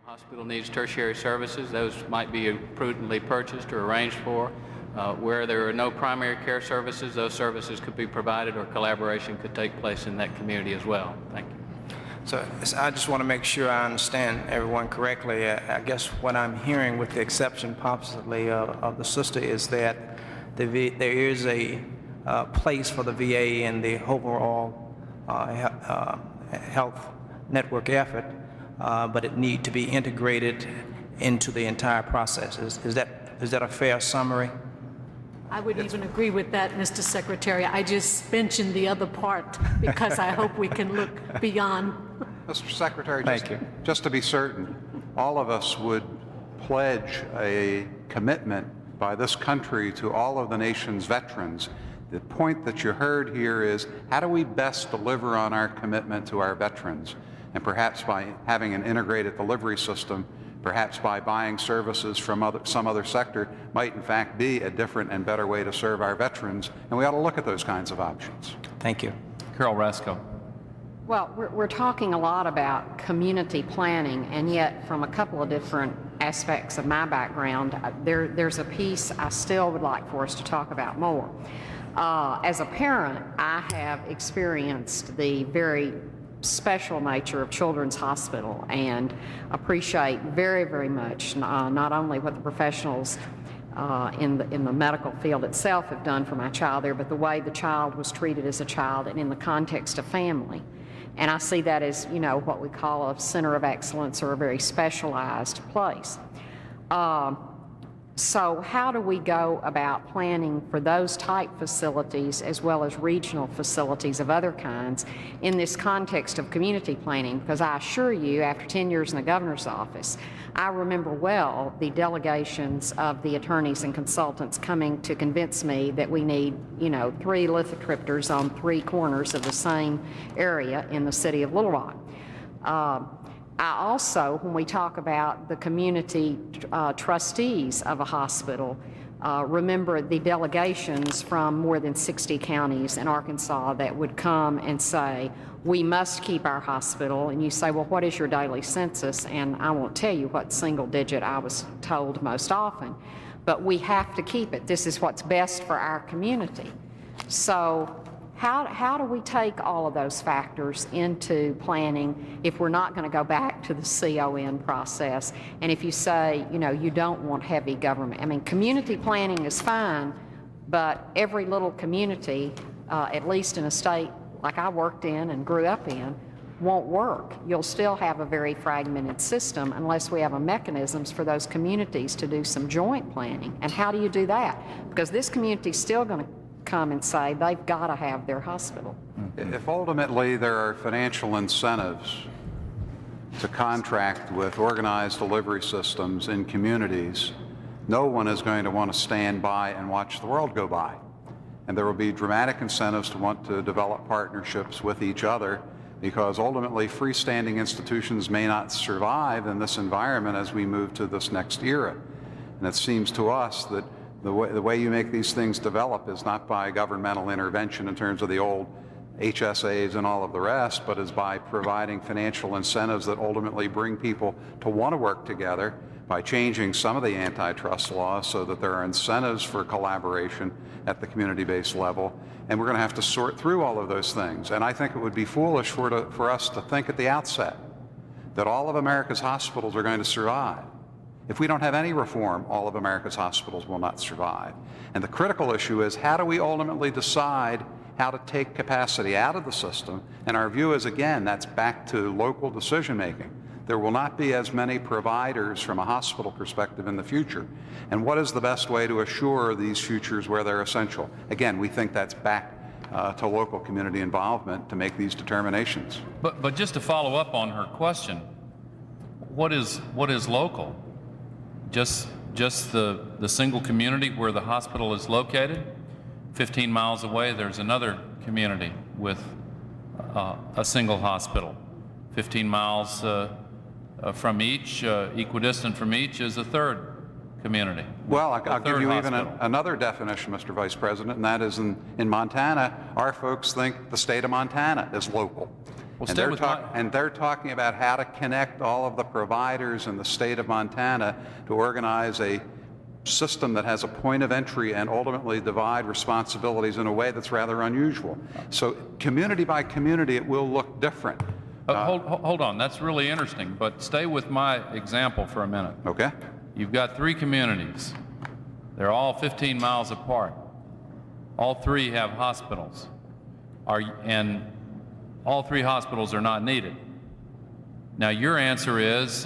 Hospital needs tertiary services. Those might be prudently purchased or arranged for. Where there are no primary care services, those services could be provided or collaboration could take place in that community as well. Thank you. So I just want to make sure I understand everyone correctly. I guess what I'm hearing, with the exception possibly of the sister, is that there is a place for the VA in the overall health network effort, but it need to be integrated into the entire process. Is that a fair summary? I would even agree with that, Mr. Secretary. I just mentioned the other part because I hope we can look beyond. Mr. Secretary, just to be certain, all of us would pledge a commitment by this country to all of the nation's veterans. The point that you heard here is, how do we best deliver on our commitment to our veterans? And perhaps by having an integrated delivery system, perhaps by buying services from some other sector, might in fact be a different and better way to serve our veterans, and we ought to look at those kinds of options. Thank you. Carol Rasco. Well, we're talking a lot about community planning, and yet from a couple of different aspects of my background, there's a piece I still would like for us to talk about more. As a parent, I have experienced the very special nature of Children's Hospital and appreciate very, very much not only what the professionals in the medical field itself have done for my child there, but the way the child was treated as a child and in the context of family. And I see that as, you know, what we call a center of excellence or a very specialized place. So how do we go about planning for those type facilities as well as regional facilities of other kinds in this context of community planning? Because I assure you, after 10 years in the governor's office, I remember well the delegations of the attorneys and consultants coming to convince me that we need, you know, 3 lithotripters on 3 corners of the same area in the city of Little Rock. I also, when we talk about the community trustees of a hospital, remember the delegations from more than 60 counties in Arkansas that would come and say, we must keep our hospital. And you say, well, what is your daily census? And I won't tell you what single digit I was told most often, but we have to keep it. This is what's best for our community. So how do we take all of those factors into planning if we're not going to go back to the CON process? And if you say, you know, you don't want heavy government. I mean, community planning is fine, but every little community, at least in a state like I worked in and grew up in, won't work. You'll still have a very fragmented system unless we have a mechanisms for those communities to do some joint planning. And how do you do that? Because this community is still going to come and say they've got to have their hospital. If ultimately there are financial incentives to contract with organized delivery systems in communities, no one is going to want to stand by and watch the world go by. And there will be dramatic incentives to want to develop partnerships with each other, because ultimately freestanding institutions may not survive in this environment as we move to this next era. And it seems to us that the way you make these things develop is not by governmental intervention in terms of the old HSAs and all of the rest, but is by providing financial incentives that ultimately bring people to want to work together, by changing some of the antitrust laws so that there are incentives for collaboration at the community-based level. And we're going to have to sort through all of those things. And I think it would be foolish for us to think at the outset that all of America's hospitals are going to survive. If we don't have any reform, all of America's hospitals will not survive. And the critical issue is, how do we ultimately decide how to take capacity out of the system? And our view is, again, that's back to local decision making. There will not be as many providers from a hospital perspective in the future. And what is the best way to assure these futures where they're essential? Again, we think that's back to local community involvement to make these determinations. But just to follow up on her question, what is local? Just the single community where the hospital is located? 15 miles away, there's another community with a single hospital. 15 miles from each, equidistant from each, is a third community. Well, I'll give you even another definition, Mr. Vice President, and that is in Montana, our folks think the state of Montana is local. Well, And stay with my... and they're talking about how to connect all of the providers in the state of Montana to organize a system that has a point of entry and ultimately divide responsibilities in a way that's rather unusual. So community by community, it will look different. hold on, that's really interesting, but stay with my example for a minute. Okay? You've got 3 communities. They're all 15 miles apart. All 3 have hospitals. And all 3 hospitals are not needed. Now, your answer is,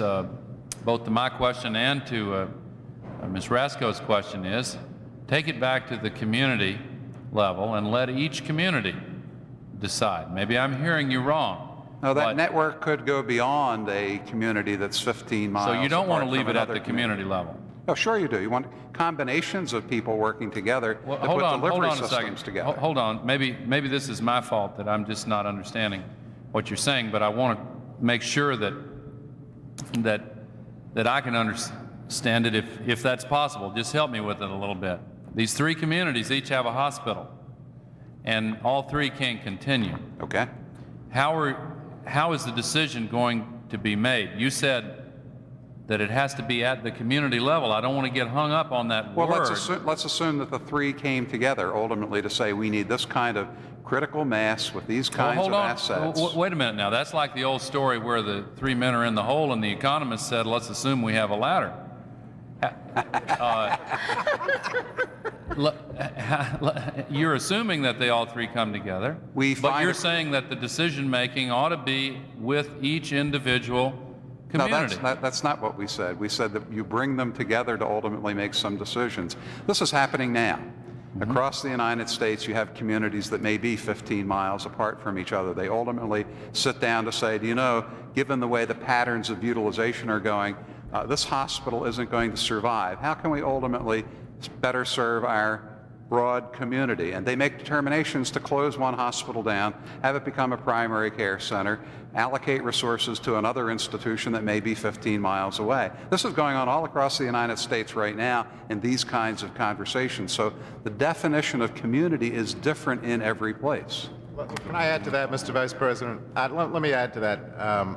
both to my question and to Ms. Rasko's question is, take it back to the community level and let each community decide. Maybe I'm hearing you wrong. No, that but- network could go beyond a community that's 15 miles So you don't want to apart leave from it at another the community level? Oh, sure you do. You want combinations of people working together Well, to hold put on delivery a second. systems together. Hold on. Maybe this is my fault that I'm just not understanding what you're saying, but I want to make sure that I can understand it if that's possible. Just help me with it a little bit. These 3 communities each have a hospital, and all 3 can't continue. Okay? How is the decision going to be made? You said that it has to be at the community level. I don't want to get hung up on that Well, word. let's assume that the 3 came together ultimately to say we need this kind of critical mass with these Well, kinds hold of on. assets. Wait a minute now. That's like the old story where the 3 men are in the hole and the economist said, let's assume we have a ladder. You're assuming that they all 3 come together, but you're saying that the decision-making ought to be with each individual community. No, that's not what we said. We said that you bring them together to ultimately make some decisions. This is happening now. Across the United States, you have communities that may be 15 miles apart from each other. They ultimately sit down to say, do you know, given the way the patterns of utilization are going, this hospital isn't going to survive. How can we ultimately better serve our broad community? And they make determinations to close one hospital down, have it become a primary care center, allocate resources to another institution that may be 15 miles away. This is going on all across the United States right now in these kinds of conversations. So the definition of community is different in every place. Can I add to that, Mr. Vice President? Let me add to that.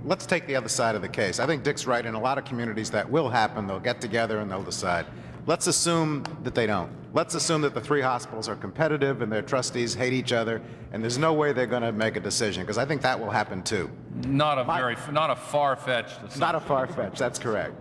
Let's take the other side of the case. I think Dick's right. In a lot of communities that will happen. They'll get together and they'll decide. Let's assume that they don't. Let's assume that the 3 hospitals are competitive and their trustees hate each other, and there's no way they're going to make a decision, because I think that will happen too. Not a far-fetched assumption. Not a far-fetched, that's correct.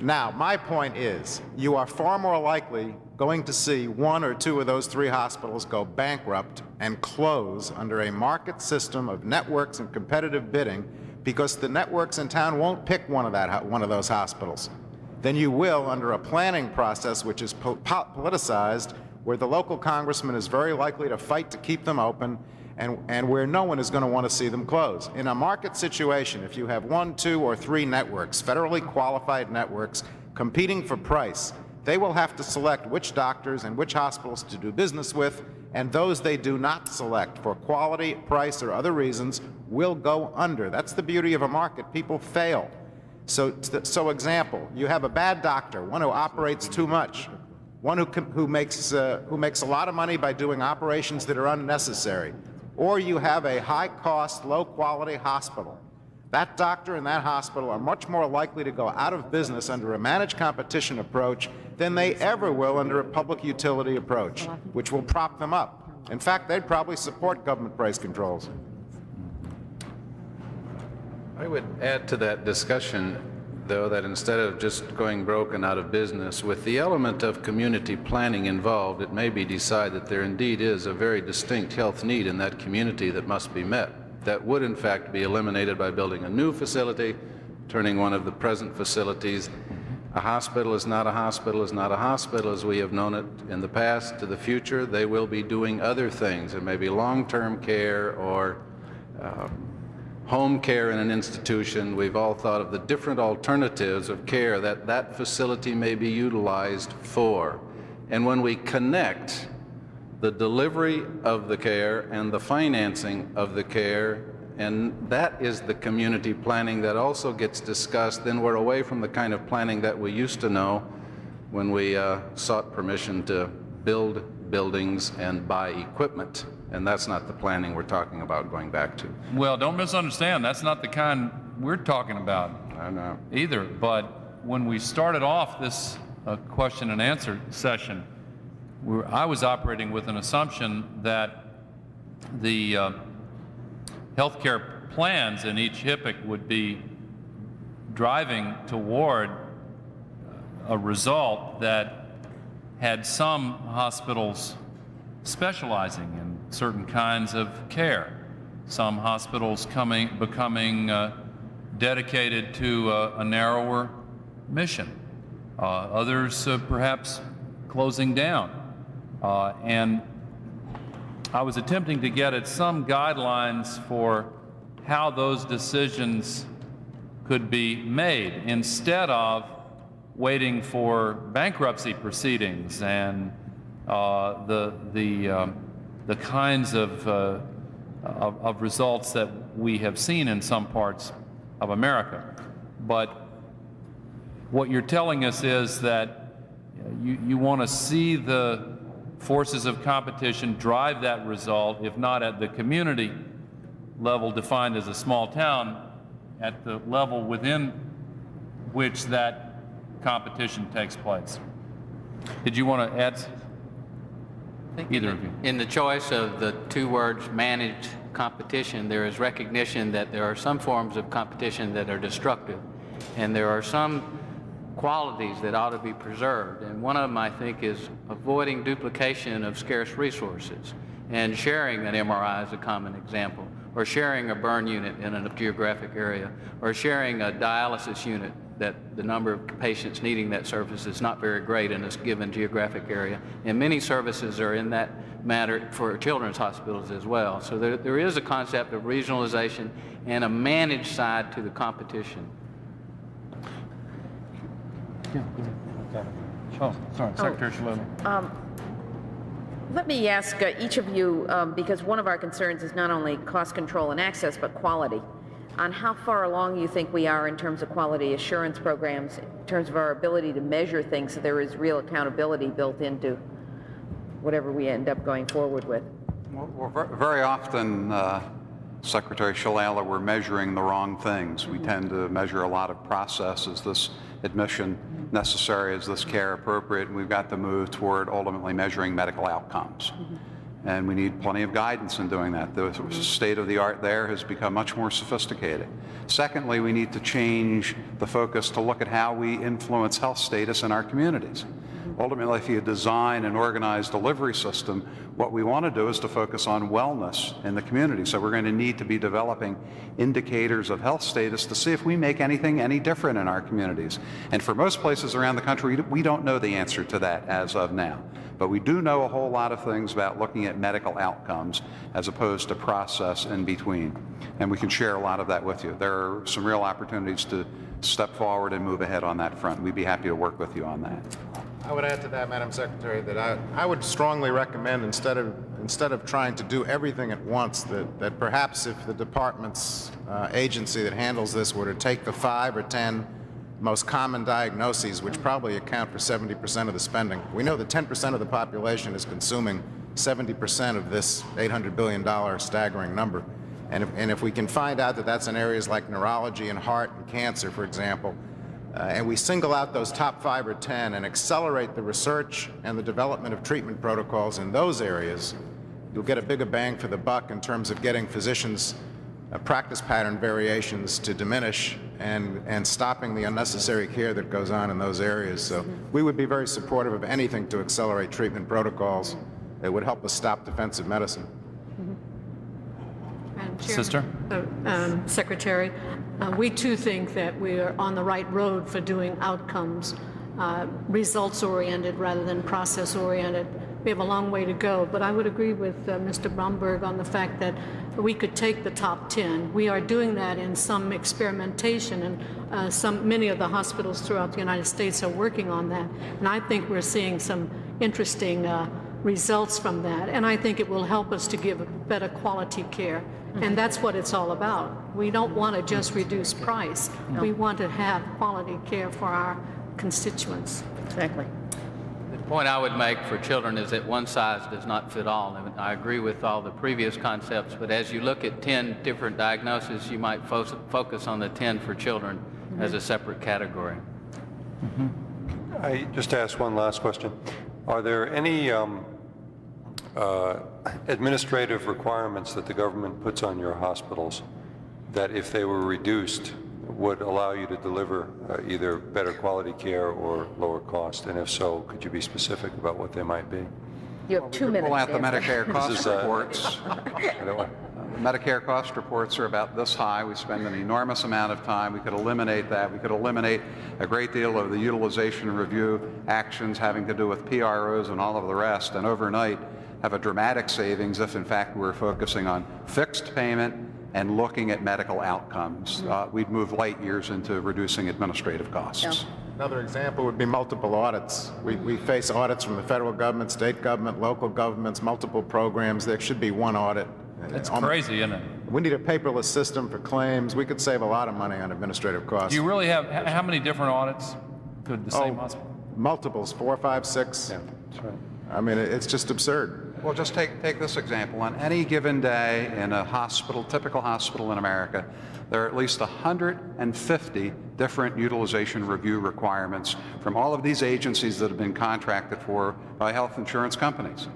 Now, my point is, you are far more likely going to see 1 or 2 of those 3 hospitals go bankrupt and close under a market system of networks and competitive bidding, because the networks in town won't pick one of those hospitals. Then you will under a planning process which is politicized, where the local congressman is very likely to fight to keep them open, and where no one is going to want to see them close. In a market situation, if you have 1, 2, or 3 networks, federally qualified networks, competing for price, they will have to select which doctors and which hospitals to do business with, and those they do not select for quality, price, or other reasons will go under. That's the beauty of a market. People fail. So example, you have a bad doctor, one who operates too much, one who makes a lot of money by doing operations that are unnecessary, or you have a high-cost, low-quality hospital. That doctor and that hospital are much more likely to go out of business under a managed competition approach than they ever will under a public utility approach, which will prop them up. In fact, they'd probably support government price controls. I would add to that discussion, though, that instead of just going broke and out of business, with the element of community planning involved, it may be decided that there indeed is a very distinct health need in that community that must be met. That would, in fact, be eliminated by building a new facility, turning one of the present facilities. A hospital is not a hospital is not a hospital as we have known it in the past. To the future, they will be doing other things. It may be long-term care or home care in an institution. We've all thought of the different alternatives of care that that facility may be utilized for. And when we connect the delivery of the care and the financing of the care, and that is the community planning that also gets discussed, then we're away from the kind of planning that we used to know when we sought permission to build buildings and buy equipment, and that's not the planning we're talking about going back to. Well, don't misunderstand. That's not the kind we're talking about I know. either. But when we started off this question and answer session, I was operating with an assumption that the healthcare plans in each HIPIC would be driving toward a result that had some hospitals specializing in certain kinds of care, some hospitals becoming dedicated to a narrower mission, others perhaps closing down. And I was attempting to get at some guidelines for how those decisions could be made instead of waiting for bankruptcy proceedings and the kinds of results that we have seen in some parts of America. But what you're telling us is that you want to see the forces of competition drive that result, if not at the community level defined as a small town, at the level within which that competition takes place. Did you want to add? Either of you. In the choice of the two words managed competition, there is recognition that there are some forms of competition that are destructive, and there are some qualities that ought to be preserved. And one of them, I think, is avoiding duplication of scarce resources, and sharing an MRI is a common example, or sharing a burn unit in a geographic area, or sharing a dialysis unit that the number of patients needing that service is not very great in a given geographic area. And many services are in that matter for children's hospitals as well. So there is a concept of regionalization and a managed side to the competition. Oh, sorry, Secretary Shalala. Let me ask each of you, because one of our concerns is not only cost control and access, but quality, on how far along you think we are in terms of quality assurance programs, in terms of our ability to measure things so there is real accountability built into whatever we end up going forward with. Well, very often, Secretary Shalala, we're measuring the wrong things. We tend to measure a lot of process. Is this admission necessary? Is this care appropriate? And we've got to move toward ultimately measuring medical outcomes. And we need plenty of guidance in doing that. The state of the art there has become much more sophisticated. Secondly, we need to change the focus to look at how we influence health status in our communities. Ultimately, if you design an organized delivery system, what we want to do is to focus on wellness in the community. So we're going to need to be developing indicators of health status to see if we make anything any different in our communities. And for most places around the country, we don't know the answer to that as of now. But we do know a whole lot of things about looking at medical outcomes as opposed to process in between. And we can share a lot of that with you. There are some real opportunities to step forward and move ahead on that front. We'd be happy to work with you on that. I would add to that, Madam Secretary, that I would strongly recommend, instead of trying to do everything at once, that perhaps if the department's agency that handles this were to take the 5 or 10 most common diagnoses, which probably account for 70% of the spending. We know that 10% of the population is consuming 70% of this $800 billion staggering number. And if we can find out that that's in areas like neurology and heart and cancer, for example, and we single out those top 5 or 10 and accelerate the research and the development of treatment protocols in those areas, you'll get a bigger bang for the buck in terms of getting physicians' practice pattern variations to diminish and stopping the unnecessary care that goes on in those areas. So we would be very supportive of anything to accelerate treatment protocols that would help us stop defensive medicine. Madam Chairman. Sister? Secretary, we too think that we are on the right road for doing outcomes, results-oriented rather than process-oriented. We have a long way to go, but I would agree with Mr. Bromberg on the fact that we could take the top 10. We are doing that in some experimentation, and many of the hospitals throughout the United States are working on that. And I think we're seeing some interesting results from that, and I think it will help us to give better quality care. And that's what it's all about. We don't want to just reduce price. No. We want to have quality care for our constituents. Exactly. point I would make for children is that one size does not fit all. And I agree with all the previous concepts, but as you look at 10 different diagnoses, you might focus on the 10 for children as a separate category. I just asked one last question. Are there any administrative requirements that the government puts on your hospitals that, if they were reduced, would allow you to deliver either better quality care or lower cost? And if so, could you be specific about what they might be? You have 2 minutes. Pull out the Dan. Medicare cost This is, reports. Medicare cost reports are about this high. We spend an enormous amount of time. We could eliminate that. We could eliminate a great deal of the utilization review actions having to do with PROs and all of the rest, and overnight have a dramatic savings if, in fact, we're focusing on fixed payment and looking at medical outcomes. We'd move light years into reducing administrative costs. Yeah. Another example would be multiple audits. We face audits from the federal government, state government, local governments, multiple programs. There should be one audit. That's crazy, isn't it? We need a paperless system for claims. We could save a lot of money on administrative costs. Do you really have, how many different audits could the same hospital? Multiples, 4, 5, 6. Yeah, that's right. I mean, it's just absurd. Well, just take this example. On any given day in a hospital, typical hospital in America, there are at least 150 different utilization review requirements from all of these agencies that have been contracted for by health insurance companies.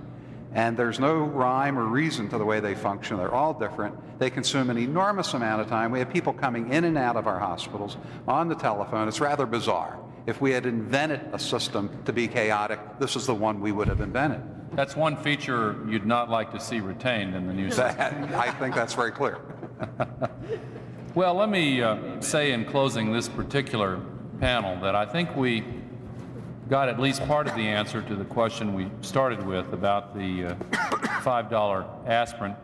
And there's no rhyme or reason to the way they function. They're all different. They consume an enormous amount of time. We have people coming in and out of our hospitals on the telephone. It's rather bizarre. If we had invented a system to be chaotic, this is the one we would have invented. That's one feature you'd not like to see retained in the new system. I think that's very clear. Well, let me say in closing this particular panel that I think we got at least part of the answer to the question we started with about the $5 aspirin.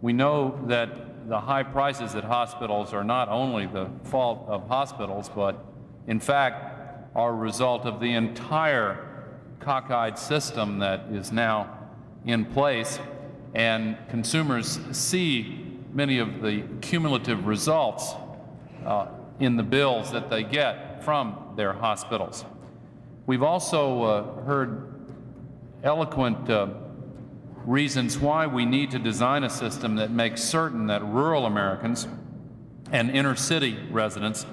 We know that the high prices at hospitals are not only the fault of hospitals, but in fact are a result of the entire cockeyed system that is now in place, and consumers see many of the cumulative results in the bills that they get from their hospitals. We've also heard eloquent reasons why we need to design a system that makes certain that rural Americans and inner city residents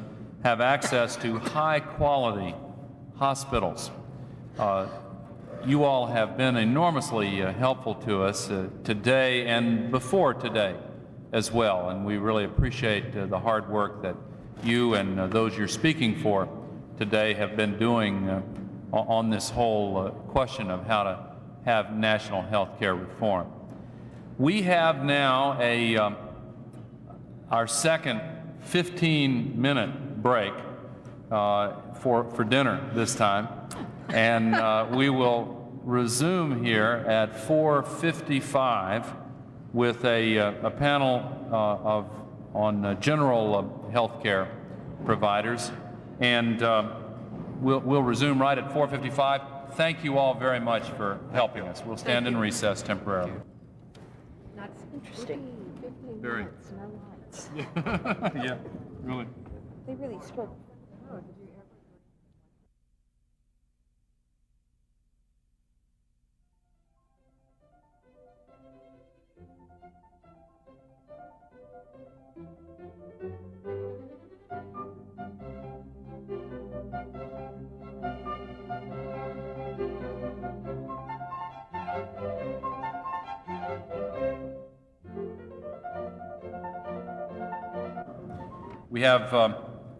have access to high-quality hospitals. You all have been enormously helpful to us today and before today as well, and we really appreciate the hard work that you and those you're speaking for today have been doing on this whole question of how to have national health care reform. We have now our second 15-minute break for dinner this time, and we will resume here at 4:55 with a panel on general health care providers, and we'll resume right at 4:55. Thank you all very much for helping us. We'll stand in recess temporarily. That's interesting. Very. Yeah, really. They really spoke. We have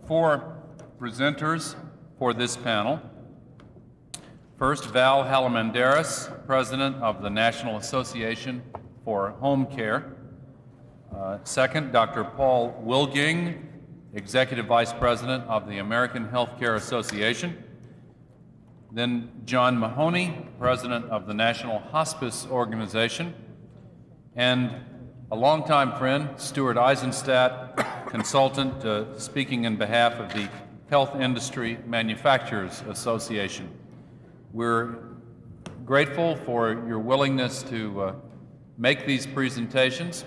4 presenters for this panel. First, Val Halamandaris, President of the National Association for Home Care. Second, Dr. Paul Wilging, Executive Vice President of the American Healthcare Association. Then John Mahoney, President of the National Hospice Organization. And a longtime friend, Stuart Eisenstadt, consultant, speaking in behalf of the Health Industry Manufacturers Association. We're grateful for your willingness to make these presentations.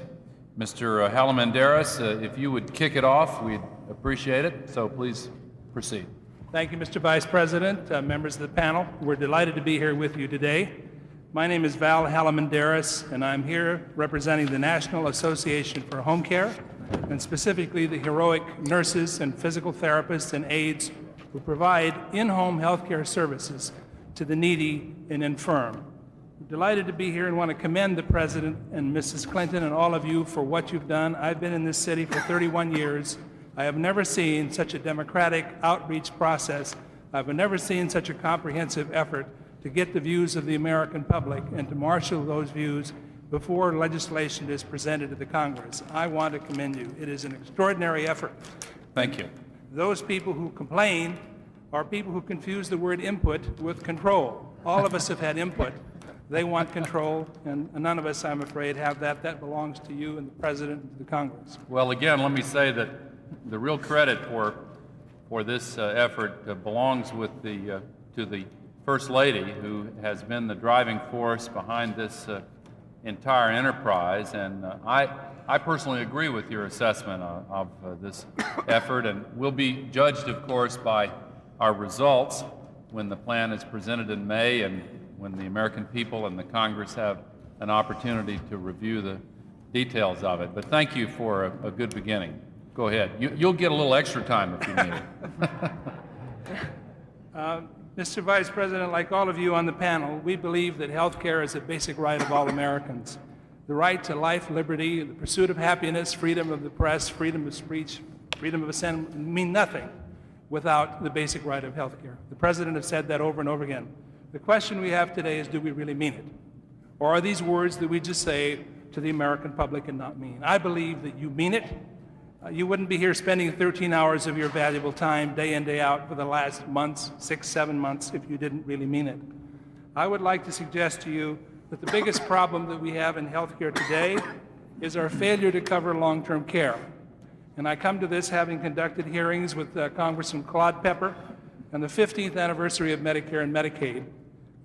Mr. Halamandaris, if you would kick it off, we'd appreciate it, so please proceed. Thank you, Mr. Vice President, members of the panel. We're delighted to be here with you today. My name is Val Halamandaris, and I'm here representing the National Association for Home Care, and specifically the heroic nurses and physical therapists and aides who provide in-home health care services to the needy and infirm. We're delighted to be here and want to commend the President and Mrs. Clinton and all of you for what you've done. I've been in this city for 31 years. I have never seen such a democratic outreach process. I've never seen such a comprehensive effort to get the views of the American public and to marshal those views before legislation is presented to the Congress. I want to commend you. It is an extraordinary effort. Thank you. Those people who complain are people who confuse the word input with control. All of us have had input. They want control, and none of us, I'm afraid, have that. That belongs to you and the President and the Congress. Well, again, let me say that the real credit for this effort belongs to the First Lady, who has been the driving force behind this entire enterprise. And I personally agree with your assessment of this effort, and we'll be judged, of course, by our results when the plan is presented in May and when the American people and the Congress have an opportunity to review the details of it. But thank you for a good beginning. Go ahead. You'll get a little extra time if you need it. Mr. Vice President, like all of you on the panel, we believe that health care is a basic right of all Americans. The right to life, liberty, the pursuit of happiness, freedom of the press, freedom of speech, freedom of assent mean nothing without the basic right of health care. The President has said that over and over again. The question we have today is, do we really mean it? Or are these words that we just say to the American public and not mean? I believe that you mean it. You wouldn't be here spending 13 hours of your valuable time day in, day out for the last months, 6, 7 months, if you didn't really mean it. I would like to suggest to you that the biggest problem that we have in healthcare today is our failure to cover long-term care. And I come to this having conducted hearings with Congressman Claude Pepper on the 15th anniversary of Medicare and Medicaid.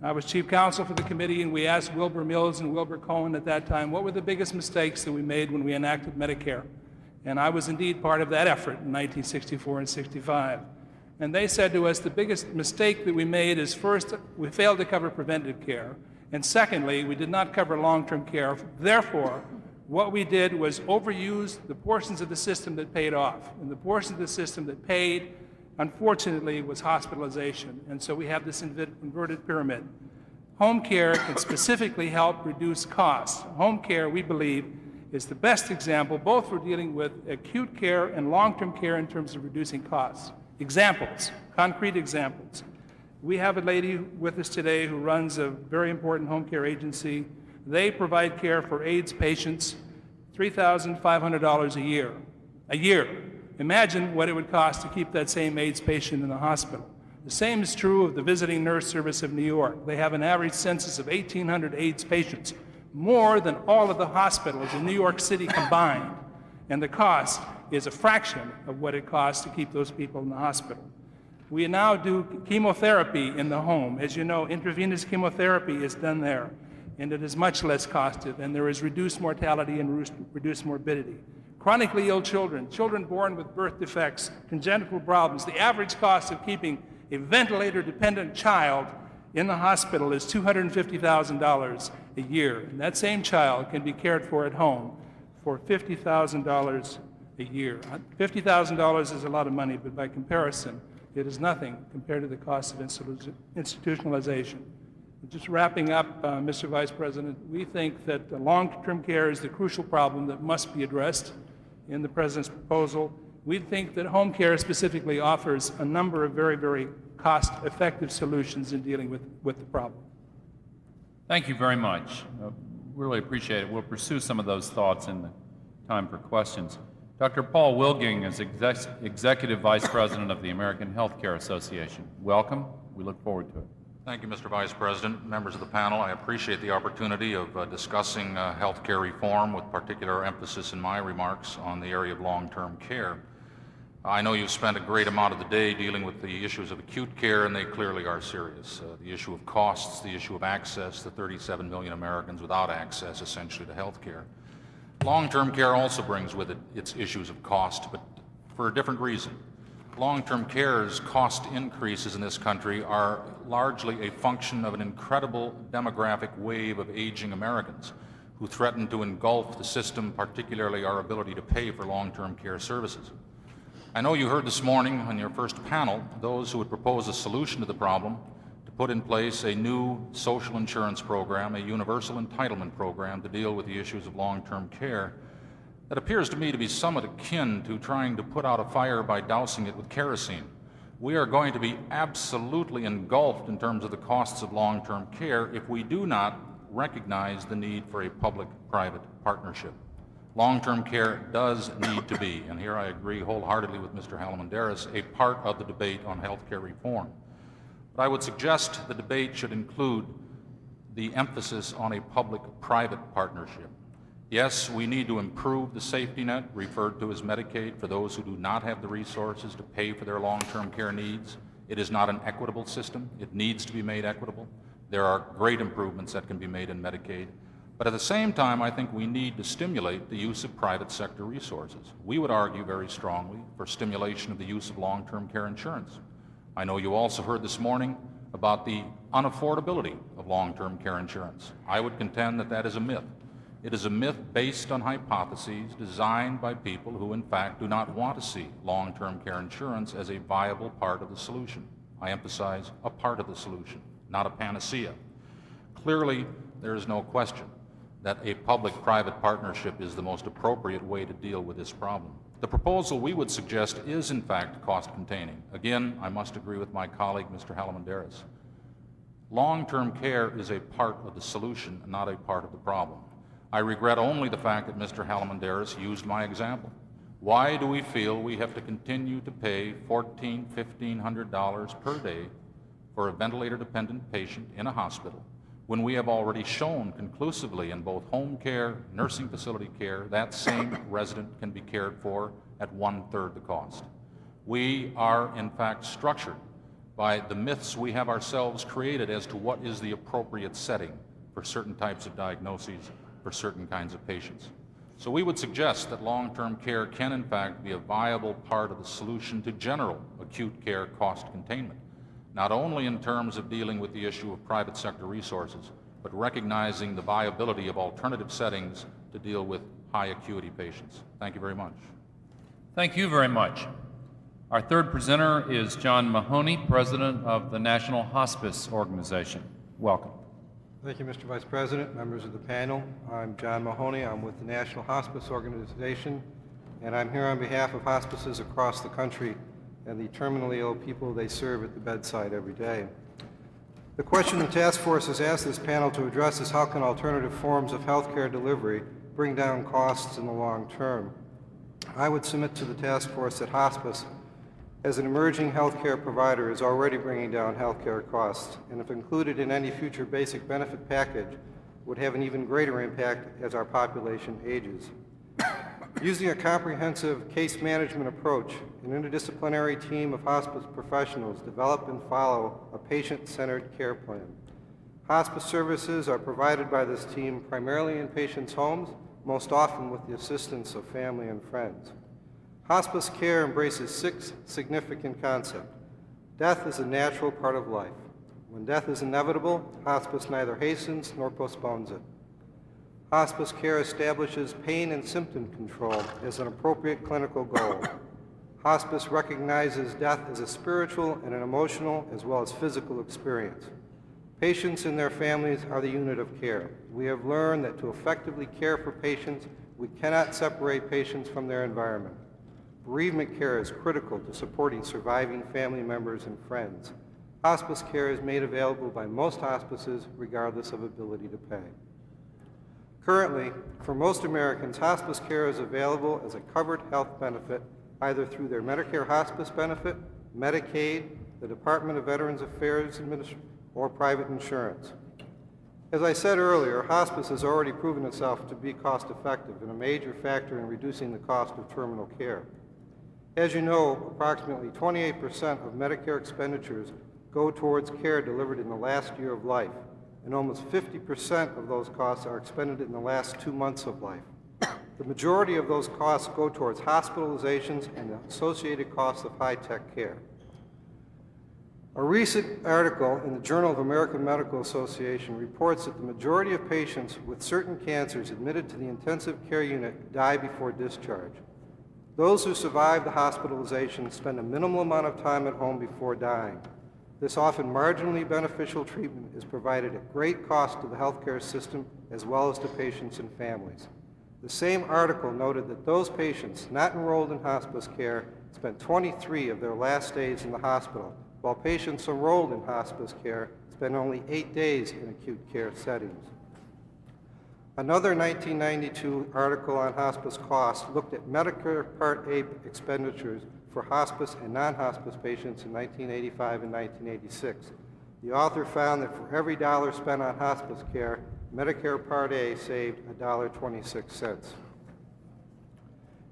I was chief counsel for the committee, and we asked Wilbur Mills and Wilbur Cohen at that time, what were the biggest mistakes that we made when we enacted Medicare? And I was indeed part of that effort in 1964 and 65. And they said to us, the biggest mistake that we made is, first, we failed to cover preventive care, and secondly, we did not cover long-term care. Therefore, what we did was overuse the portions of the system that paid off. And the portion of the system that paid, unfortunately, was hospitalization. And so we have this inverted pyramid. Home care can specifically help reduce costs. Home care, we believe, is the best example, both for dealing with acute care and long-term care in terms of reducing costs. Examples, concrete examples. We have a lady with us today who runs a very important home care agency. They provide care for AIDS patients, $3,500 a year. A year. Imagine what it would cost to keep that same AIDS patient in the hospital. The same is true of the Visiting Nurse Service of New York. They have an average census of 1,800 AIDS patients, more than all of the hospitals in New York City combined. And the cost is a fraction of what it costs to keep those people in the hospital. We now do chemotherapy in the home. As you know, intravenous chemotherapy is done there, and it is much less costly, and there is reduced mortality and reduced morbidity. Chronically ill children, children born with birth defects, congenital problems, the average cost of keeping a ventilator-dependent child in the hospital is $250,000 a year. And that same child can be cared for at home for $50,000 a year. $50,000 is a lot of money, but by comparison, it is nothing compared to the cost of institutionalization. Just wrapping up, Mr. Vice President, we think that long-term care is the crucial problem that must be addressed in the President's proposal. We think that home care specifically offers a number of very, very cost-effective solutions in dealing with the problem. Thank you very much. Really appreciate it. We'll pursue some of those thoughts in the time for questions. Dr. Paul Wilging is Executive Vice President of the American Health Care Association. Welcome. We look forward to it. Thank you, Mr. Vice President. Members of the panel, I appreciate the opportunity of discussing health care reform with particular emphasis in my remarks on the area of long-term care. I know you've spent a great amount of the day dealing with the issues of acute care, and they clearly are serious. The issue of costs, the issue of access, the 37 million Americans without access, essentially, to health care. Long-term care also brings with it its issues of cost, but for a different reason. Long-term care's cost increases in this country are largely a function of an incredible demographic wave of aging Americans who threaten to engulf the system, particularly our ability to pay for long-term care services. I know you heard this morning on your first panel those who would propose a solution to the problem to put in place a new social insurance program, a universal entitlement program to deal with the issues of long-term care. That appears to me to be somewhat akin to trying to put out a fire by dousing it with kerosene. We are going to be absolutely engulfed in terms of the costs of long-term care if we do not recognize the need for a public-private partnership. Long-term care does need to be, and here I agree wholeheartedly with Mr. Halamandaris, a part of the debate on health care reform. But I would suggest the debate should include the emphasis on a public-private partnership. Yes, we need to improve the safety net, referred to as Medicaid, for those who do not have the resources to pay for their long-term care needs. It is not an equitable system. It needs to be made equitable. There are great improvements that can be made in Medicaid. But at the same time, I think we need to stimulate the use of private sector resources. We would argue very strongly for stimulation of the use of long-term care insurance. I know you also heard this morning about the unaffordability of long-term care insurance. I would contend that that is a myth. It is a myth based on hypotheses designed by people who, in fact, do not want to see long-term care insurance as a viable part of the solution. I emphasize a part of the solution, not a panacea. Clearly, there is no question that a public-private partnership is the most appropriate way to deal with this problem. The proposal we would suggest is, in fact, cost-containing. Again, I must agree with my colleague, Mr. Halamandaris. Long-term care is a part of the solution, not a part of the problem. I regret only the fact that Mr. Halamandaris used my example. Why do we feel we have to continue to pay $1,400, $1,500 per day for a ventilator-dependent patient in a hospital when we have already shown conclusively in both home care, nursing facility care, that same resident can be cared for at 1/3 the cost? We are, in fact, structured by the myths we have ourselves created as to what is the appropriate setting for certain types of diagnoses for certain kinds of patients. So we would suggest that long-term care can, in fact, be a viable part of the solution to general acute care cost containment, not only in terms of dealing with the issue of private sector resources, but recognizing the viability of alternative settings to deal with high acuity patients. Thank you very much. Thank you very much. Our third presenter is John Mahoney, President of the National Hospice Organization. Welcome. Thank you, Mr. Vice President, members of the panel. I'm John Mahoney. I'm with the National Hospice Organization, and I'm here on behalf of hospices across the country and the terminally ill people they serve at the bedside every day. The question the task force has asked this panel to address is how can alternative forms of health care delivery bring down costs in the long term? I would submit to the task force that hospice, as an emerging healthcare provider, is already bringing down healthcare costs, and if included in any future basic benefit package, would have an even greater impact as our population ages. Using a comprehensive case management approach, an interdisciplinary team of hospice professionals develop and follow a patient-centered care plan. Hospice services are provided by this team primarily in patients' homes, most often with the assistance of family and friends. Hospice care embraces 6 significant concepts. Death is a natural part of life. When death is inevitable, hospice neither hastens nor postpones it. Hospice care establishes pain and symptom control as an appropriate clinical goal. Hospice recognizes death as a spiritual and an emotional as well as physical experience. Patients and their families are the unit of care. We have learned that to effectively care for patients, we cannot separate patients from their environment. Bereavement care is critical to supporting surviving family members and friends. Hospice care is made available by most hospices regardless of ability to pay. Currently, for most Americans, hospice care is available as a covered health benefit either through their Medicare hospice benefit, Medicaid, the Department of Veterans Affairs or private insurance. As I said earlier, hospice has already proven itself to be cost-effective and a major factor in reducing the cost of terminal care. As you know, approximately 28% of Medicare expenditures go towards care delivered in the last year of life, and almost 50% of those costs are expended in the last 2 months of life. The majority of those costs go towards hospitalizations and the associated costs of high-tech care. A recent article in the Journal of American Medical Association reports that the majority of patients with certain cancers admitted to the intensive care unit die before discharge. Those who survive the hospitalization spend a minimal amount of time at home before dying. This often marginally beneficial treatment is provided at great cost to the healthcare system as well as to patients and families. The same article noted that those patients not enrolled in hospice care spent 23 of their last days in the hospital, while patients enrolled in hospice care spend only 8 days in acute care settings. Another 1992 article on hospice costs looked at Medicare Part A expenditures for hospice and non-hospice patients in 1985 and 1986. The author found that for every dollar spent on hospice care, Medicare Part A saved $1.26.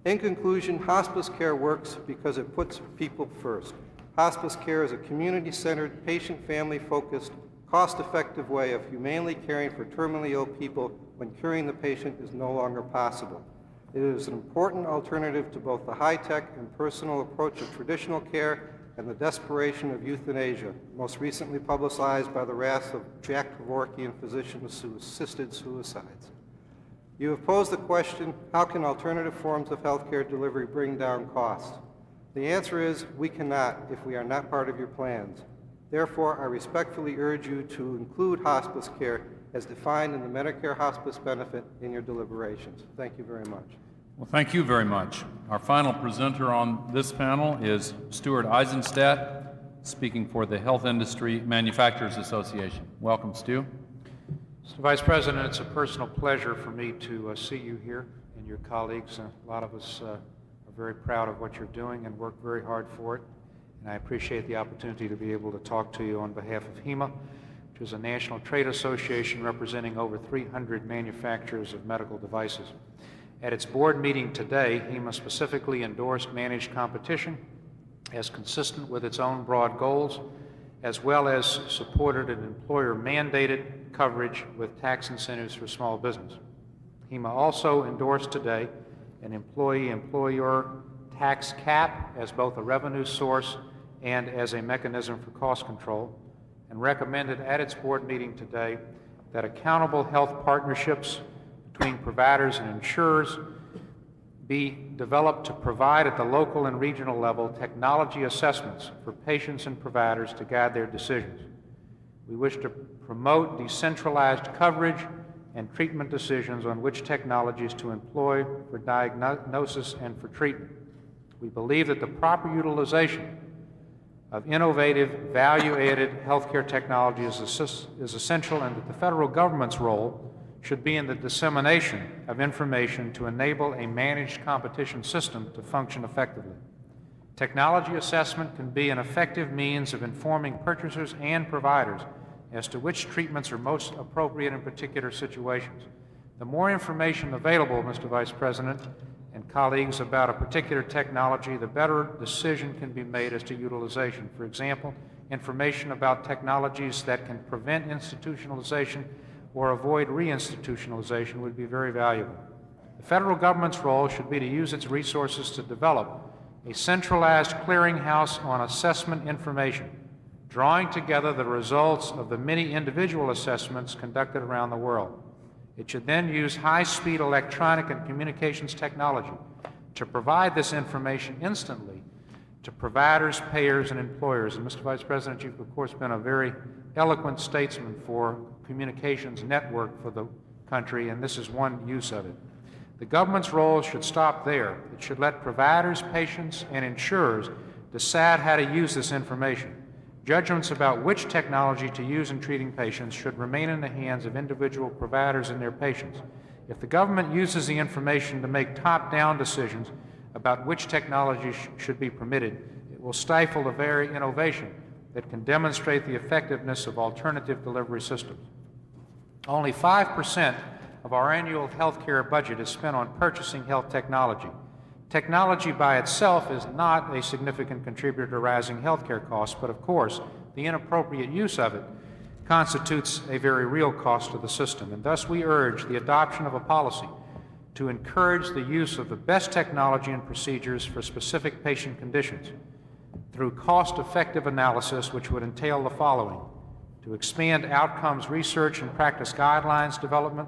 In conclusion, hospice care works because it puts people first. Hospice care is a community-centered, patient, family-focused, cost-effective way of humanely caring for terminally ill people when curing the patient is no longer possible. It is an important alternative to both the high-tech and personal approach of traditional care and the desperation of euthanasia, most recently publicized by the wrath of Jack Kevorkian physician-assisted suicides. You have posed the question, how can alternative forms of healthcare delivery bring down costs? The answer is, we cannot if we are not part of your plans. Therefore, I respectfully urge you to include hospice care as defined in the Medicare hospice benefit in your deliberations. Thank you very much. Well, thank you very much. Our final presenter on this panel is Stuart Eisenstadt, speaking for the Health Industry Manufacturers Association. Welcome, Stu. Mr. Vice President, it's a personal pleasure for me to see you here and your colleagues. A lot of us are very proud of what you're doing and work very hard for it. And I appreciate the opportunity to be able to talk to you on behalf of HEMA, which is a national trade association representing over 300 manufacturers of medical devices. At its board meeting today, HEMA specifically endorsed managed competition as consistent with its own broad goals, as well as supported an employer-mandated coverage with tax incentives for small business. HEMA also endorsed today an employee-employer tax cap as both a revenue source and as a mechanism for cost control, and recommended at its board meeting today that accountable health partnerships between providers and insurers be developed to provide at the local and regional level technology assessments for patients and providers to guide their decisions. We wish to promote decentralized coverage and treatment decisions on which technologies to employ for diagnosis and for treatment. We believe that the proper utilization of innovative, value-added healthcare technology is essential, and that the federal government's role should be in the dissemination of information to enable a managed competition system to function effectively. Technology assessment can be an effective means of informing purchasers and providers as to which treatments are most appropriate in particular situations. The more information available, Mr. Vice President and colleagues, about a particular technology, the better decision can be made as to utilization. For example, information about technologies that can prevent institutionalization or avoid reinstitutionalization would be very valuable. The federal government's role should be to use its resources to develop a centralized clearinghouse on assessment information, drawing together the results of the many individual assessments conducted around the world. It should then use high-speed electronic and communications technology to provide this information instantly to providers, payers, and employers. And Mr. Vice President, you've of course been a very eloquent statesman for communications network for the country, and this is one use of it. The government's role should stop there. It should let providers, patients, and insurers decide how to use this information. Judgments about which technology to use in treating patients should remain in the hands of individual providers and their patients. If the government uses the information to make top-down decisions about which technology should be permitted, it will stifle the very innovation that can demonstrate the effectiveness of alternative delivery systems. Only 5% of our annual health care budget is spent on purchasing health technology. Technology by itself is not a significant contributor to rising health care costs, but of course, the inappropriate use of it constitutes a very real cost to the system. And thus we urge the adoption of a policy to encourage the use of the best technology and procedures for specific patient conditions through cost-effective analysis, which would entail the following: to expand outcomes research and practice guidelines development,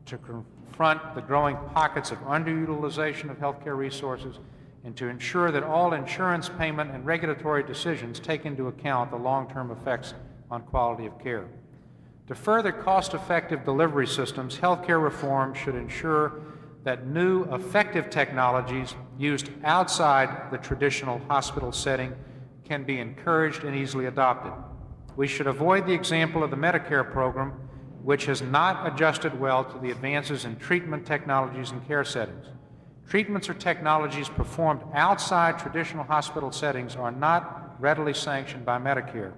to confront the growing pockets of underutilization of healthcare resources, and to ensure that all insurance payment and regulatory decisions take into account the long-term effects on quality of care. To further cost-effective delivery systems, healthcare reform should ensure that new effective technologies used outside the traditional hospital setting can be encouraged and easily adopted. We should avoid the example of the Medicare program, which has not adjusted well to the advances in treatment technologies and care settings. Treatments or technologies performed outside traditional hospital settings are not readily sanctioned by Medicare.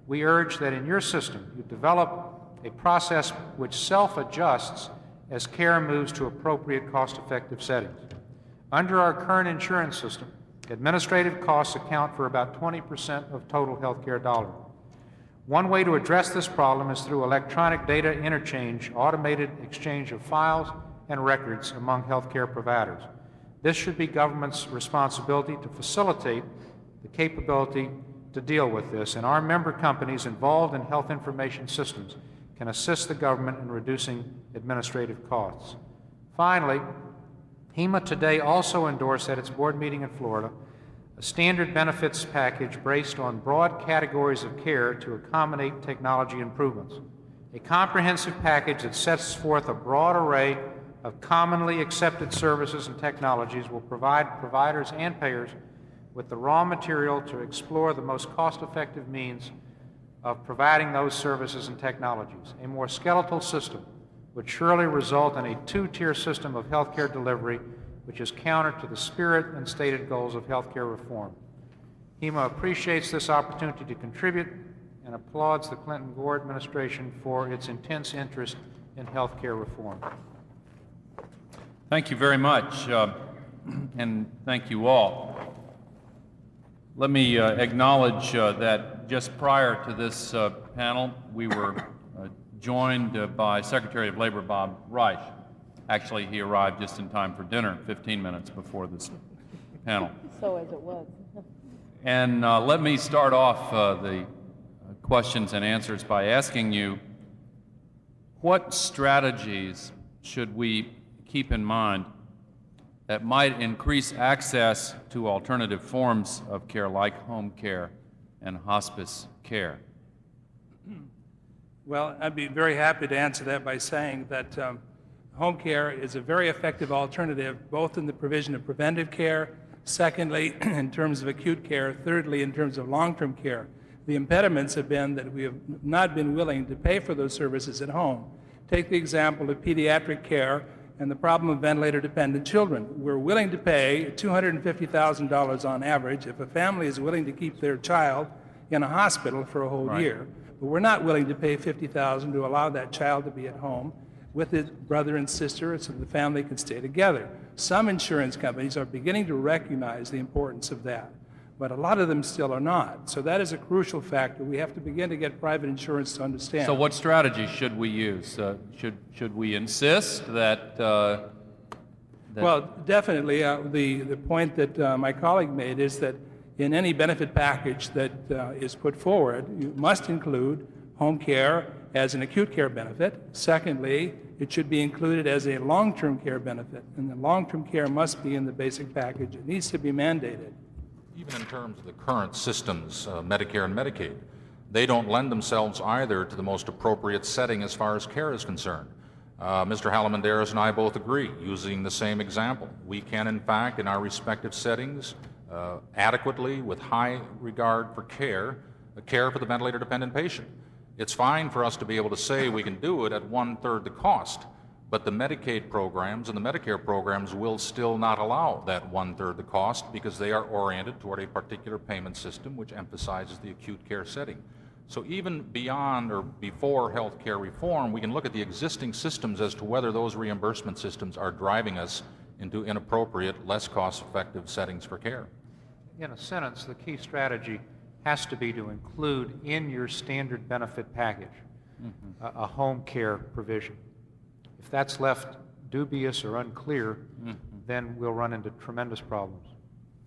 We urge that in your system you develop a process which self-adjusts as care moves to appropriate cost-effective settings. Under our current insurance system, administrative costs account for about 20% of total healthcare dollars. One way to address this problem is through electronic data interchange, automated exchange of files and records among healthcare providers. This should be government's responsibility to facilitate the capability to deal with this, and our member companies involved in health information systems can assist the government in reducing administrative costs. Finally, HEMA today also endorsed at its board meeting in Florida a standard benefits package based on broad categories of care to accommodate technology improvements. A comprehensive package that sets forth a broad array of commonly accepted services and technologies will provide providers and payers with the raw material to explore the most cost-effective means of providing those services and technologies. A more skeletal system would surely result in a two-tier system of healthcare delivery, which is counter to the spirit and stated goals of healthcare reform. HEMA appreciates this opportunity to contribute and applauds the Clinton-Gore administration for its intense interest in healthcare reform. Thank you very much, and thank you all. Let me acknowledge that just prior to this panel, we were joined by Secretary of Labor Bob Reich. Actually, he arrived just in time for dinner 15 minutes before this panel. So as it was. And let me start off the questions and answers by asking you, what strategies should we keep in mind that might increase access to alternative forms of care like home care and hospice care? Well, I'd be very happy to answer that by saying that home care is a very effective alternative, both in the provision of preventive care, secondly, in terms of acute care, thirdly, in terms of long-term care. The impediments have been that we have not been willing to pay for those services at home. Take the example of pediatric care and the problem of ventilator-dependent children. We're willing to pay $250,000 on average if a family is willing to keep their child in a hospital for a whole year. But we're not willing to pay $50,000 to allow that child to be at home with his brother and sister so the family can stay together. Some insurance companies are beginning to recognize the importance of that, but a lot of them still are not. So that is a crucial factor. We have to begin to get private insurance to understand. So what strategy should we use? Should we insist that... Well, definitely. The point that my colleague made is that in any benefit package that is put forward, you must include home care as an acute care benefit. Secondly, it should be included as a long-term care benefit, and the long-term care must be in the basic package. It needs to be mandated. Even in terms of the current systems, Medicare and Medicaid, they don't lend themselves either to the most appropriate setting as far as care is concerned. Mr. Halamandaris and I both agree, using the same example. We can, in fact, in our respective settings, adequately, with high regard for care for the ventilator-dependent patient. It's fine for us to be able to say we can do it at 1/3 the cost, but the Medicaid programs and the Medicare programs will still not allow that 1/3 the cost because they are oriented toward a particular payment system which emphasizes the acute care setting. So even beyond or before health care reform, we can look at the existing systems as to whether those reimbursement systems are driving us into inappropriate, less cost-effective settings for care. In a sentence, the key strategy has to be to include in your standard benefit package a home care provision. If that's left dubious or unclear, then we'll run into tremendous problems.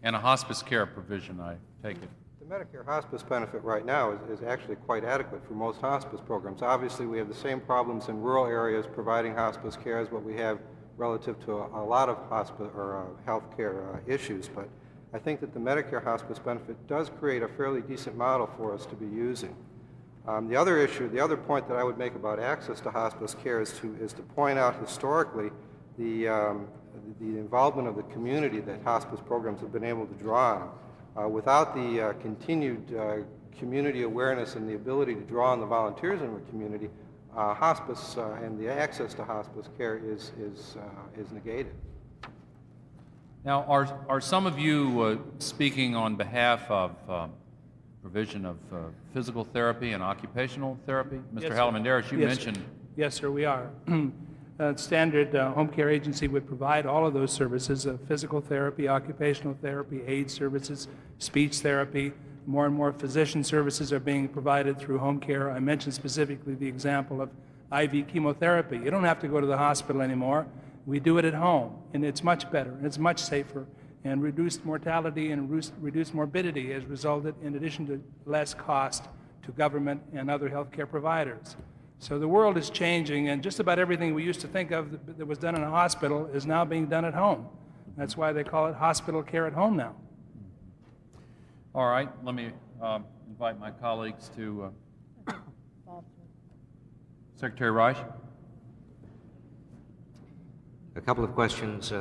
And a hospice care provision, I take it. The Medicare hospice benefit right now is actually quite adequate for most hospice programs. Obviously, we have the same problems in rural areas providing hospice care as what we have relative to a lot of hospice or health care issues, but I think that the Medicare hospice benefit does create a fairly decent model for us to be using. The other point that I would make about access to hospice care is to point out historically the involvement of the community that hospice programs have been able to draw on. Without the continued community awareness and the ability to draw on the volunteers in the community, hospice and the access to hospice care is negated. Now, are some of you speaking on behalf of provision of physical therapy and occupational therapy? Mr. Yes, Halamandaris, you yes, mentioned... Yes, sir, we are. Standard home care agency would provide all of those services of physical therapy, occupational therapy, aid services, speech therapy. More and more physician services are being provided through home care. I mentioned specifically the example of IV chemotherapy. You don't have to go to the hospital anymore. We do it at home, and it's much better, and it's much safer, and reduced mortality and reduced morbidity has resulted in addition to less cost to government and other healthcare providers. So the world is changing, and just about everything we used to think of that was done in a hospital is now being done at home. That's why they call it hospital care at home now. All right, let me invite my colleagues to... Secretary Reich? A couple of questions.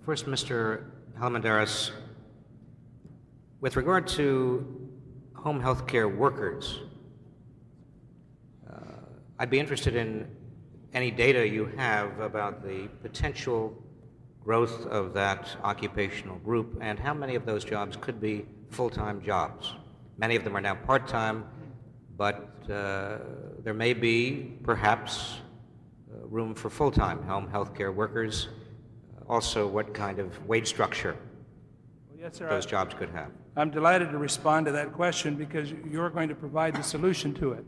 First, Mr. Halamandaris, with regard to home health care workers, I'd be interested in any data you have about the potential growth of that occupational group and how many of those jobs could be full-time jobs. Many of them are now part-time, but there may be perhaps room for full-time home health care workers. Also, what kind of wage structure Yes, sir, those jobs could have. I'm delighted to respond to that question because you're going to provide the solution to it.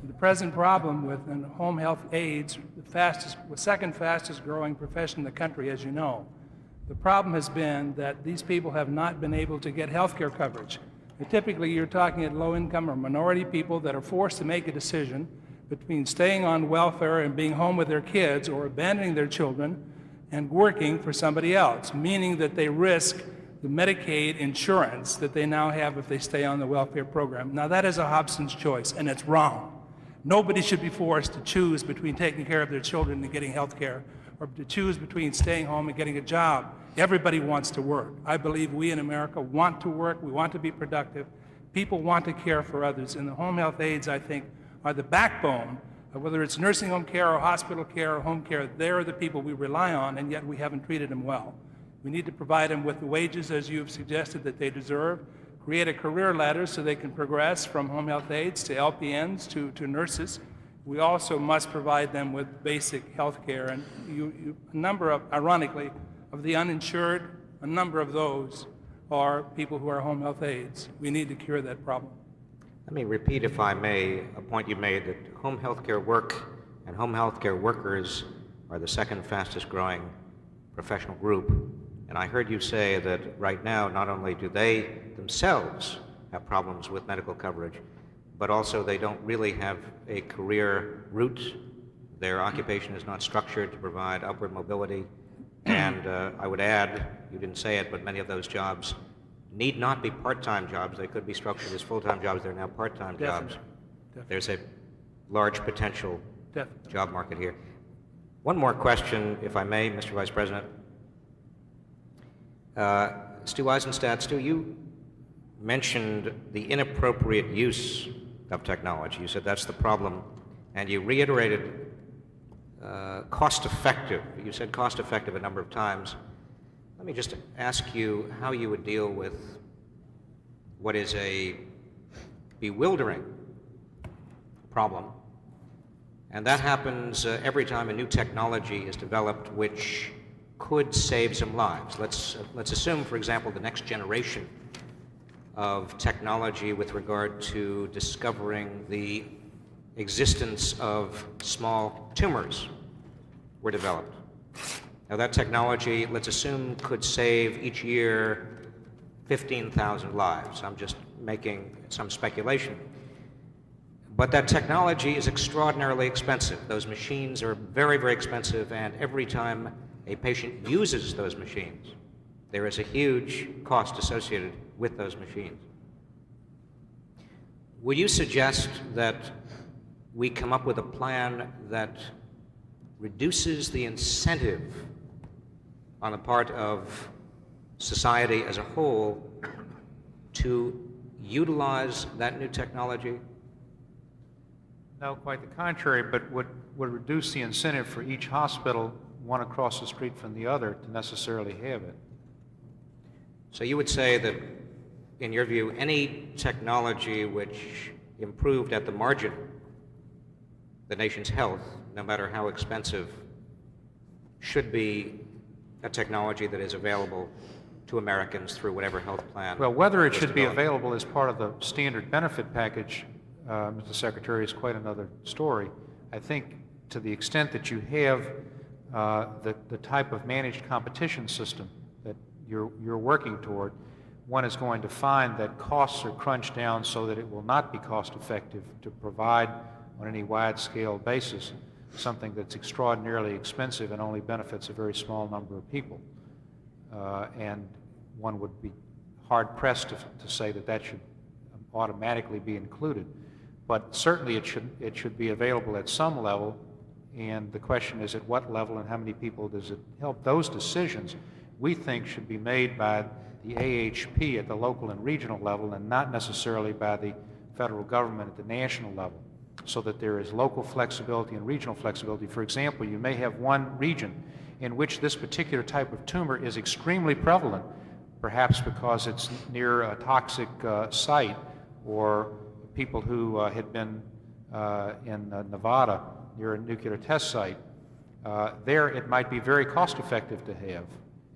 The present problem with home health aides, the second fastest growing profession in the country, as you know, the problem has been that these people have not been able to get health care coverage. And typically, you're talking at low income or minority people that are forced to make a decision between staying on welfare and being home with their kids or abandoning their children and working for somebody else, meaning that they risk the Medicaid insurance that they now have if they stay on the welfare program. Now, that is a Hobson's choice, and it's wrong. Nobody should be forced to choose between taking care of their children and getting health care, or to choose between staying home and getting a job. Everybody wants to work. I believe we in America want to work. We want to be productive. People want to care for others, and the home health aides, I think, are the backbone of whether it's nursing home care or hospital care or home care. They're the people we rely on, and yet we haven't treated them well. We need to provide them with the wages, as you've suggested, that they deserve, create a career ladder so they can progress from home health aides to LPNs to nurses. We also must provide them with basic health care, and a number of, ironically, of the uninsured, a number of those are people who are home health aides. We need to cure that problem. Let me repeat, if I may, a point you made that home health care work and home health care workers are the second fastest growing professional group. And I heard you say that right now, not only do they themselves have problems with medical coverage, but also they don't really have a career route. Their occupation is not structured to provide upward mobility. And I would add, you didn't say it, but many of those jobs need not be part-time jobs. They could be structured as full-time jobs. They're now part-time jobs. Definitely. There's a large potential job market here. One more question, if I may, Mr. Vice President. Stu Eisenstadt, Stu, you mentioned the inappropriate use of technology. You said that's the problem, and you reiterated cost-effective. You said cost-effective a number of times. Let me just ask you how you would deal with what is a bewildering problem, and that happens every time a new technology is developed which could save some lives. Let's assume, for example, the next generation of technology with regard to discovering the existence of small tumors were developed. Now that technology, let's assume, could save each year 15,000 lives. I'm just making some speculation. But that technology is extraordinarily expensive. Those machines are very, very expensive, and every time a patient uses those machines, there is a huge cost associated with those machines. Would you suggest that we come up with a plan that reduces the incentive on the part of society as a whole to utilize that new technology? No, quite the contrary, but would reduce the incentive for each hospital, one across the street from the other, to necessarily have it. So you would say that, in your view, any technology which improved at the margin the nation's health, no matter how expensive, should be a technology that is available to Americans through whatever health plan? Well, whether it is should be developed. available as part of the standard benefit package, Mr. Secretary, is quite another story. I think to the extent that you have the type of managed competition system that you're working toward, one is going to find that costs are crunched down so that it will not be cost effective to provide on any wide-scale basis something that's extraordinarily expensive and only benefits a very small number of people. And one would be hard-pressed to say that that should automatically be included. But certainly it should be available at some level, and the question is at what level and how many people does it help. Those decisions, we think, should be made by the AHP at the local and regional level and not necessarily by the federal government at the national level, so that there is local flexibility and regional flexibility. For example, you may have one region in which this particular type of tumor is extremely prevalent, perhaps because it's near a toxic site, or people who had been in Nevada near a nuclear test site. There it might be very cost effective to have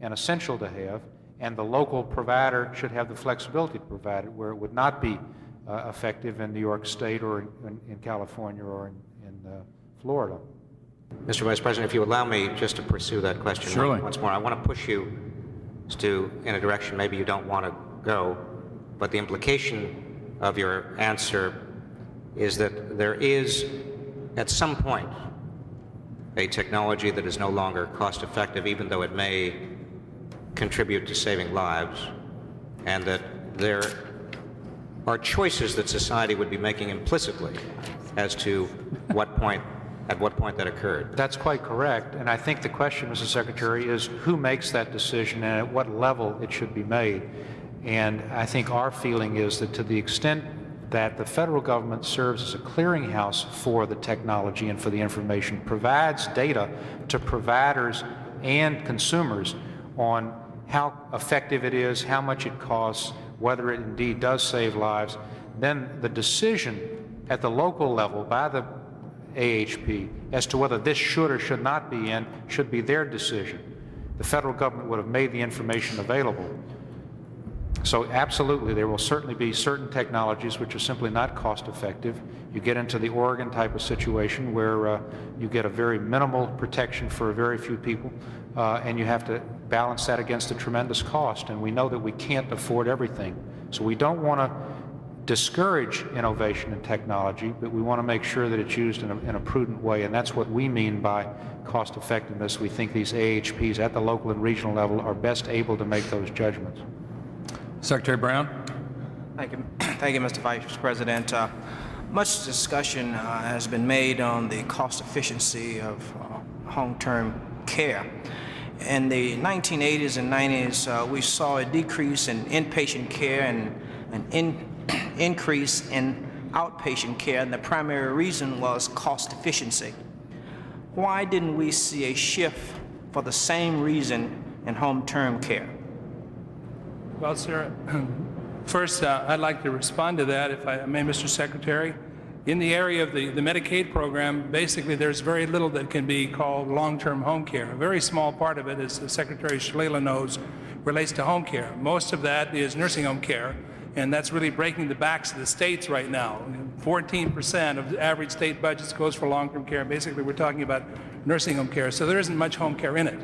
and essential to have, and the local provider should have the flexibility to provide it, where it would not be effective in New York State or in California or in Florida. Mr. Vice President, if you allow me just to pursue that question Surely. once more. I want to push you in a direction maybe you don't want to go, but the implication of your answer is that there is, at some point, a technology that is no longer cost effective, even though it may contribute to saving lives, and that there are choices that society would be making implicitly as to at what point that occurred. That's quite correct, and I think the question, Mr. Secretary, is who makes that decision and at what level it should be made. And I think our feeling is that to the extent that the federal government serves as a clearinghouse for the technology and for the information, provides data to providers and consumers on how effective it is, how much it costs, whether it indeed does save lives, then the decision at the local level by the AHP as to whether this should or should not be in should be their decision. The federal government would have made the information available. So absolutely, there will certainly be certain technologies which are simply not cost effective. You get into the Oregon type of situation where you get a very minimal protection for a very few people, and you have to balance that against a tremendous cost, and we know that we can't afford everything. So we don't want to discourage innovation and technology, but we want to make sure that it's used in a prudent way, and that's what we mean by cost effectiveness. We think these AHPs at the local and regional level are best able to make those judgments. Secretary Brown. Thank you, Mr. Vice President. Much discussion has been made on the cost efficiency of long-term care. In the 1980s and 90s, we saw a decrease in inpatient care and an increase in outpatient care, and the primary reason was cost efficiency. Why didn't we see a shift for the same reason in home-term care? Well, sir, first, I'd like to respond to that, if I may, Mr. Secretary. In the area of the Medicaid program, basically there's very little that can be called long-term home care. A very small part of it, as Secretary Shalala knows, relates to home care. Most of that is nursing home care, and that's really breaking the backs of the states right now. 14% of the average state budgets goes for long-term care. Basically, we're talking about nursing home care, so there isn't much home care in it.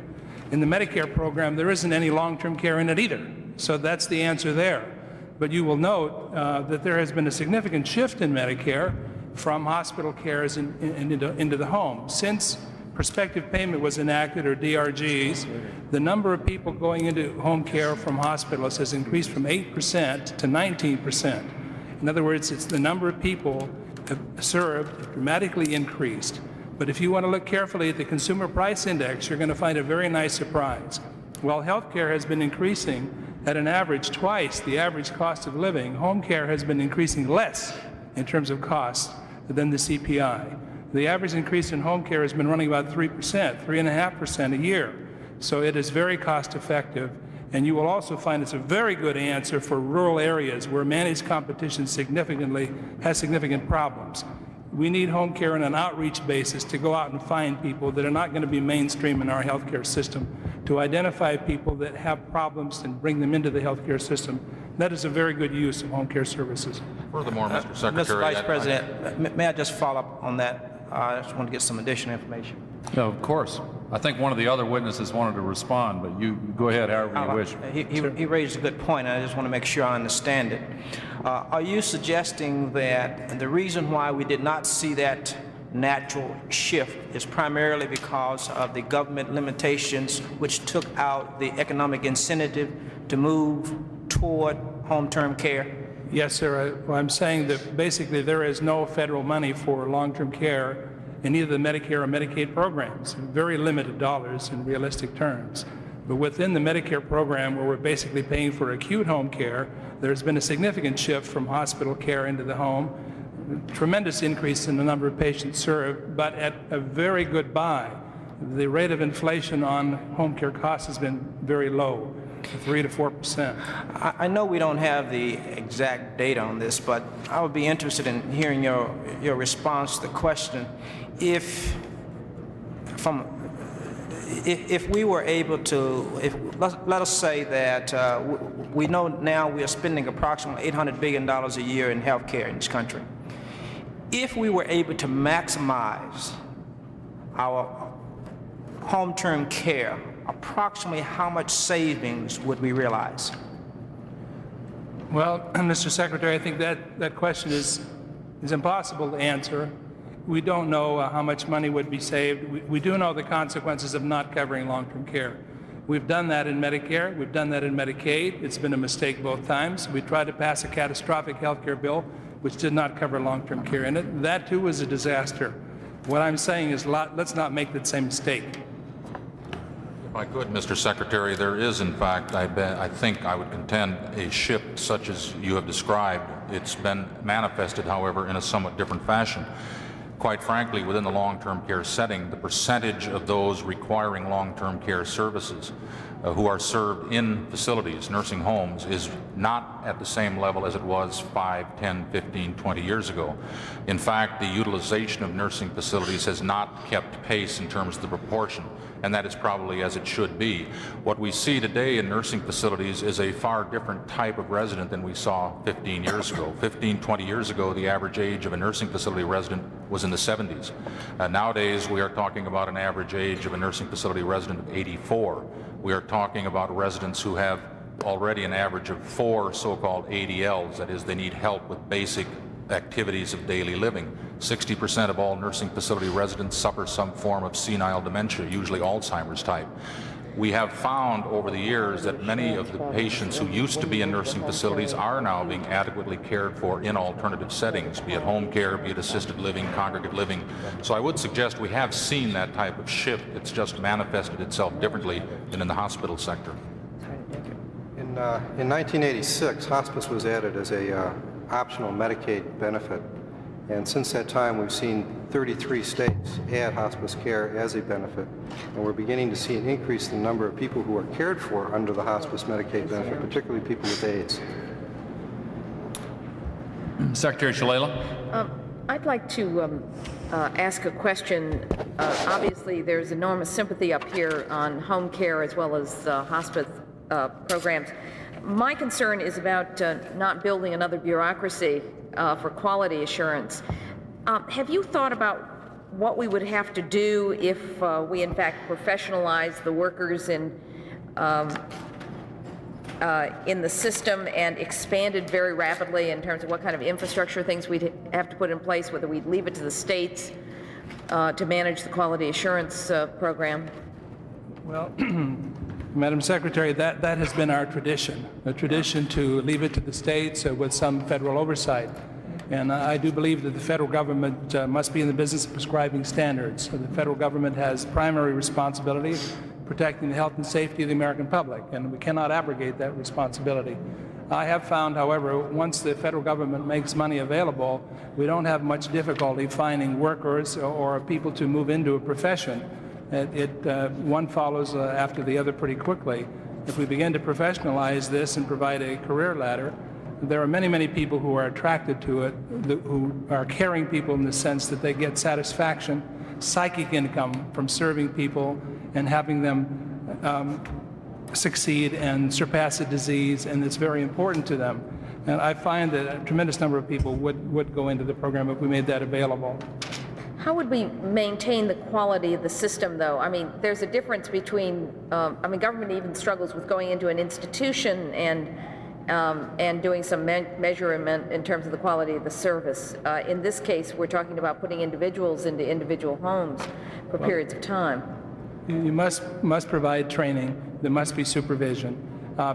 In the Medicare program, there isn't any long-term care in it either, so that's the answer there. But you will note that there has been a significant shift in Medicare from hospital cares into the home. Since prospective payment was enacted, or DRGs, the number of people going into home care from hospitals has increased from 8% to 19%. In other words, it's the number of people served dramatically increased. But if you want to look carefully at the Consumer Price Index, you're going to find a very nice surprise. While health care has been increasing at an average twice the average cost of living, home care has been increasing less in terms of cost than the CPI. The average increase in home care has been running about 3%, 3.5% a year. So it is very cost effective. And you will also find it's a very good answer for rural areas where managed competition has significant problems. We need home care on an outreach basis to go out and find people that are not going to be mainstream in our healthcare system, to identify people that have problems and bring them into the healthcare system. That is a very good use of home care services. Furthermore, Mr. Secretary, Mr. Vice President, may I just follow up on that? I just want to get some additional information. No, of course. I think one of the other witnesses wanted to respond, but you go ahead however you wish. He raised a good point, and I just want to make sure I understand it. Are you suggesting that the reason why we did not see that natural shift is primarily because of the government limitations which took out the economic incentive to move toward home-term care? Yes, sir. Well, I'm saying that basically there is no federal money for long-term care in either the Medicare or Medicaid programs, very limited dollars in realistic terms. But within the Medicare program, where we're basically paying for acute home care, there's been a significant shift from hospital care into the home, tremendous increase in the number of patients served, but at a very good buy. The rate of inflation on home care costs has been very low, 3 to 4%. I know we don't have the exact data on this, but I would be interested in hearing your response to the question. If we were able to, let us say that we know now we are spending approximately $800 billion a year in health care in this country. If we were able to maximize our home-term care, approximately how much savings would we realize? Well, Mr. Secretary, I think that question is impossible to answer. We don't know how much money would be saved. We do know the consequences of not covering long-term care. We've done that in Medicare. We've done that in Medicaid. It's been a mistake both times. We tried to pass a catastrophic health care bill which did not cover long-term care in it. That, too, was a disaster. What I'm saying is let's not make that same mistake. If I could, Mr. Secretary, there is, in fact, I think I would contend, a shift such as you have described. It's been manifested, however, in a somewhat different fashion. Quite frankly, within the long-term care setting, the percentage of those requiring long-term care services who are served in facilities, nursing homes, is not at the same level as it was 5, 10, 15, 20 years ago. In fact, the utilization of nursing facilities has not kept pace in terms of the proportion, and that is probably as it should be. What we see today in nursing facilities is a far different type of resident than we saw 15 years ago. 15, 20 years ago, the average age of a nursing facility resident was in the 70s. Nowadays, we are talking about an average age of a nursing facility resident of 84. We are talking about residents who have already an average of 4 so-called ADLs, that is, they need help with basic activities of daily living. 60% of all nursing facility residents suffer some form of senile dementia, usually Alzheimer's type. We have found over the years that many of the patients who used to be in nursing facilities are now being adequately cared for in alternative settings, be it home care, be it assisted living, congregate living. So I would suggest we have seen that type of shift. It's just manifested itself differently than in the hospital sector. In 1986, hospice was added as a optional Medicaid benefit, and since that time we've seen 33 states add hospice care as a benefit, and we're beginning to see an increase in the number of people who are cared for under the hospice Medicaid benefit, particularly people with AIDS. Secretary Shalala. I'd like to ask a question. Obviously, there's enormous sympathy up here on home care as well as hospice programs. my concern is about not building another bureaucracy for quality assurance. Have you thought about what we would have to do if we in fact professionalize the workers in the system and expanded very rapidly in terms of what kind of infrastructure things we'd have to put in place, whether we'd leave it to the states to manage the quality assurance program? Well, Madam Secretary, that has been our tradition, a tradition to leave it to the states with some federal oversight. And I do believe that the federal government must be in the business of prescribing standards. So the federal government has primary responsibility protecting the health and safety of the American public, and we cannot abrogate that responsibility. I have found, however, once the federal government makes money available, we don't have much difficulty finding workers or people to move into a profession. One follows after the other pretty quickly. If we begin to professionalize this and provide a career ladder, there are many, many people who are attracted to it, who are caring people in the sense that they get satisfaction, psychic income from serving people and having them succeed and surpass a disease, and it's very important to them. And I find that a tremendous number of people would go into the program if we made that available. How would we maintain the quality of the system, though? I mean, there's a difference between, government even struggles with going into an institution and doing some measurement in terms of the quality of the service. In this case, we're talking about putting individuals into individual homes for periods of time. You must provide training. There must be supervision.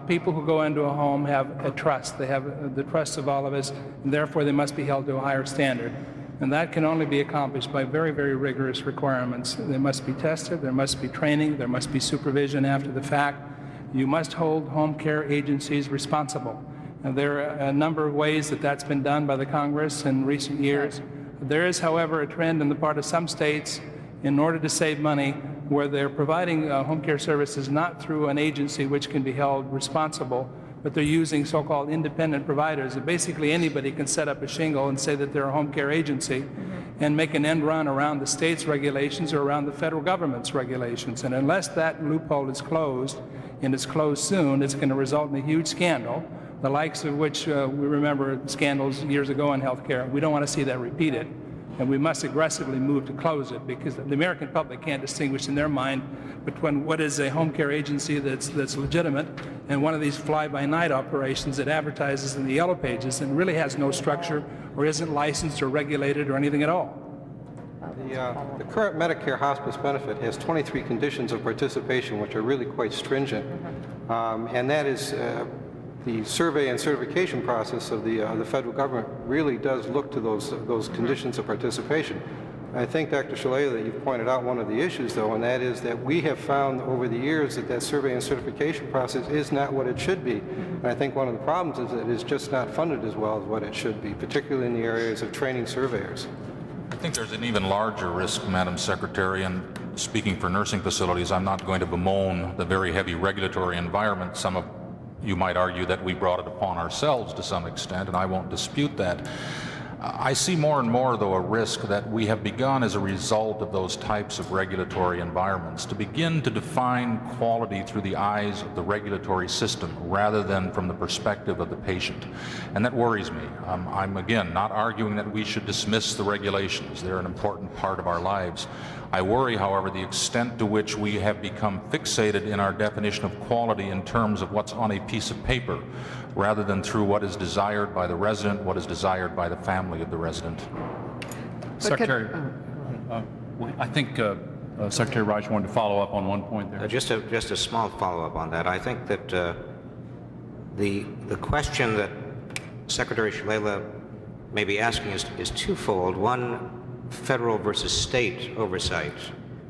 People who go into a home have a trust. They have the trust of all of us, and therefore they must be held to a higher standard. And that can only be accomplished by very, very rigorous requirements. They must be tested, there must be training, there must be supervision after the fact. You must hold home care agencies responsible. And there are a number of ways that that's been done by the Congress in recent years. There is, however, a trend on the part of some states in order to save money where they're providing home care services not through an agency which can be held responsible, but they're using so-called independent providers. Basically anybody can set up a shingle and say that they're a home care agency and make an end run around the state's regulations or around the federal government's regulations. And unless that loophole is closed, and it's closed soon, it's going to result in a huge scandal, the likes of which we remember scandals years ago in healthcare. We don't want to see that repeated. And we must aggressively move to close it, because the American public can't distinguish in their mind between what is a home care agency that's legitimate and one of these fly-by-night operations that advertises in the yellow pages and really has no structure or isn't licensed or regulated or anything at all. The current Medicare hospice benefit has 23 conditions of participation, which are really quite stringent, and that is the survey and certification process of the federal government really does look to those conditions of participation. I think, Dr. Shalala, that you've pointed out one of the issues, though, and that is that we have found over the years that survey and certification process is not what it should be. And I think one of the problems is that it is just not funded as well as what it should be, particularly in the areas of training surveyors. I think there's an even larger risk, Madam Secretary, and speaking for nursing facilities, I'm not going to bemoan the very heavy regulatory environment. Some of you might argue that we brought it upon ourselves to some extent, and I won't dispute that. I see more and more, though, a risk that we have begun as a result of those types of regulatory environments to begin to define quality through the eyes of the regulatory system rather than from the perspective of the patient. And that worries me. I'm, again, not arguing that we should dismiss the regulations. They're an important part of our lives. I worry, however, the extent to which we have become fixated in our definition of quality in terms of what's on a piece of paper, rather than through what is desired by the resident, what is desired by the family of the resident. Secretary, I think Secretary Reich wanted to follow up on one point there. Just a small follow-up on that. I think that the question that Secretary Shalala may be asking is twofold. One, federal versus state oversight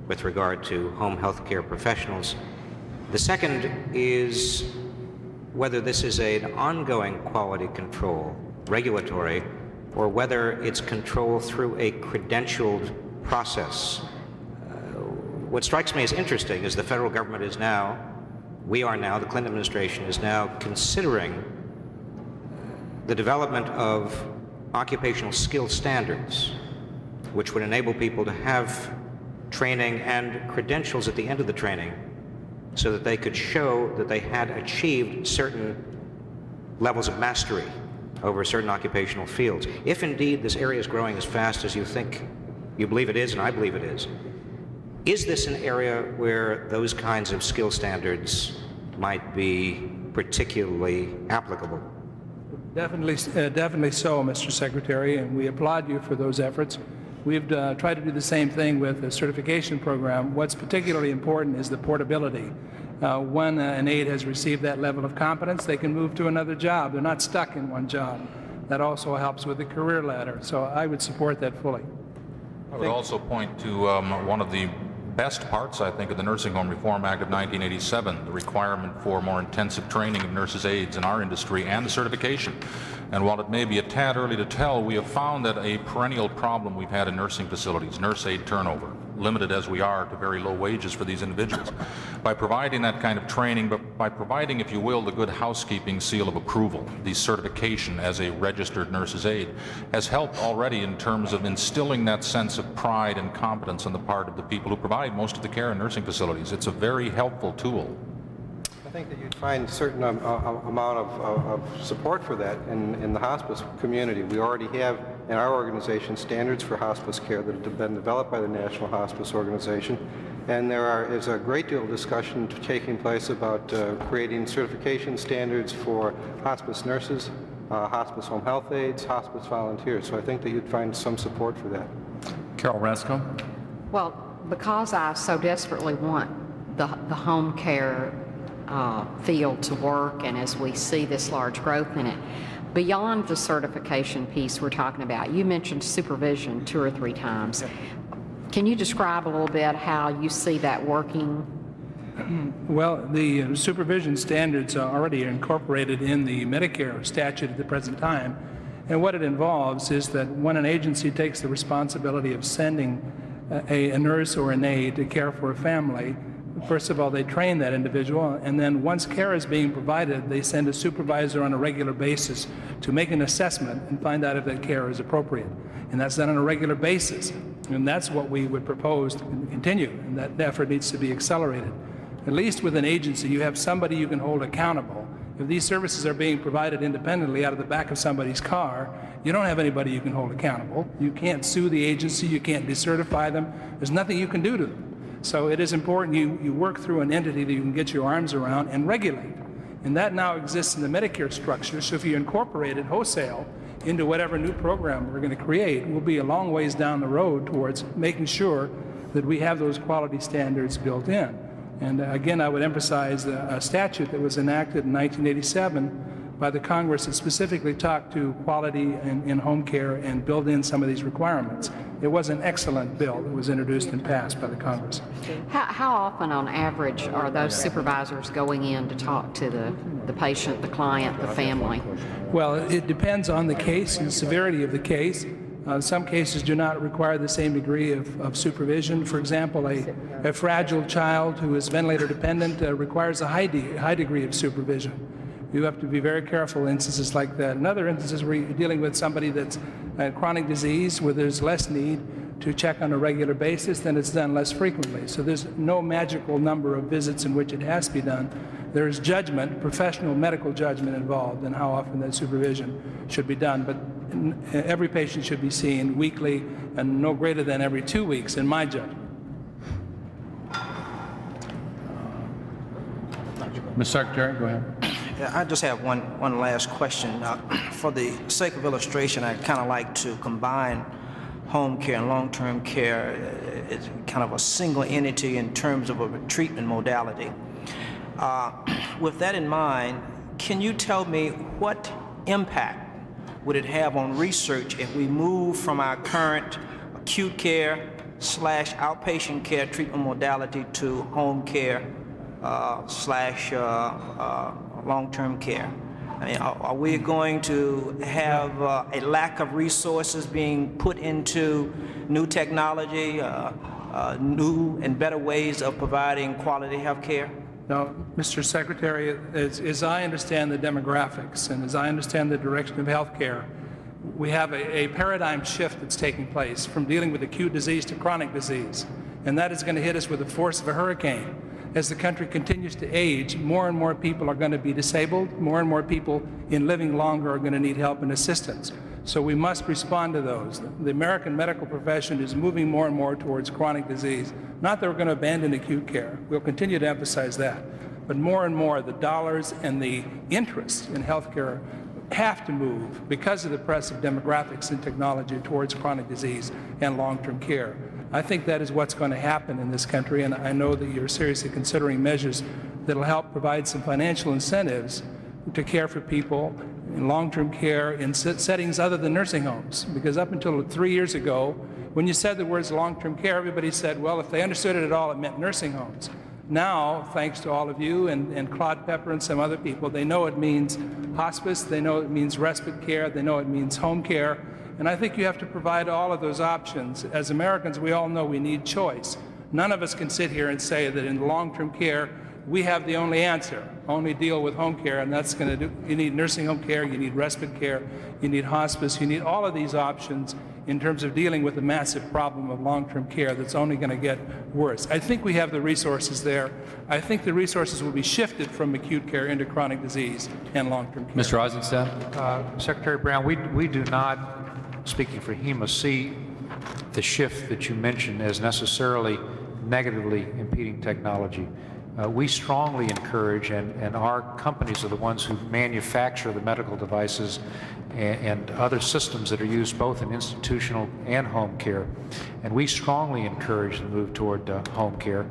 with regard to home health care professionals. The second is whether this is an ongoing quality control, regulatory, or whether it's control through a credentialed process. What strikes me as interesting is the federal government is now, the Clinton administration is now considering the development of occupational skill standards, which would enable people to have training and credentials at the end of the training so that they could show that they had achieved certain levels of mastery over certain occupational fields. If indeed this area is growing as fast as you believe it is, and I believe it is this an area where those kinds of skill standards might be particularly applicable? Definitely so, Mr. Secretary, and we applaud you for those efforts. We've tried to do the same thing with the certification program. What's particularly important is the portability. When an aide has received that level of competence, they can move to another job. They're not stuck in one job. That also helps with the career ladder. So I would support that fully. I would also point to one of the best parts, I think, of the Nursing Home Reform Act of 1987, the requirement for more intensive training of nurses' aides in our industry and the certification. And while it may be a tad early to tell, we have found that a perennial problem we've had in nursing facilities, nurse aide turnover, limited as we are to very low wages for these individuals. By providing that kind of training, but by providing, if you will, the good housekeeping seal of approval, the certification as a registered nurse's aide, has helped already in terms of instilling that sense of pride and competence on the part of the people who provide most of the care in nursing facilities. It's a very helpful tool. I think that you'd find a certain amount of support for that in the hospice community. We already have in our organization standards for hospice care that have been developed by the National Hospice Organization, and is a great deal of discussion taking place about creating certification standards for hospice nurses, hospice home health aides, hospice volunteers. So I think that you'd find some support for that. Carol Rasco. Well, because I so desperately want the home care field to work, and as we see this large growth in it, beyond the certification piece we're talking about, you mentioned supervision 2 or 3 times. Can you describe a little bit how you see that working? Well, the supervision standards are already incorporated in the Medicare statute at the present time, and what it involves is that when an agency takes the responsibility of sending a nurse or an aide to care for a family, first of all, they train that individual, and then once care is being provided, they send a supervisor on a regular basis to make an assessment and find out if that care is appropriate. And that's done on a regular basis. And that's what we would propose to continue, and that effort needs to be accelerated. At least with an agency, you have somebody you can hold accountable. If these services are being provided independently out of the back of somebody's car, you don't have anybody you can hold accountable. You can't sue the agency, you can't decertify them. There's nothing you can do to them. So it is important you work through an entity that you can get your arms around and regulate. And that now exists in the Medicare structure, so if you incorporate it wholesale into whatever new program we're going to create, we'll be a long ways down the road towards making sure that we have those quality standards built in. And again, I would emphasize a statute that was enacted in 1987 by the Congress that specifically talked to quality in home care and build in some of these requirements. It was an excellent bill that was introduced and passed by the Congress. How often on average are those supervisors going in to talk to the patient, the client, the family? Well, it depends on the case and severity of the case. Some cases do not require the same degree of supervision. For example, a fragile child who is ventilator dependent requires a high degree of supervision. You have to be very careful in instances like that. In other instances where you're dealing with somebody that's a chronic disease where there's less need to check on a regular basis, then it's done less frequently. So there's no magical number of visits in which it has to be done. There is judgment, professional medical judgment involved in how often that supervision should be done. But every patient should be seen weekly and no greater than every 2 weeks, in my judgment. Ms. Secretary, go ahead. I just have one last question. For the sake of illustration, I'd kind of like to combine home care and long-term care as kind of a single entity in terms of a treatment modality. With that in mind, can you tell me what impact would it have on research if we move from our current acute care / outpatient care treatment modality to home care / long-term care? I mean, are we going to have a lack of resources being put into new technology, new and better ways of providing quality health care? Now, Mr. Secretary, as I understand the demographics and as I understand the direction of health care, we have a paradigm shift that's taking place from dealing with acute disease to chronic disease. And that is going to hit us with the force of a hurricane. as the country continues to age, more and more people are going to be disabled, more and more people in living longer are going to need help and assistance. So we must respond to those. The American medical profession is moving more and more towards chronic disease. Not that we're going to abandon acute care. We'll continue to emphasize that. But more and more, the dollars and the interest in healthcare have to move because of the press of demographics and technology towards chronic disease and long-term care. I think that is what's going to happen in this country, and I know that you're seriously considering measures that will help provide some financial incentives to care for people in long-term care in settings other than nursing homes. Because up until 3 years ago, when you said the words long-term care, everybody said, well, if they understood it at all, it meant nursing homes. Now, thanks to all of you and Claude Pepper and some other people, they know it means hospice, they know it means respite care, they know it means home care, and I think you have to provide all of those options. As Americans, we all know we need choice. None of us can sit here and say that in long-term care, we have the only answer, only deal with home care, and that's going to do, you need nursing home care, you need respite care, you need hospice, you need all of these options in terms of dealing with the massive problem of long-term care that's only going to get worse. I think we have the resources there. I think the resources will be shifted from acute care into chronic disease and long-term care. Mr. Eisenstadt? Secretary Brown, we do not, speaking for HEMA, see the shift that you mentioned as necessarily negatively impeding technology. We strongly encourage, and our companies are the ones who manufacture the medical devices and other systems that are used both in institutional and home care, and we strongly encourage the move toward home care.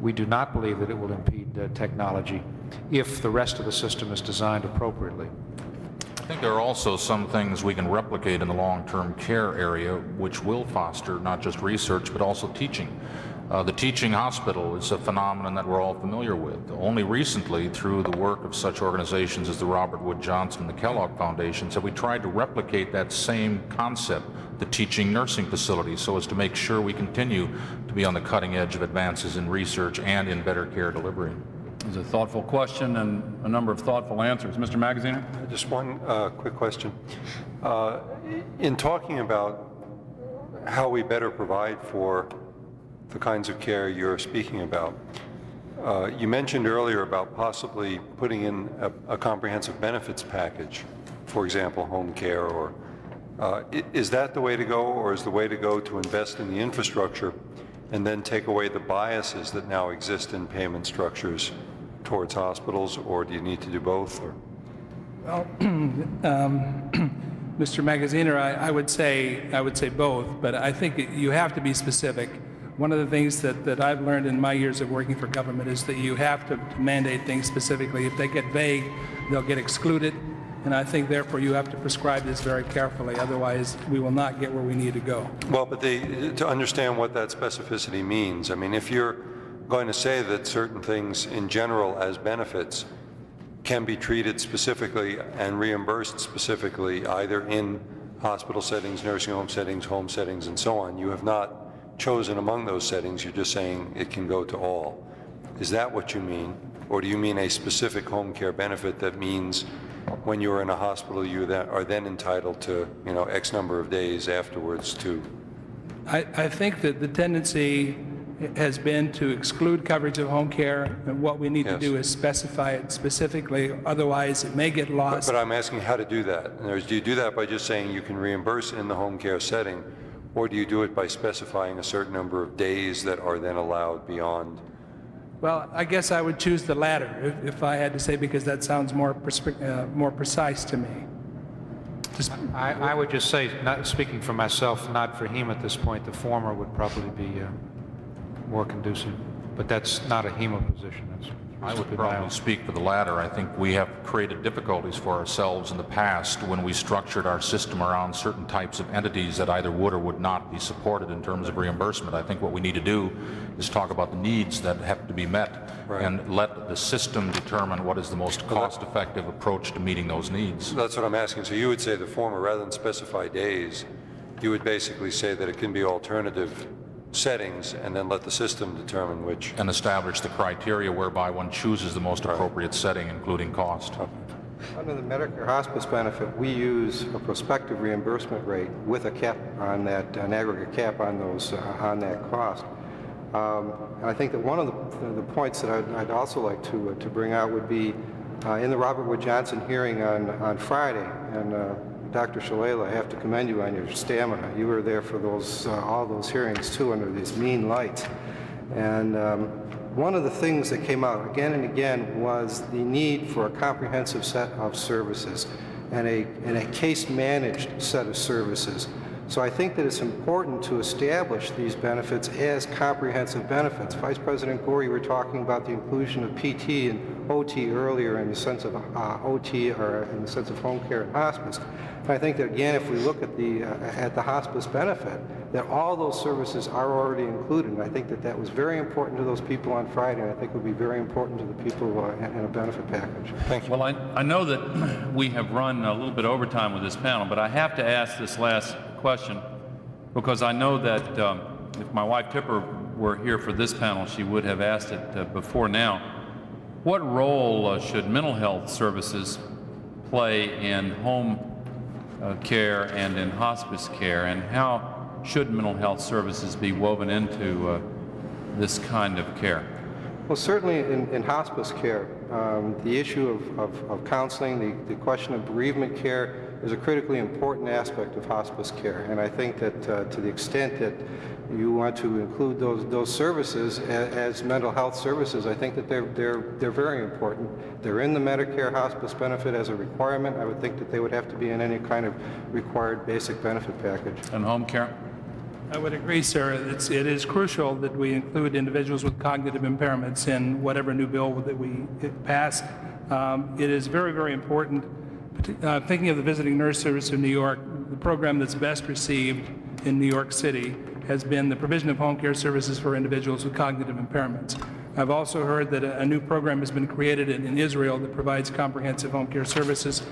We do not believe that it will impede technology if the rest of the system is designed appropriately. I think there are also some things we can replicate in the long-term care area which will foster not just research but also teaching. The teaching hospital is a phenomenon that we're all familiar with. Only recently, through the work of such organizations as the Robert Wood Johnson and the Kellogg Foundations, have we tried to replicate that same concept, the teaching nursing facility, so as to make sure we continue to be on the cutting edge of advances in research and in better care delivery. It's a thoughtful question and a number of thoughtful answers. Mr. Magaziner? Just one quick question. In talking about how we better provide for the kinds of care you're speaking about, you mentioned earlier about possibly putting in a comprehensive benefits package, for example, home care, or is that the way to go, or is the way to go to invest in the infrastructure and then take away the biases that now exist in payment structures towards hospitals, or do you need to do both? Or? Well, Mr. Magaziner, I would say both, but I think you have to be specific. One of the things that I've learned in my years of working for government is that you have to mandate things specifically. If they get vague, they'll get excluded, and I think therefore you have to prescribe this very carefully. Otherwise, we will not get where we need to go. Well, but to understand what that specificity means, I mean, if you're going to say that certain things in general as benefits can be treated specifically and reimbursed specifically either in hospital settings, nursing home settings, and so on, you have not chosen among those settings. You're just saying it can go to all. Is that what you mean? Or do you mean a specific home care benefit that means when you're in a hospital you are then entitled to, you know, X number of days afterwards to? I think that the tendency has been to exclude coverage of home care, and what we need to do is specify it specifically, otherwise it may get lost. But I'm asking how to do that. In other words, do you do that by just saying you can reimburse in the home care setting, or do you do it by specifying a certain number of days that are then allowed beyond? Well, I guess I would choose the latter if I had to say, because that sounds more precise to me. I would just say, not speaking for myself, not for HEMA at this point, the former would probably be more conducive, but that's not a HEMA position. I would probably speak for the latter. I think we have created difficulties for ourselves in the past when we structured our system around certain types of entities that either would or would not be supported in terms of reimbursement. I think what we need to do is talk about the needs that have to be met, and let the system determine what is the most cost-effective approach to meeting those needs. That's what I'm asking. So you would say the former, rather than specify days, you would basically say that it can be alternative settings and then let the system determine which. And establish the criteria whereby one chooses the most appropriate setting, including cost. Under the Medicare hospice benefit, we use a prospective reimbursement rate with a cap on that, an aggregate cap on those, on that cost. And I think that one of the points that I'd also like to bring out would be in the Robert Wood Johnson hearing on Friday, and Dr. Shalala, I have to commend you on your stamina. You were there for those all those hearings too, under these mean lights. And one of the things that came out again and again was the need for a comprehensive set of services and a case-managed set of services. So I think that it's important to establish these benefits as comprehensive benefits. Vice President Gore, you were talking about the inclusion of PT and OT earlier in the sense of OT, or in the sense of home care and hospice. And I think that, again, if we look at the hospice benefit, that all those services are already included. And I think that that was very important to those people on Friday, and I think it would be very important to the people in a benefit package. Thank you. Well, I know that we have run a little bit overtime with this panel, but I have to ask this last question because I know that if my wife Tipper were here for this panel, she would have asked it before now. What role should mental health services play in home care and in hospice care, and how should mental health services be woven into this kind of care? Well, certainly in hospice care, the issue of counseling, the question of bereavement care is a critically important aspect of hospice care. And I think that to the extent that you want to include those services as mental health services, I think that they're very important. They're in the Medicare hospice benefit as a requirement. I would think that they would have to be in any kind of required basic benefit package. And home care? I would agree, sir. It is crucial that we include individuals with cognitive impairments in whatever new bill that we pass. It is very, very important. Thinking of the Visiting Nurse Service of New York, the program that's best received in New York City has been the provision of home care services for individuals with cognitive impairments. I've also heard that a new program has been created in Israel that provides comprehensive home care services,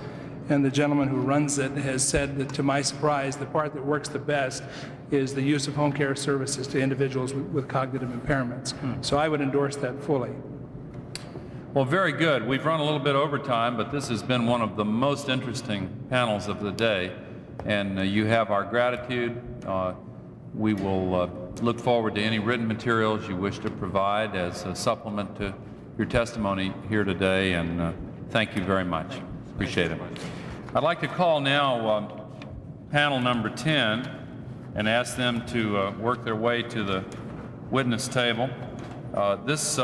and the gentleman who runs it has said that, to my surprise, the part that works the best is the use of home care services to individuals with cognitive impairments. So I would endorse that fully. Well, very good. We've run a little bit over time, but this has been one of the most interesting panels of the day, and you have our gratitude. We will look forward to any written materials you wish to provide as a supplement to your testimony here today, and thank you very much. Appreciate it. I'd like to call now panel number 10 and ask them to work their way to the witness table. This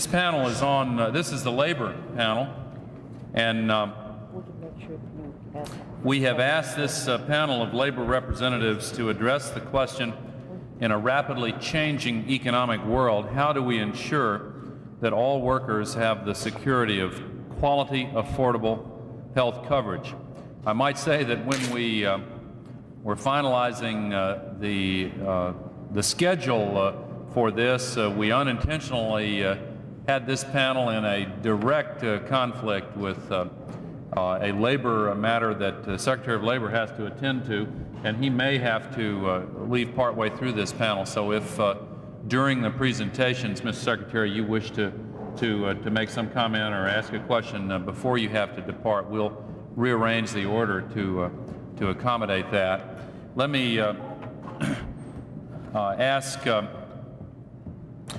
panel is on, this is the labor panel, and we have asked this panel of labor representatives to address the question, in a rapidly changing economic world, how do we ensure that all workers have the security of quality, affordable health coverage? I might say that when we were finalizing the schedule for this, we unintentionally had this panel in a direct conflict with a labor matter that the Secretary of Labor has to attend to, and he may have to leave partway through this panel. So if during the presentations, Mr. Secretary, you wish to make some comment or ask a question before you have to depart, we'll rearrange the order to accommodate that. Let me ask.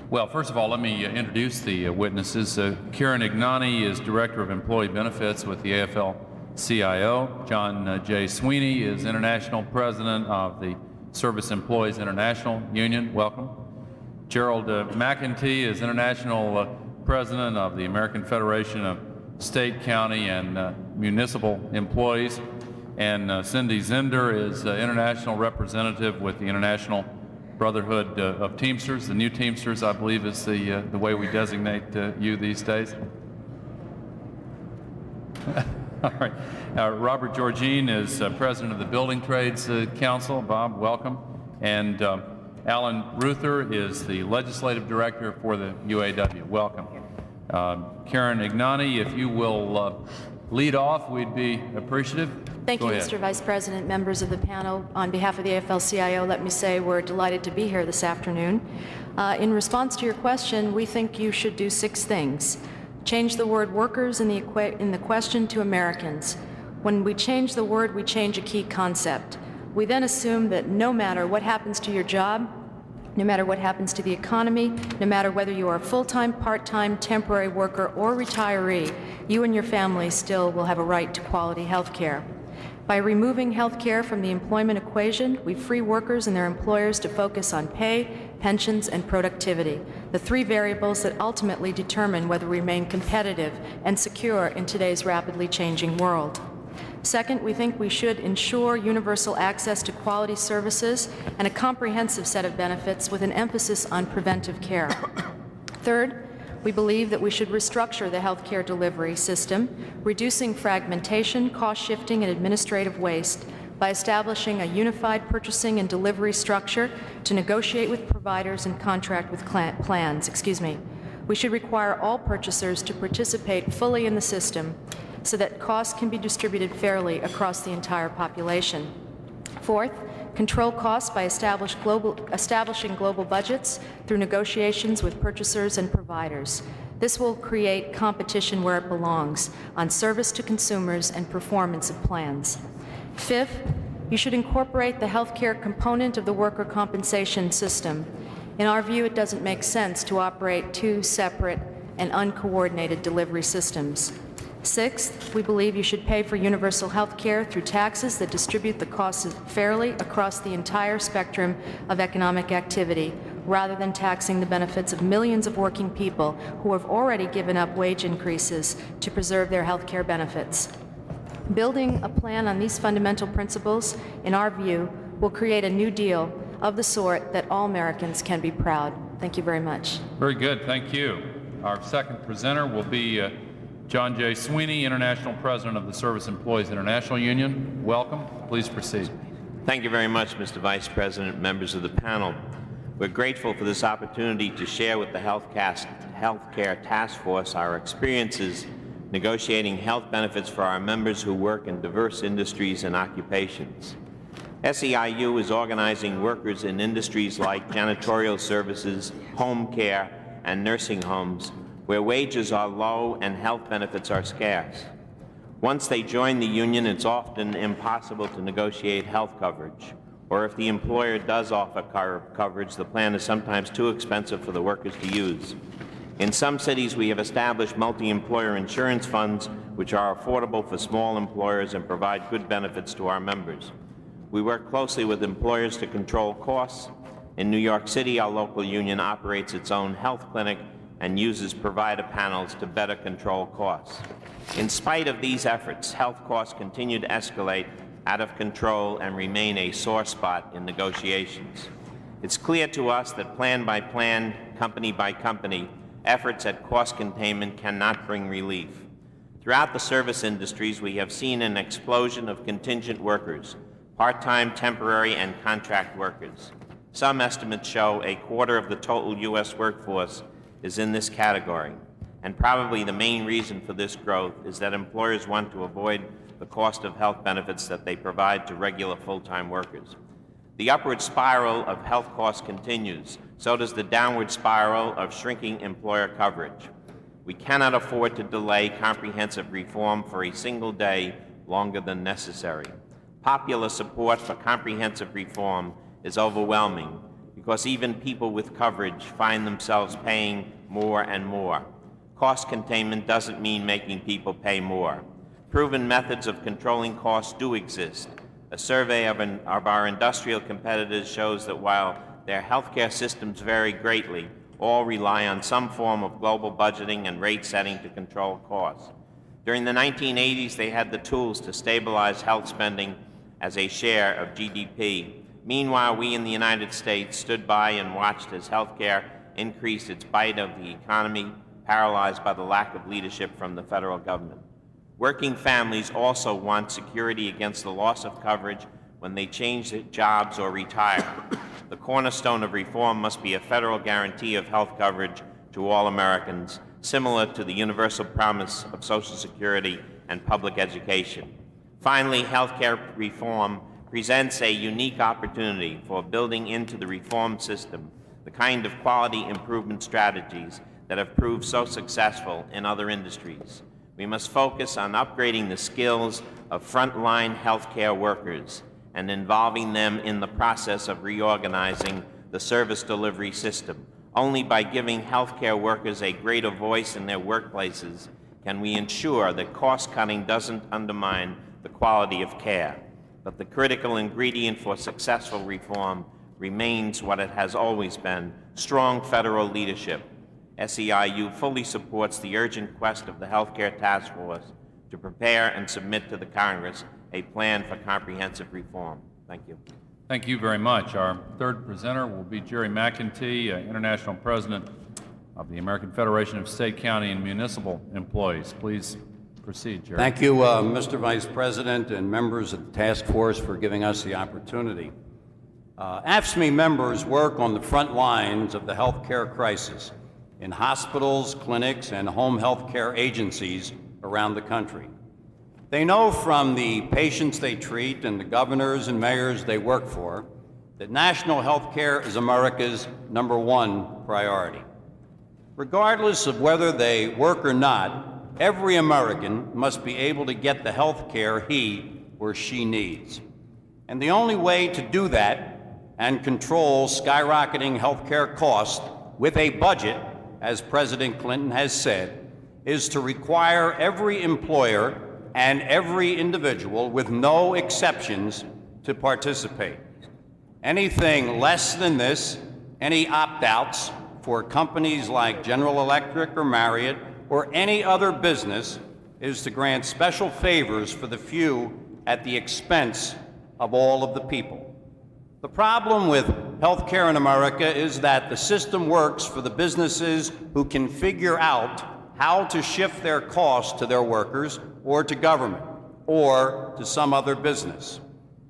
Well, first of all, let me introduce the witnesses. Karen Ignani is Director of Employee Benefits with the AFL-CIO. John J. Sweeney is International President of the Service Employees International Union. Welcome. Gerald McEntee is International President of the American Federation of State, County, and Municipal Employees. And Cindy Zender is International Representative with the International Brotherhood of Teamsters. The new Teamsters, I believe, is the way we designate you these days. All right. Robert Georgine is President of the Building Trades Council. Bob, welcome. And Alan Ruther is the Legislative Director for the UAW. Welcome. Karen Ignani, if you will lead off, we'd be appreciative. Thank you, Mr. Vice President, members of the panel. On behalf of the AFL-CIO, let me say we're delighted to be here this afternoon. In response to your question, we think you should do 6 things. Change the word workers in the question to Americans. When we change the word, we change a key concept. We then assume that no matter what happens to your job, no matter what happens to the economy, no matter whether you are a full-time, part-time, temporary worker, or retiree, you and your family still will have a right to quality health care. By removing health care from the employment equation, we free workers and their employers to focus on pay, pensions, and productivity, the three variables that ultimately determine whether we remain competitive and secure in today's rapidly changing world. Second, we think we should ensure universal access to quality services and a comprehensive set of benefits with an emphasis on preventive care. Third, we believe that we should restructure the healthcare delivery system, reducing fragmentation, cost shifting, and administrative waste by establishing a unified purchasing and delivery structure to negotiate with providers and contract with plans. We should require all purchasers to participate fully in the system so that costs can be distributed fairly across the entire population. Fourth, control costs by establishing global budgets through negotiations with purchasers and providers. This will create competition where it belongs, on service to consumers and performance of plans. Fifth, you should incorporate the healthcare component of the worker compensation system. In our view, it doesn't make sense to operate two separate and uncoordinated delivery systems. Sixth, we believe you should pay for universal health care through taxes that distribute the costs fairly across the entire spectrum of economic activity, rather than taxing the benefits of millions of working people who have already given up wage increases to preserve their health care benefits. Building a plan on these fundamental principles, in our view, will create a new deal of the sort that all Americans can be proud. Thank you very much. Very good. Thank you. Our second presenter will be John J. Sweeney, International President of the Service Employees International Union. Welcome. Please proceed. Thank you very much, Mr. Vice President, members of the panel. We're grateful for this opportunity to share with the Healthcare Task Force our experiences negotiating health benefits for our members who work in diverse industries and occupations. SEIU is organizing workers in industries like janitorial services, home care, and nursing homes, where wages are low and health benefits are scarce. Once they join the union, it's often impossible to negotiate health coverage, or if the employer does offer coverage, the plan is sometimes too expensive for the workers to use. In some cities, we have established multi-employer insurance funds, which are affordable for small employers and provide good benefits to our members. We work closely with employers to control costs. In New York City, our local union operates its own health clinic and uses provider panels to better control costs. In spite of these efforts, health costs continue to escalate out of control and remain a sore spot in negotiations. It's clear to us that plan by plan, company by company, efforts at cost containment cannot bring relief. Throughout the service industries, we have seen an explosion of contingent workers, part-time, temporary, and contract workers. Some estimates show a quarter of the total U.S. workforce is in this category, and probably the main reason for this growth is that employers want to avoid the cost of health benefits that they provide to regular full-time workers. The upward spiral of health costs continues, so does the downward spiral of shrinking employer coverage. We cannot afford to delay comprehensive reform for a single day longer than necessary. Popular support for comprehensive reform is overwhelming because even people with coverage find themselves paying more and more. Cost containment doesn't mean making people pay more. Proven methods of controlling costs do exist. A survey of our industrial competitors shows that while their healthcare systems vary greatly, all rely on some form of global budgeting and rate setting to control costs. During the 1980s, they had the tools to stabilize health spending as a share of GDP. Meanwhile, we in the United States stood by and watched as healthcare increased its bite of the economy, paralyzed by the lack of leadership from the federal government. Working families also want security against the loss of coverage when they change their jobs or retire. The cornerstone of reform must be a federal guarantee of health coverage to all Americans, similar to the universal promise of Social Security and public education. Finally, healthcare reform presents a unique opportunity for building into the reform system the kind of quality improvement strategies that have proved so successful in other industries. We must focus on upgrading the skills of frontline healthcare workers and involving them in the process of reorganizing the service delivery system. Only by giving healthcare workers a greater voice in their workplaces can we ensure that cost-cutting doesn't undermine the quality of care. But the critical ingredient for successful reform remains what it has always been: strong federal leadership. SEIU fully supports the urgent quest of the Healthcare Task Force to prepare and submit to the Congress a plan for comprehensive reform. Thank you. Thank you very much. Our third presenter will be Jerry McEntee, International President of the American Federation of State, County, and Municipal Employees. Please proceed, Jerry. Thank you, Mr. Vice President and members of the task force for giving us the opportunity. AFSCME members work on the front lines of the healthcare crisis in hospitals, clinics, and home health care agencies around the country. They know from the patients they treat and the governors and mayors they work for that national health care is America's #1 priority. Regardless of whether they work or not, every American must be able to get the health care he or she needs. And the only way to do that and control skyrocketing health care costs with a budget, as President Clinton has said, is to require every employer and every individual, with no exceptions, to participate. Anything less than this, any opt-outs for companies like General Electric or Marriott or any other business, is to grant special favors for the few at the expense of all of the people. The problem with healthcare in America is that the system works for the businesses who can figure out how to shift their costs to their workers or to government or to some other business.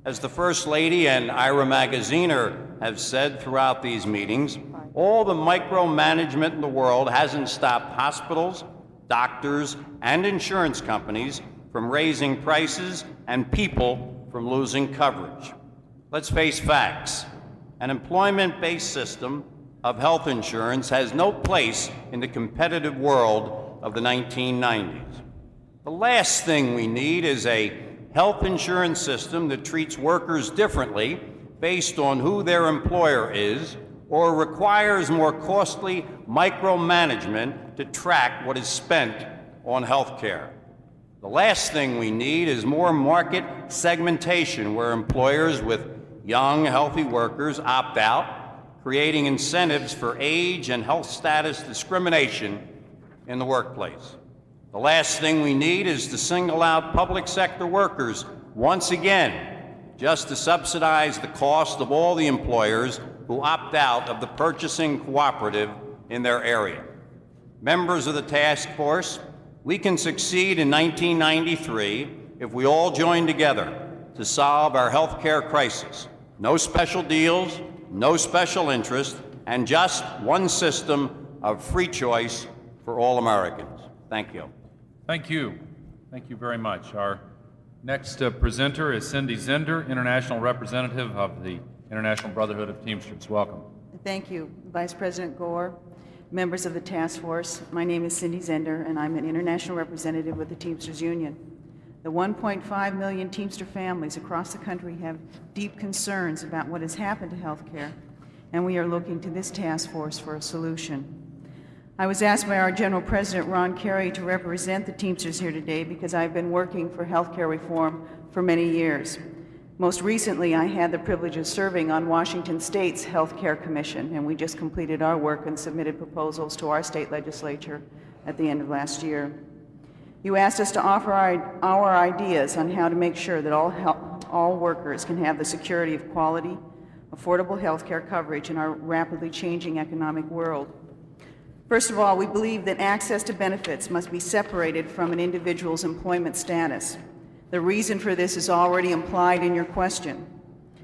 As the First Lady and Ira Magaziner have said throughout these meetings, all the micromanagement in the world hasn't stopped hospitals, doctors, and insurance companies from raising prices and people from losing coverage. Let's face facts. An employment-based system of health insurance has no place in the competitive world of the 1990s. The last thing we need is a health insurance system that treats workers differently based on who their employer is, or requires more costly micromanagement to track what is spent on health care. The last thing we need is more market segmentation where employers with young, healthy workers opt out, creating incentives for age and health status discrimination in the workplace. The last thing we need is to single out public sector workers once again, just to subsidize the cost of all the employers who opt out of the purchasing cooperative in their area. Members of the task force, we can succeed in 1993 if we all join together to solve our health care crisis. No special deals, no special interest, and just one system of free choice for all Americans. Thank you. Thank you. Thank you very much. Our next presenter is Cindy Zender, International Representative of the International Brotherhood of Teamsters. Welcome. Thank you, Vice President Gore, members of the task force. My name is Cindy Zender, and I'm an international representative with the Teamsters Union. The 1.5 million Teamster families across the country have deep concerns about what has happened to health care, and we are looking to this task force for a solution. I was asked by our General President, Ron Kerry, to represent the Teamsters here today because I've been working for health care reform for many years. Most recently, I had the privilege of serving on Washington State's Health Care Commission, and we just completed our work and submitted proposals to our state legislature at the end of last year. You asked us to offer our ideas on how to make sure that all workers can have the security of quality, affordable health care coverage in our rapidly changing economic world. First of all, we believe that access to benefits must be separated from an individual's employment status. The reason for this is already implied in your question.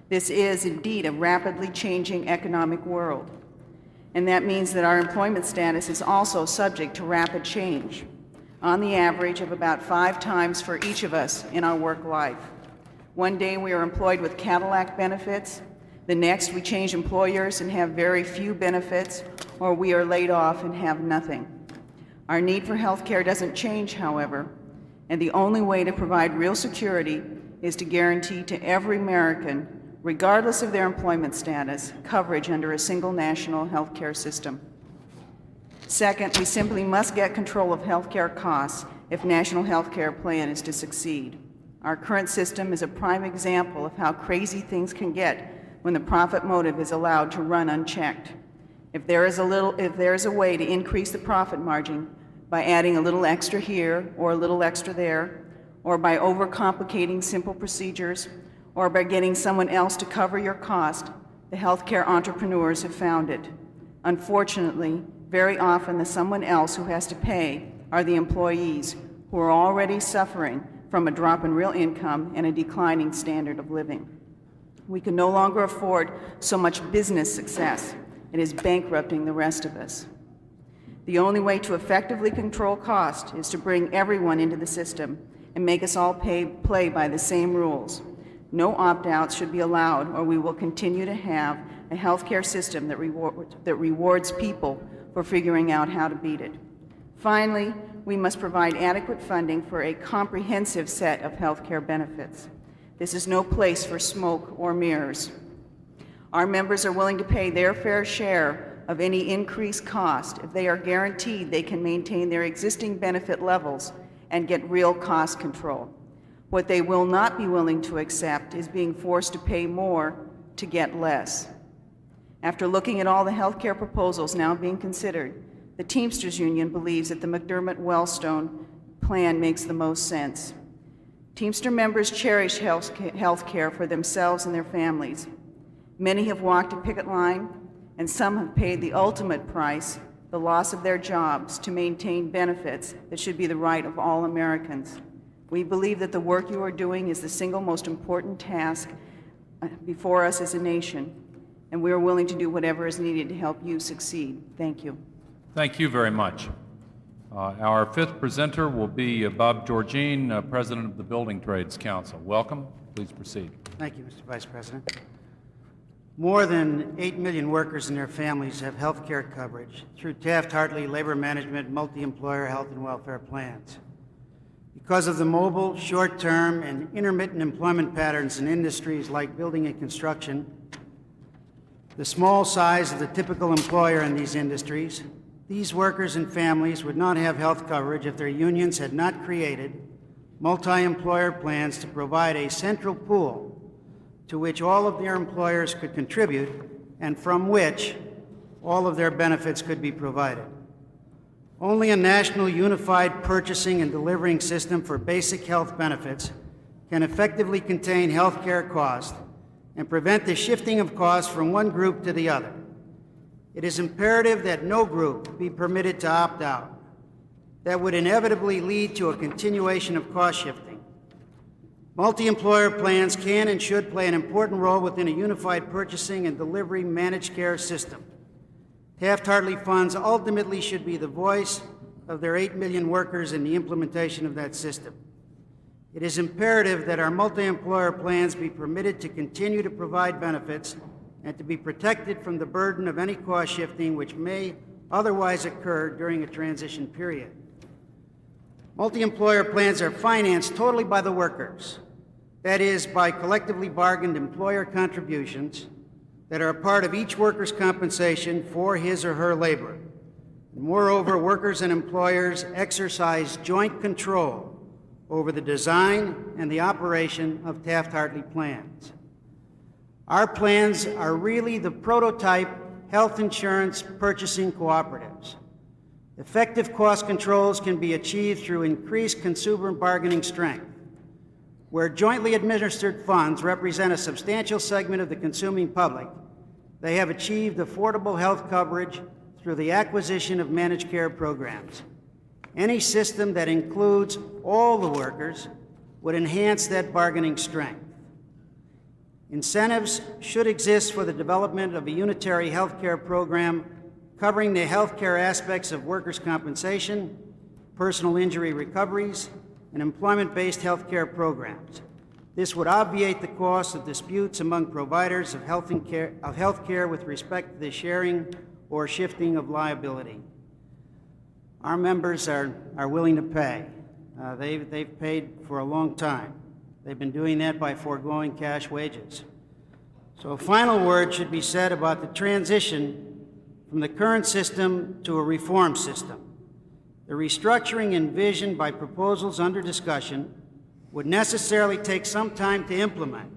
This is indeed a rapidly changing economic world, and that means that our employment status is also subject to rapid change, on the average of about 5 times for each of us in our work life. One day we are employed with Cadillac benefits, the next we change employers and have very few benefits, or we are laid off and have nothing. Our need for health care doesn't change, however, and the only way to provide real security is to guarantee to every American, regardless of their employment status, coverage under a single national health care system. Second, we simply must get control of health care costs if national health care plan is to succeed. Our current system is a prime example of how crazy things can get when the profit motive is allowed to run unchecked. If there is a way to increase the profit margin by adding a little extra here or a little extra there, or by overcomplicating simple procedures, or by getting someone else to cover your cost, the healthcare entrepreneurs have found it. Unfortunately, very often the someone else who has to pay are the employees who are already suffering from a drop in real income and a declining standard of living. We can no longer afford so much business success. It is bankrupting the rest of us. The only way to effectively control cost is to bring everyone into the system and make us all play by the same rules. No opt-outs should be allowed, or we will continue to have a healthcare system that rewards people for figuring out how to beat it. Finally, we must provide adequate funding for a comprehensive set of healthcare benefits. This is no place for smoke or mirrors. Our members are willing to pay their fair share of any increased cost if they are guaranteed they can maintain their existing benefit levels and get real cost control. What they will not be willing to accept is being forced to pay more to get less. After looking at all the healthcare proposals now being considered, the Teamsters Union believes that the McDermott-Wellstone plan makes the most sense. Teamster members cherish health care for themselves and their families. Many have walked a picket line, and some have paid the ultimate price, the loss of their jobs, to maintain benefits that should be the right of all Americans. We believe that the work you are doing is the single most important task before us as a nation, and we are willing to do whatever is needed to help you succeed. Thank you. Thank you very much. Our fifth presenter will be Bob Georgine, President of the Building Trades Council. Welcome. Please proceed. Thank you, Mr. Vice President. More than 8 million workers and their families have health care coverage through Taft-Hartley labor management multi-employer health and welfare plans. Because of the mobile, short-term, and intermittent employment patterns in industries like building and construction, the small size of the typical employer in these industries, these workers and families would not have health coverage if their unions had not created multi-employer plans to provide a central pool to which all of their employers could contribute and from which all of their benefits could be provided. Only a national unified purchasing and delivering system for basic health benefits can effectively contain health care costs and prevent the shifting of costs from one group to the other. It is imperative that no group be permitted to opt out. That would inevitably lead to a continuation of cost shifting. Multi-employer plans can and should play an important role within a unified purchasing and delivery managed care system. Taft-Hartley funds ultimately should be the voice of their 8 million workers in the implementation of that system. It is imperative that our multi-employer plans be permitted to continue to provide benefits and to be protected from the burden of any cost shifting which may otherwise occur during a transition period. Multi-employer plans are financed totally by the workers, that is, by collectively bargained employer contributions that are a part of each worker's compensation for his or her labor. Moreover, workers and employers exercise joint control over the design and the operation of Taft-Hartley plans. Our plans are really the prototype health insurance purchasing cooperatives. Effective cost controls can be achieved through increased consumer bargaining strength. Where jointly administered funds represent a substantial segment of the consuming public, they have achieved affordable health coverage through the acquisition of managed care programs. Any system that includes all the workers would enhance that bargaining strength. Incentives should exist for the development of a unitary health care program covering the health care aspects of workers' compensation, personal injury recoveries, and employment-based health care programs. This would obviate the cost of disputes among providers of health care with respect to the sharing or shifting of liability. Our members are willing to pay. They've paid for a long time. They've been doing that by foregoing cash wages. So a final word should be said about the transition from the current system to a reform system. The restructuring envisioned by proposals under discussion would necessarily take some time to implement.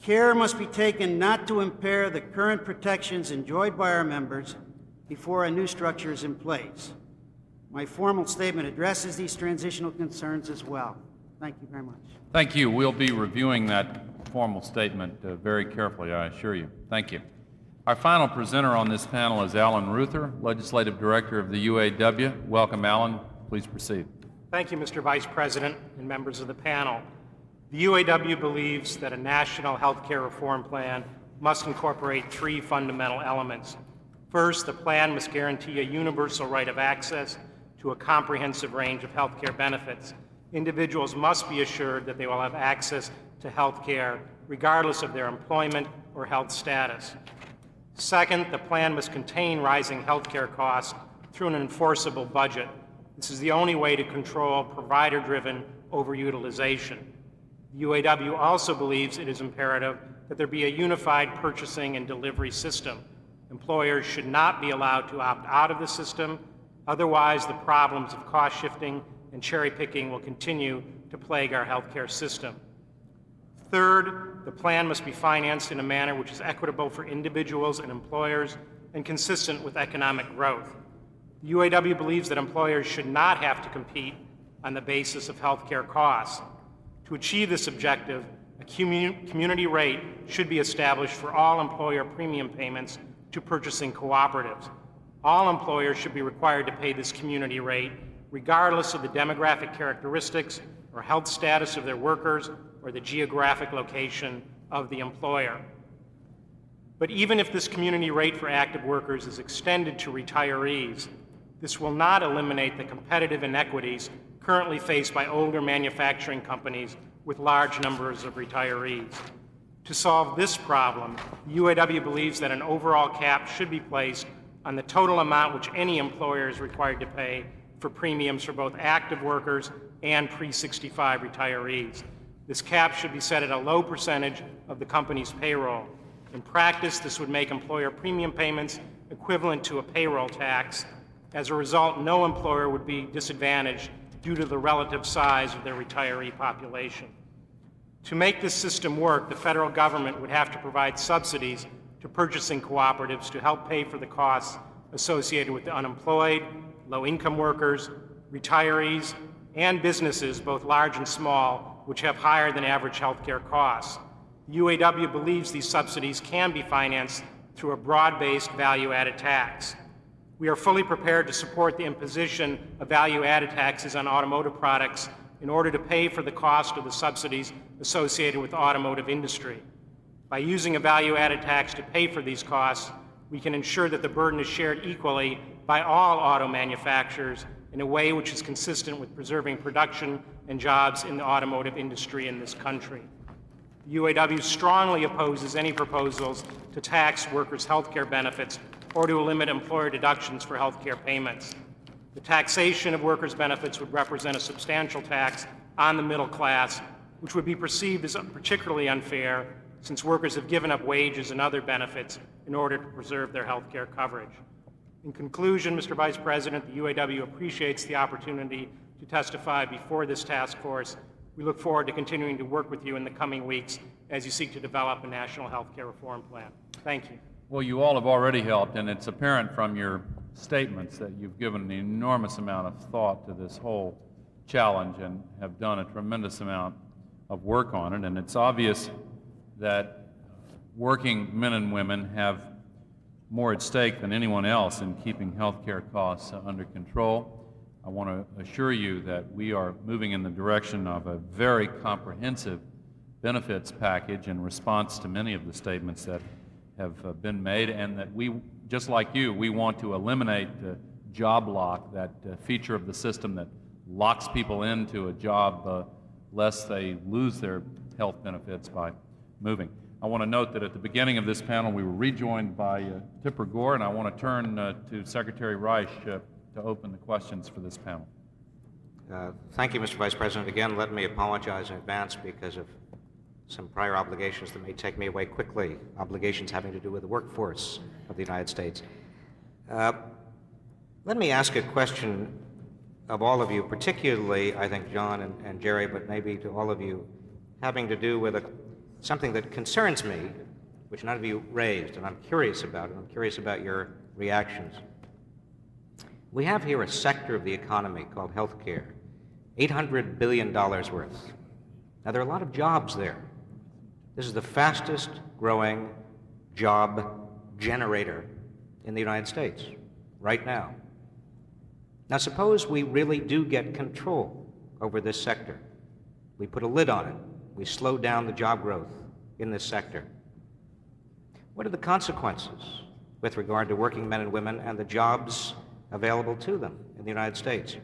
Care must be taken not to impair the current protections enjoyed by our members before a new structure is in place. My formal statement addresses these transitional concerns as well. Thank you very much. Thank you. We'll be reviewing that formal statement very carefully, I assure you. Thank you. Our final presenter on this panel is Alan Ruther, Legislative Director of the UAW. Welcome, Alan. Please proceed. Thank you, Mr. Vice President and members of the panel. The UAW believes that a national health care reform plan must incorporate three fundamental elements. First, the plan must guarantee a universal right of access to a comprehensive range of health care benefits. Individuals must be assured that they will have access to health care regardless of their employment or health status. Second, the plan must contain rising health care costs through an enforceable budget. This is the only way to control provider-driven overutilization. The UAW also believes it is imperative that there be a unified purchasing and delivery system. Employers should not be allowed to opt out of the system, otherwise the problems of cost shifting and cherry picking will continue to plague our healthcare system. Third, the plan must be financed in a manner which is equitable for individuals and employers and consistent with economic growth. The UAW believes that employers should not have to compete on the basis of healthcare costs. To achieve this objective, a community rate should be established for all employer premium payments to purchasing cooperatives. All employers should be required to pay this community rate regardless of the demographic characteristics or health status of their workers or the geographic location of the employer. But even if this community rate for active workers is extended to retirees, this will not eliminate the competitive inequities currently faced by older manufacturing companies with large numbers of retirees. To solve this problem, the UAW believes that an overall cap should be placed on the total amount which any employer is required to pay for premiums for both active workers and pre-65 retirees. This cap should be set at a low percentage of the company's payroll. In practice, this would make employer premium payments equivalent to a payroll tax. As a result, no employer would be disadvantaged due to the relative size of their retiree population. To make this system work, the federal government would have to provide subsidies to purchasing cooperatives to help pay for the costs associated with the unemployed, low-income workers, retirees, and businesses, both large and small, which have higher than average health care costs. The UAW believes these subsidies can be financed through a broad-based value-added tax. We are fully prepared to support the imposition of value-added taxes on automotive products in order to pay for the cost of the subsidies associated with the automotive industry. By using a value-added tax to pay for these costs, we can ensure that the burden is shared equally by all auto manufacturers in a way which is consistent with preserving production and jobs in the automotive industry in this country. The UAW strongly opposes any proposals to tax workers' health care benefits or to limit employer deductions for health care payments. The taxation of workers' benefits would represent a substantial tax on the middle class, which would be perceived as particularly unfair since workers have given up wages and other benefits in order to preserve their health care coverage. In conclusion, Mr. Vice President, the UAW appreciates the opportunity to testify before this task force. We look forward to continuing to work with you in the coming weeks as you seek to develop a national health care reform plan. Thank you. Well, you all have already helped, and it's apparent from your statements that you've given an enormous amount of thought to this whole challenge and have done a tremendous amount of work on it. And it's obvious that working men and women have more at stake than anyone else in keeping health care costs under control. I want to assure you that we are moving in the direction of a very comprehensive benefits package in response to many of the statements that have been made, and that we, just like you, we want to eliminate the job lock, that feature of the system that locks people into a job lest they lose their health benefits by moving. I want to note that at the beginning of this panel we were rejoined by Tipper Gore, and I want to turn to Secretary Reich to open the questions for this panel. Thank you, Mr. Vice President. Again, let me apologize in advance because of some prior obligations that may take me away quickly, obligations having to do with the workforce of the United States. Let me ask a question of all of you, particularly, I think, John and Jerry, but maybe to all of you, having to do with something that concerns me, which none of you raised, and I'm curious about it. I'm curious about your reactions. We have here a sector of the economy called healthcare, $800 billion worth. Now, there are a lot of jobs there. This is the fastest growing job generator in the United States right now. Now, suppose we really do get control over this sector. We put a lid on it. We slow down the job growth in this sector. What are the consequences with regard to working men and women and the jobs available to them in the United States,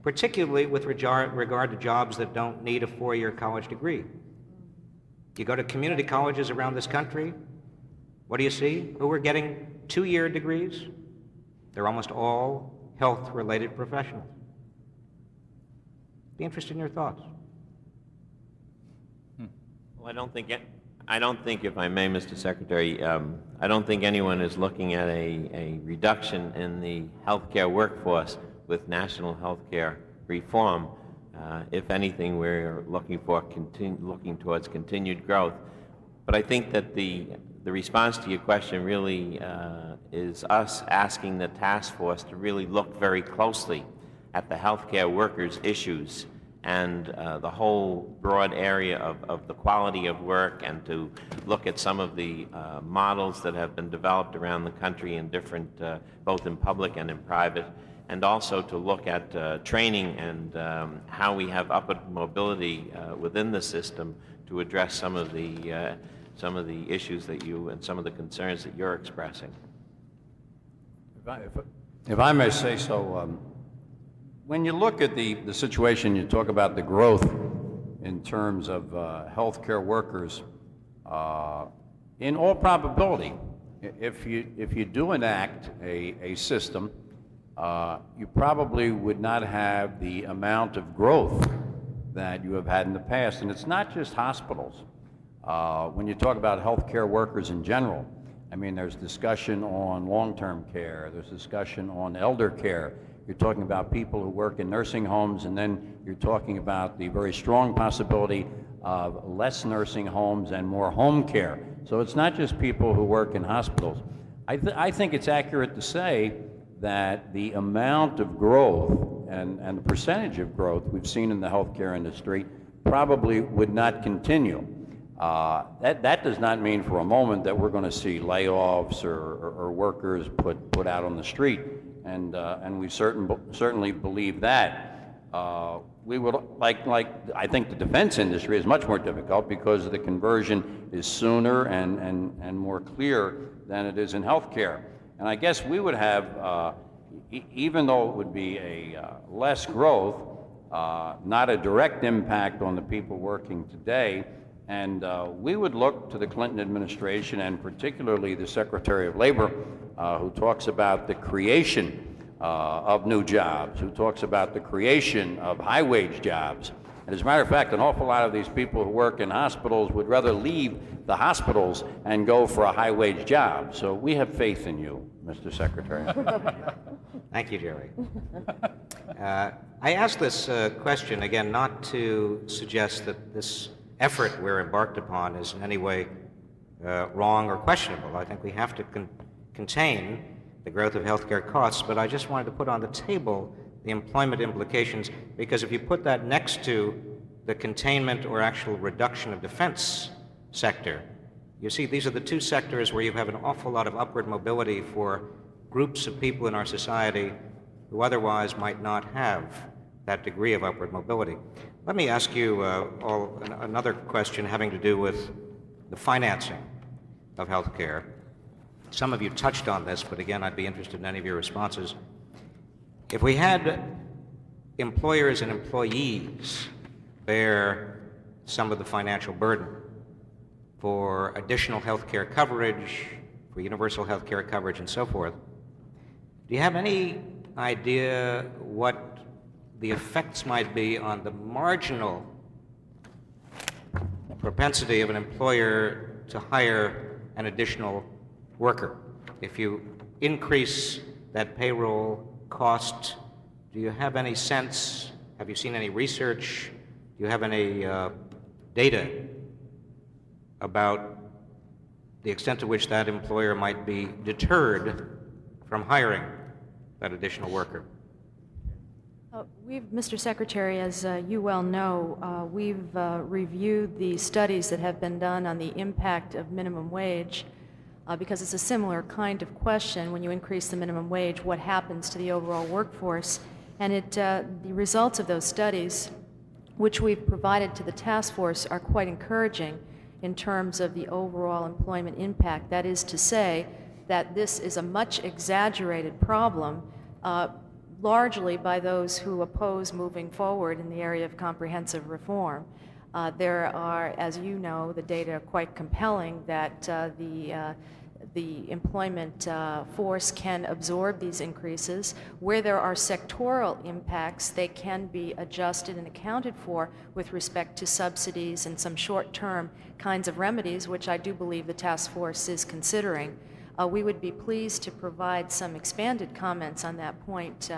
particularly with regard to jobs that don't need a 4-year college degree? You go to community colleges around this country, what do you see? Who are getting 2-year degrees? They're almost all health-related professionals. Be interested in your thoughts. Well, I don't think, if I may, Mr. Secretary, I don't think anyone is looking at a reduction in the healthcare workforce with national healthcare reform. If anything, we're looking towards continued growth. But I think that the response to your question really is us asking the task force to really look very closely at the healthcare workers' issues and the whole broad area of the quality of work, and to look at some of the models that have been developed around the country in different, both in public and in private, and also to look at training and how we have upward mobility within the system to address some of the issues that you and some of the concerns that you're expressing. If I may say so, when you look at the situation, you talk about the growth in terms of healthcare workers. In all probability, if you do enact a system, you probably would not have the amount of growth that you have had in the past. And it's not just hospitals. When you talk about healthcare workers in general, I mean, there's discussion on long-term care, there's discussion on elder care. You're talking about people who work in nursing homes, and then you're talking about the very strong possibility of less nursing homes and more home care. So it's not just people who work in hospitals. I think it's accurate to say that the amount of growth and the percentage of growth we've seen in the healthcare industry probably would not continue. That does not mean for a moment that we're going to see layoffs or workers put out on the street, and we certainly believe that. We would I think the defense industry is much more difficult because the conversion is sooner and more clear than it is in healthcare. And I guess we would have, even though it would be a less growth, not a direct impact on the people working today. And we would look to the Clinton administration, and particularly the Secretary of Labor, who talks about the creation of new jobs, who talks about the creation of high-wage jobs. And as a matter of fact, an awful lot of these people who work in hospitals would rather leave the hospitals and go for a high-wage job. So we have faith in you, Mr. Secretary. Thank you, Jerry. I ask this question, again, not to suggest that this effort we're embarked upon is in any way wrong or questionable. I think we have to contain the growth of healthcare costs, but I just wanted to put on the table the employment implications, because if you put that next to the containment or actual reduction of defense sector, you see these are the two sectors where you have an awful lot of upward mobility for groups of people in our society who otherwise might not have that degree of upward mobility. Let me ask you all another question having to do with the financing of health care. Some of you touched on this, but again, I'd be interested in any of your responses. If we had employers and employees bear some of the financial burden for additional health care coverage, for universal health care coverage and so forth, do you have any idea what the effects might be on the marginal propensity of an employer to hire an additional worker. If you increase that payroll cost, do you have any sense, have you seen any research, do you have any data about the extent to which that employer might be deterred from hiring that additional worker? Mr. Secretary, as you well know, we've reviewed the studies that have been done on the impact of minimum wage because it's a similar kind of question. When you increase the minimum wage, what happens to the overall workforce? And the results of those studies, which we've provided to the task force, are quite encouraging in terms of the overall employment impact. That is to say that this is a much exaggerated problem, largely by those who oppose moving forward in the area of comprehensive reform. There are, as you know, the data are quite compelling that the employment force can absorb these increases. Where there are sectoral impacts, they can be adjusted and accounted for with respect to subsidies and some short-term kinds of remedies, which I do believe the task force is considering. We would be pleased to provide some expanded comments on that point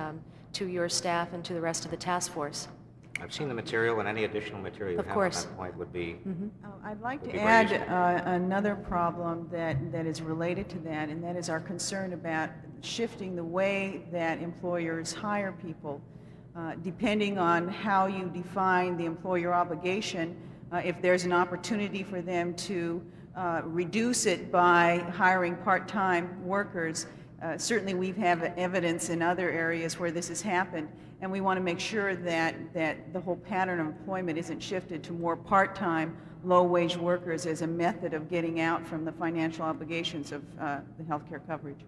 to your staff and to the rest of the task force. I've seen the material, and any additional material you have on that point would be. I'd like to add another problem that is related to that, and that is our concern about shifting the way that employers hire people. Depending on how you define the employer obligation, if there's an opportunity for them to reduce it by hiring part-time workers, certainly we have evidence in other areas where this has happened, and we want to make sure that the whole pattern of employment isn't shifted to more part-time, low-wage workers as a method of getting out from the financial obligations of the health care coverage.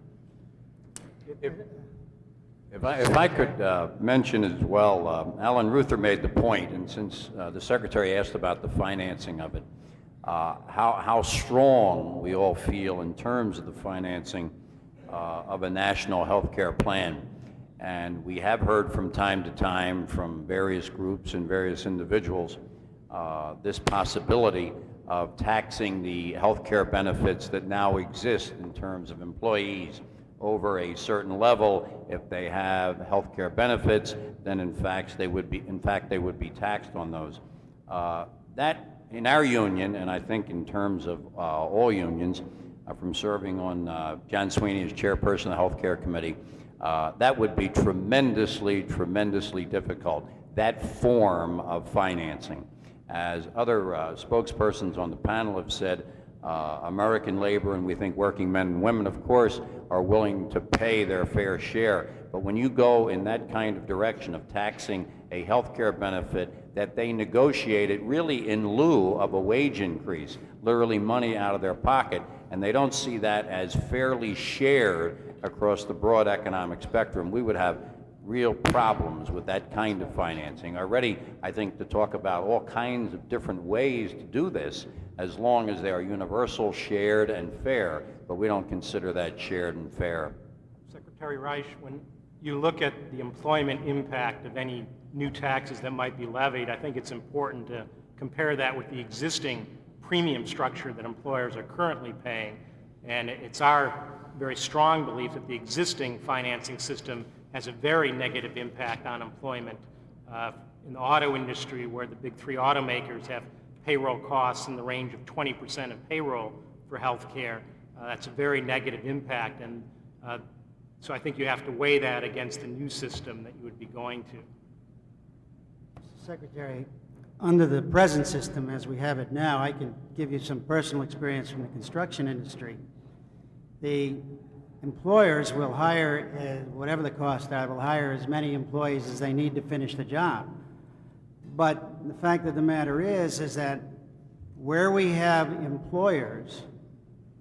If I could mention as well, Alan Ruther made the point, and since the Secretary asked about the financing of it, how strong we all feel in terms of the financing of a national health care plan. And we have heard from time to time from various groups and various individuals this possibility of taxing the health care benefits that now exist in terms of employees over a certain level. If they have health care benefits, then in fact they would be taxed on those. That in our union, and I think in terms of all unions, from serving on John Sweeney as chairperson of the Health Care Committee, that would be tremendously, tremendously difficult, that form of financing. As other spokespersons on the panel have said, American labor, and we think working men and women, of course, are willing to pay their fair share. But when you go in that kind of direction of taxing a health care benefit that they negotiated really in lieu of a wage increase, literally money out of their pocket, and they don't see that as fairly shared across the broad economic spectrum, we would have real problems with that kind of financing. Already, I think, to talk about all kinds of different ways to do this, as long as they are universal, shared, and fair, but we don't consider that shared and fair. Secretary Reich, when you look at the employment impact of any new taxes that might be levied, I think it's important to compare that with the existing premium structure that employers are currently paying. And it's our very strong belief that the existing financing system has a very negative impact on employment. In the auto industry, where the big three automakers have payroll costs in the range of 20% of payroll for health care, that's a very negative impact. And so I think you have to weigh that against the new system that you would be going to. Secretary, under the present system as we have it now, I can give you some personal experience from the construction industry. The employers will hire, whatever the costs are, will hire as many employees as they need to finish the job. But the fact of the matter is that where we have employers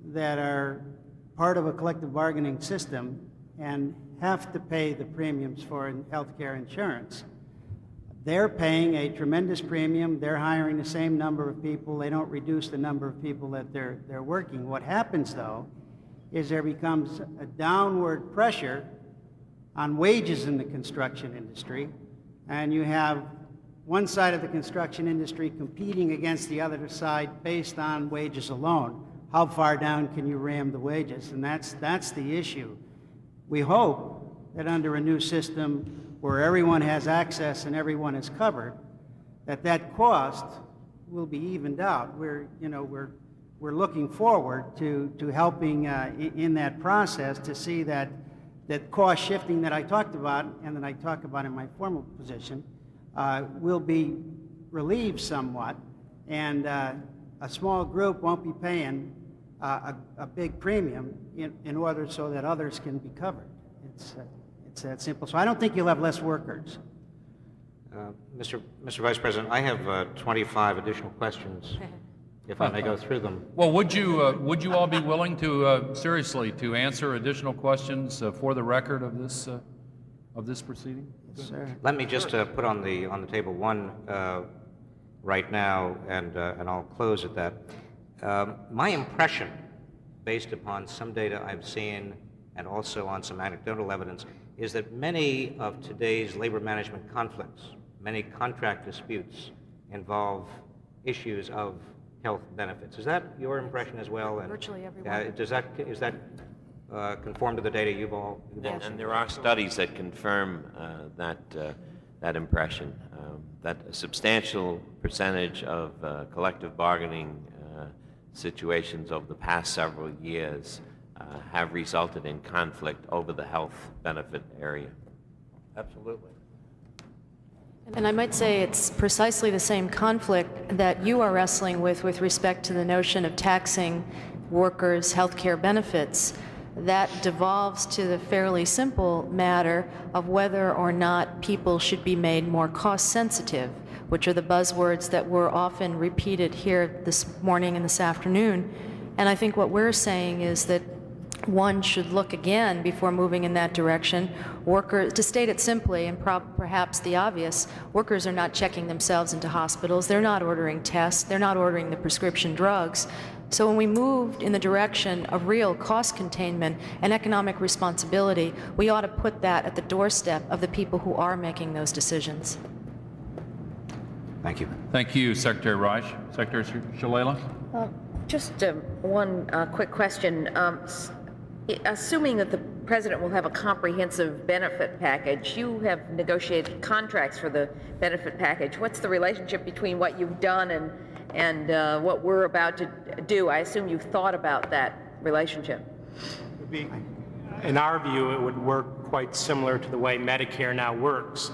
that are part of a collective bargaining system and have to pay the premiums for health care insurance, they're paying a tremendous premium. They're hiring the same number of people. They don't reduce the number of people that they're working. What happens, though, is there becomes a downward pressure on wages in the construction industry, and you have one side of the construction industry competing against the other side based on wages alone. How far down can you ram the wages? And that's the issue. We hope that under a new system where everyone has access and everyone is covered, that cost will be evened out. We're looking forward to helping in that process to see that cost shifting that I talked about and that I talk about in my formal position will be relieved somewhat, and a small group won't be paying a big premium in order so that others can be covered. It's that simple. So I don't think you'll have less workers. Mr. Vice President, I have 25 additional questions, if I may go through them. Well, would you all be willing to seriously to answer additional questions for the record of this proceeding? Yes, sir. Let me just put on the table one right now, and I'll close at that. My impression, based upon some data I've seen and also on some anecdotal evidence, is that many of today's labor management conflicts, many contract disputes, involve issues of health benefits. Is that your impression as well? And, Virtually everyone. is that conform to the data you've all seen? And there are studies that confirm that impression, that a substantial percentage of collective bargaining situations over the past several years have resulted in conflict over the health benefit area. Absolutely. And I might say it's precisely the same conflict that you are wrestling with respect to the notion of taxing workers' health care benefits. That devolves to the fairly simple matter of whether or not people should be made more cost-sensitive, which are the buzzwords that were often repeated here this morning and this afternoon. And I think what we're saying is that one should look again before moving in that direction. Workers, to state it simply, and perhaps the obvious, workers are not checking themselves into hospitals. They're not ordering tests. They're not ordering the prescription drugs. So when we moved in the direction of real cost containment and economic responsibility, we ought to put that at the doorstep of the people who are making those decisions. Thank you. Thank you, Secretary Reich. Secretary Shalala? Just one quick question. Assuming that the President will have a comprehensive benefit package, you have negotiated contracts for the benefit package. What's the relationship between what you've done and what we're about to do? I assume you've thought about that relationship. In our view, it would work quite similar to the way Medicare now works.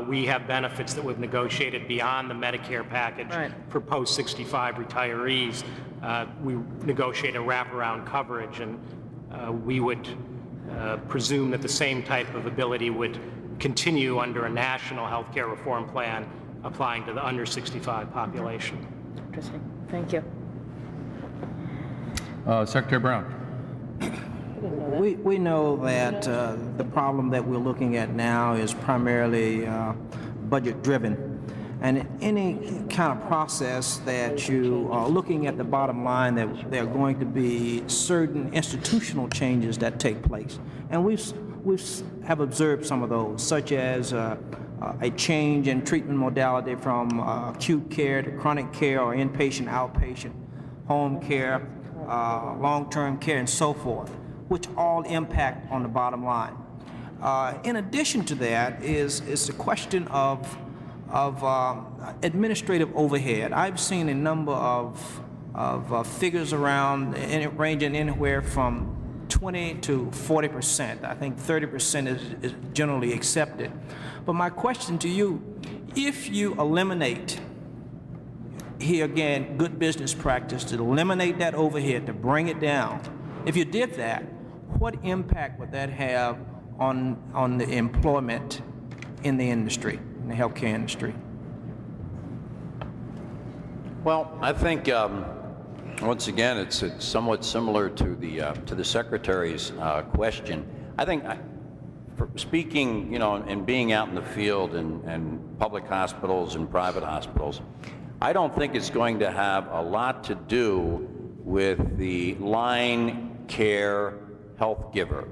We have benefits that we've negotiated beyond the Medicare package for post-65 retirees. We negotiate a wraparound coverage, and we would presume that the same type of ability would continue under a national health care reform plan applying to the under 65 population. Interesting. Thank you. Secretary Brown. We know that the problem that we're looking at now is primarily budget-driven. And any kind of process that you are looking at the bottom line, that there are going to be certain institutional changes that take place. And we have observed some of those, such as a change in treatment modality from acute care to chronic care or inpatient, outpatient, home care, long-term care, and so forth, which all impact on the bottom line. In addition to that is the question of administrative overhead. I've seen a number of figures around, ranging anywhere from 20 to 40%. I think 30% is generally accepted. But my question to you, if you eliminate, here again, good business practice, to eliminate that overhead, to bring it down, if you did that, what impact would that have on the employment in the industry, in the healthcare industry? Well, I think once again it's somewhat similar to the Secretary's question. I think, for speaking, and being out in the field and public hospitals and private hospitals, I don't think it's going to have a lot to do with the line care health giver.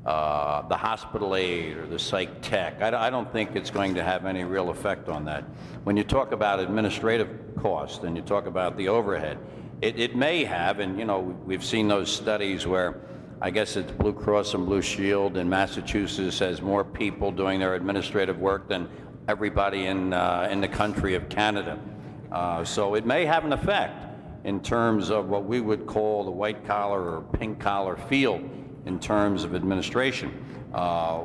the hospital aide or the psych tech. I don't think it's going to have any real effect on that. When you talk about administrative costs and you talk about the overhead, it may have, and you know, we've seen those studies where I guess it's Blue Cross and Blue Shield in Massachusetts has more people doing their administrative work than everybody in the country of Canada. So it may have an effect in terms of what we would call the white collar or pink collar field in terms of administration.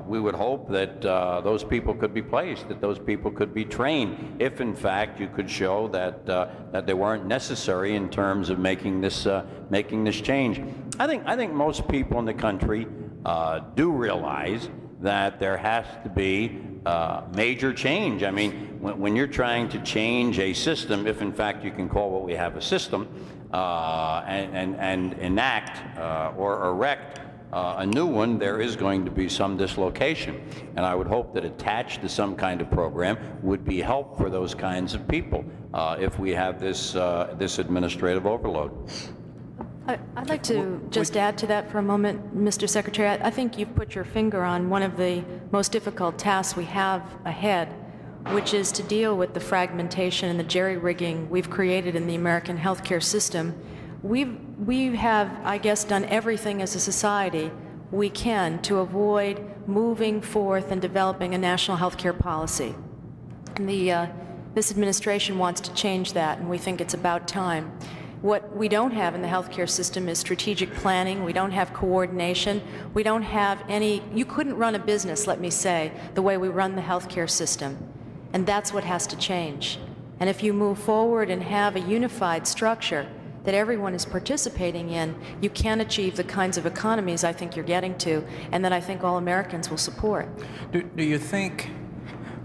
We would hope that those people could be placed, that those people could be trained, if in fact you could show that that they weren't necessary in terms of making this change. I think most people in the country do realize that there has to be major change. I mean, when you're trying to change a system, if in fact you can call what we have a system, and enact or erect a new one, there is going to be some dislocation. And I would hope that attached to some kind of program would be help for those kinds of people if we have this administrative overload. I'd like to just add to that for a moment, Mr. Secretary. I think you've put your finger on one of the most difficult tasks we have ahead, which is to deal with the fragmentation and the jerry-rigging we've created in the American healthcare system. We have, I guess, done everything as a society we can to avoid moving forth and developing a national healthcare policy. And this administration wants to change that, and we think it's about time. What we don't have in the healthcare system is strategic planning. We don't have coordination. We don't have any, you couldn't run a business, let me say, the way we run the healthcare system. And that's what has to change. And if you move forward and have a unified structure that everyone is participating in, you can achieve the kinds of economies I think you're getting to, and that I think all Americans will support. Do you think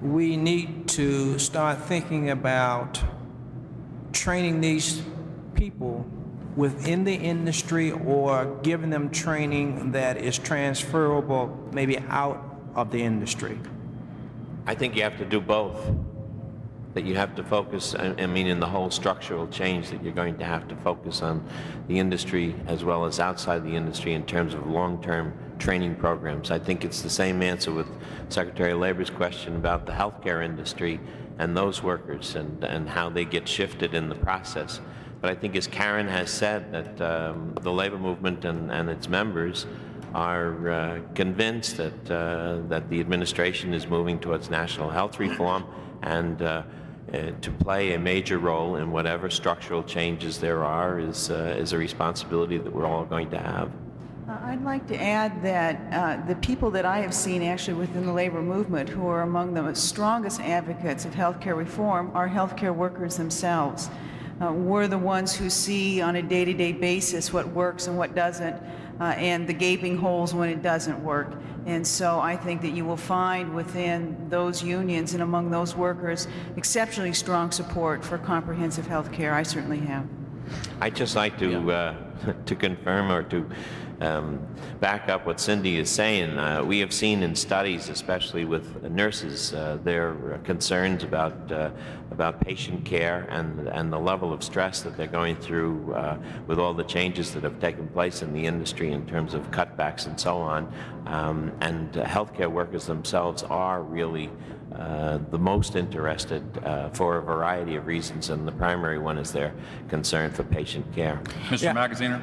we need to start thinking about training these people within the industry or giving them training that is transferable maybe out of the industry? I think you have to do both. That you have to focus, I mean, in the whole structural change, that you're going to have to focus on the industry as well as outside the industry in terms of long-term training programs. I think it's the same answer with Secretary of Labor's question about the healthcare industry and those workers and how they get shifted in the process. But I think, as Karen has said, that the labor movement and its members are convinced that the administration is moving towards national health reform and to play a major role in whatever structural changes there are is a responsibility that we're all going to have. I'd like to add that the people that I have seen actually within the labor movement who are among the strongest advocates of healthcare reform are healthcare workers themselves. We're the ones who see on a day-to-day basis what works and what doesn't, and the gaping holes when it doesn't work. And so I think that you will find within those unions and among those workers exceptionally strong support for comprehensive health care. I certainly have. I'd just like to confirm or to back up what Cindy is saying. We have seen in studies, especially with nurses, their concerns about patient care and the level of stress that they're going through with all the changes that have taken place in the industry in terms of cutbacks and so on. And healthcare workers themselves are really the most interested for a variety of reasons, and the primary one is their concern for patient care. Mr. Magaziner?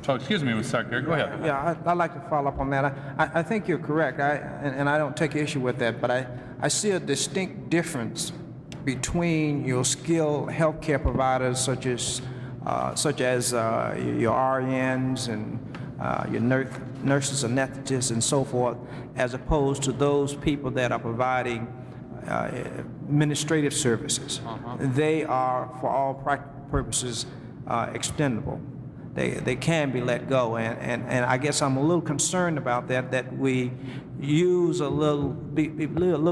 So, excuse me, Mr. Secretary, go ahead. Yeah, I'd like to follow up on that. I think you're correct, and I don't take issue with that, but I see a distinct difference between your skilled healthcare providers such as your RNs and your nurses, anesthetists, and so forth, as opposed to those people that are providing administrative services. They are, for all practical purposes, extendable. They can be let go, and I guess I'm a little concerned about that we use be a little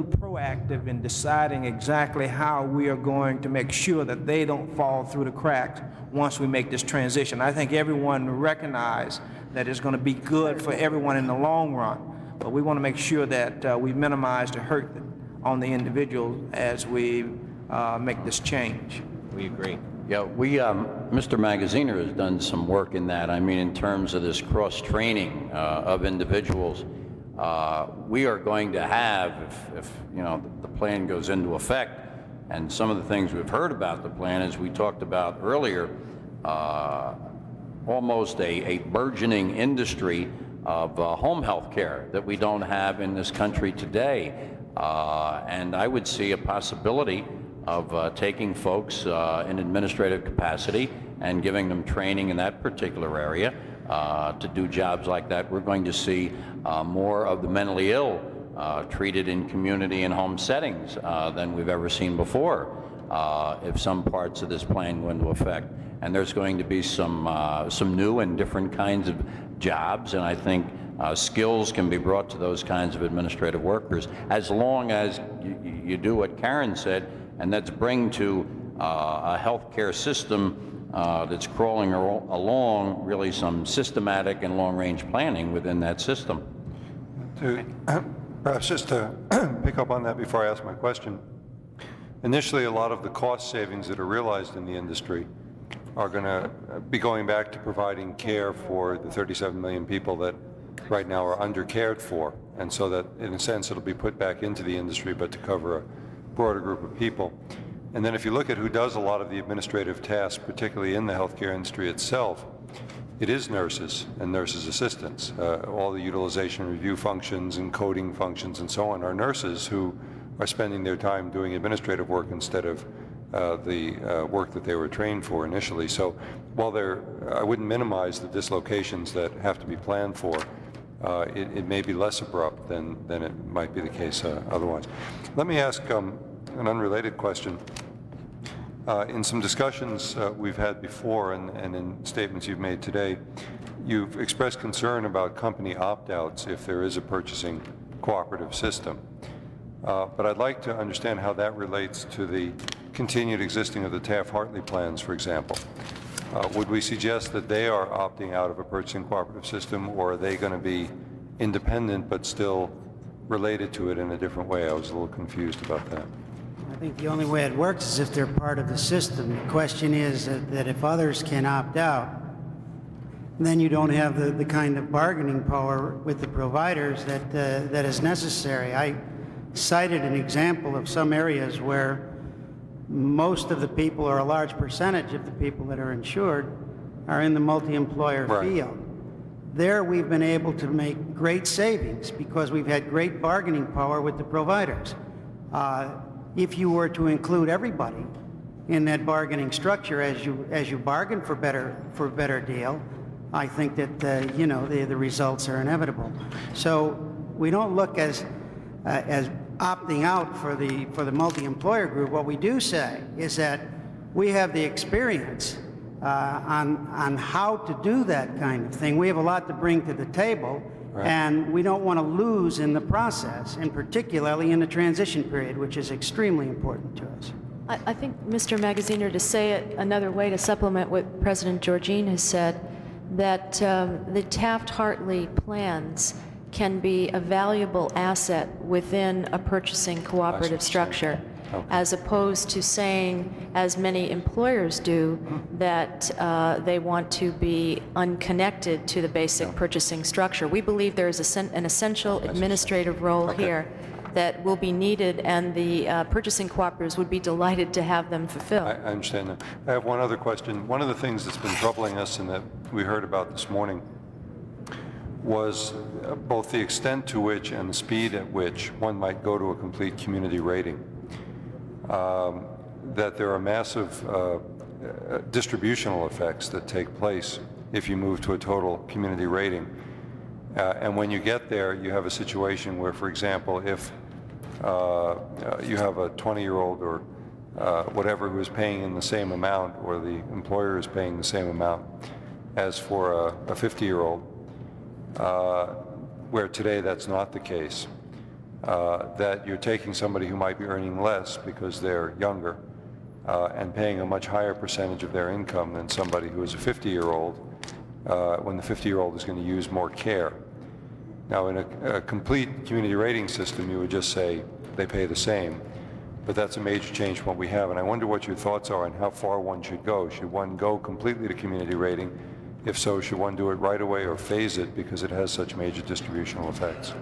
proactive in deciding exactly how we are going to make sure that they don't fall through the cracks once we make this transition. I think everyone recognizes that it's going to be good for everyone in the long run, but we want to make sure that we minimize the hurt on the individual as we make this change. We agree. Yeah, Mr. Magaziner has done some work in that. I mean, in terms of this cross-training of individuals, we are going to have, if you know, the plan goes into effect, and some of the things we've heard about the plan, as we talked about earlier, almost a burgeoning industry of home health care that we don't have in this country today. And I would see a possibility of taking folks in administrative capacity and giving them training in that particular area to do jobs like that. We're going to see more of the mentally ill treated in community and home settings than we've ever seen before if some parts of this plan go into effect. And there's going to be some new and different kinds of jobs, and I think skills can be brought to those kinds of administrative workers as long as you do what Karen said, and that's bring to a healthcare system that's crawling along really some systematic and long-range planning within that system. Perhaps just to pick up on that before I ask my question, initially a lot of the cost savings that are realized in the industry are going to be going back to providing care for the 37 million people that right now are under-cared for, and so that in a sense it'll be put back into the industry but to cover a broader group of people. And then if you look at who does a lot of the administrative tasks, particularly in the healthcare industry itself, it is nurses and nurses' assistants. All the utilization review functions and coding functions and so on are nurses who are spending their time doing administrative work instead of the work that they were trained for initially. So while I wouldn't minimize the dislocations that have to be planned for, it may be less abrupt than it might be the case otherwise. Let me ask an unrelated question. In some discussions we've had before and in statements you've made today, you've expressed concern about company opt-outs if there is a purchasing cooperative system. But I'd like to understand how that relates to the continued existing of the Taft-Hartley plans, for example. Would we suggest that they are opting out of a purchasing cooperative system, or are they going to be independent but still related to it in a different way? I was a little confused about that. I think the only way it works is if they're part of the system. The question is that if others can opt out, then you don't have the kind of bargaining power with the providers that is necessary. I cited an example of some areas where most of the people, or a large percentage of the people that are insured, are in the multi-employer field. There we've been able to make great savings because we've had great bargaining power with the providers. If you were to include everybody in that bargaining structure as you bargain for a better deal, I think that the results are inevitable. So we don't look as opting out for the multi-employer group. What we do say is that we have the experience on how to do that kind of thing. We have a lot to bring to the table, and we don't want to lose in the process, and particularly in the transition period, which is extremely important to us. I think, Mr. Magaziner, to say it another way, to supplement what President Georgine has said, that the Taft-Hartley plans can be a valuable asset within a purchasing cooperative structure, as opposed to saying, as many employers do, that they want to be unconnected to the basic purchasing structure. We believe there is an essential administrative role here that will be needed, and the purchasing cooperatives would be delighted to have them fulfilled. I understand that. I have one other question. One of the things that's been troubling us and that we heard about this morning was both the extent to which and the speed at which one might go to a complete community rating. That there are massive distributional effects that take place if you move to a total community rating. And when you get there, you have a situation where, for example, if you have a 20-year-old or whatever who is paying in the same amount, or the employer is paying the same amount as for a 50-year-old, where today that's not the case, that you're taking somebody who might be earning less because they're younger and paying a much higher percentage of their income than somebody who is a 50-year-old when the 50-year-old is going to use more care. Now, in a complete community rating system, you would just say they pay the same. but that's a major change from what we have. And I wonder what your thoughts are on how far one should go. Should one go completely to community rating? If so, should one do it right away or phase it because it has such major distributional effects?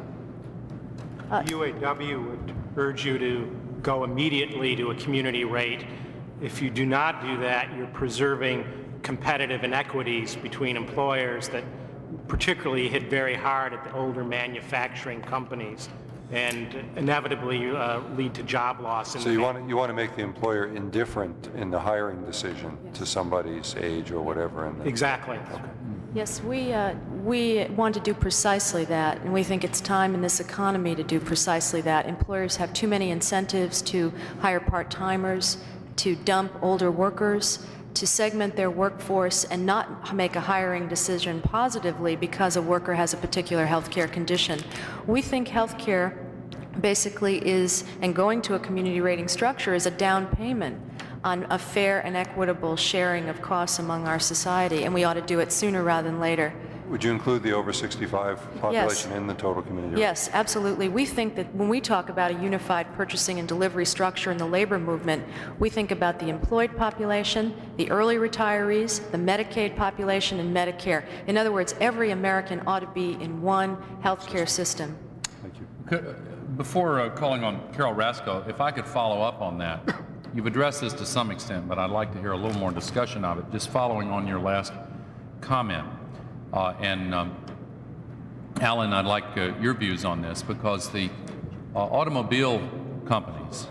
UAW would urge you to go immediately to a community rate. If you do not do that, you're preserving competitive inequities between employers that particularly hit very hard at the older manufacturing companies and inevitably lead to job loss. So you want to make the employer indifferent in the hiring decision to somebody's age or whatever. Exactly. Okay. Yes, we want to do precisely that, and we think it's time in this economy to do precisely that. Employers have too many incentives to hire part-timers, to dump older workers, to segment their workforce and not make a hiring decision positively because a worker has a particular health care condition. We think health care basically is, and going to a community rating structure is a down payment on a fair and equitable sharing of costs among our society, and we ought to do it sooner rather than later. Would you include the over 65 population in the total community rate? Yes, absolutely. We think that when we talk about a unified purchasing and delivery structure in the labor movement, we think about the employed population, the early retirees, the Medicaid population, and Medicare. In other words, every American ought to be in one health care system. Thank you. Before calling on Carol Rasko, if I could follow up on that. You've addressed this to some extent, but I'd like to hear a little more discussion of it, just following on your last comment. Alan, I'd like your views on this, because the automobile companies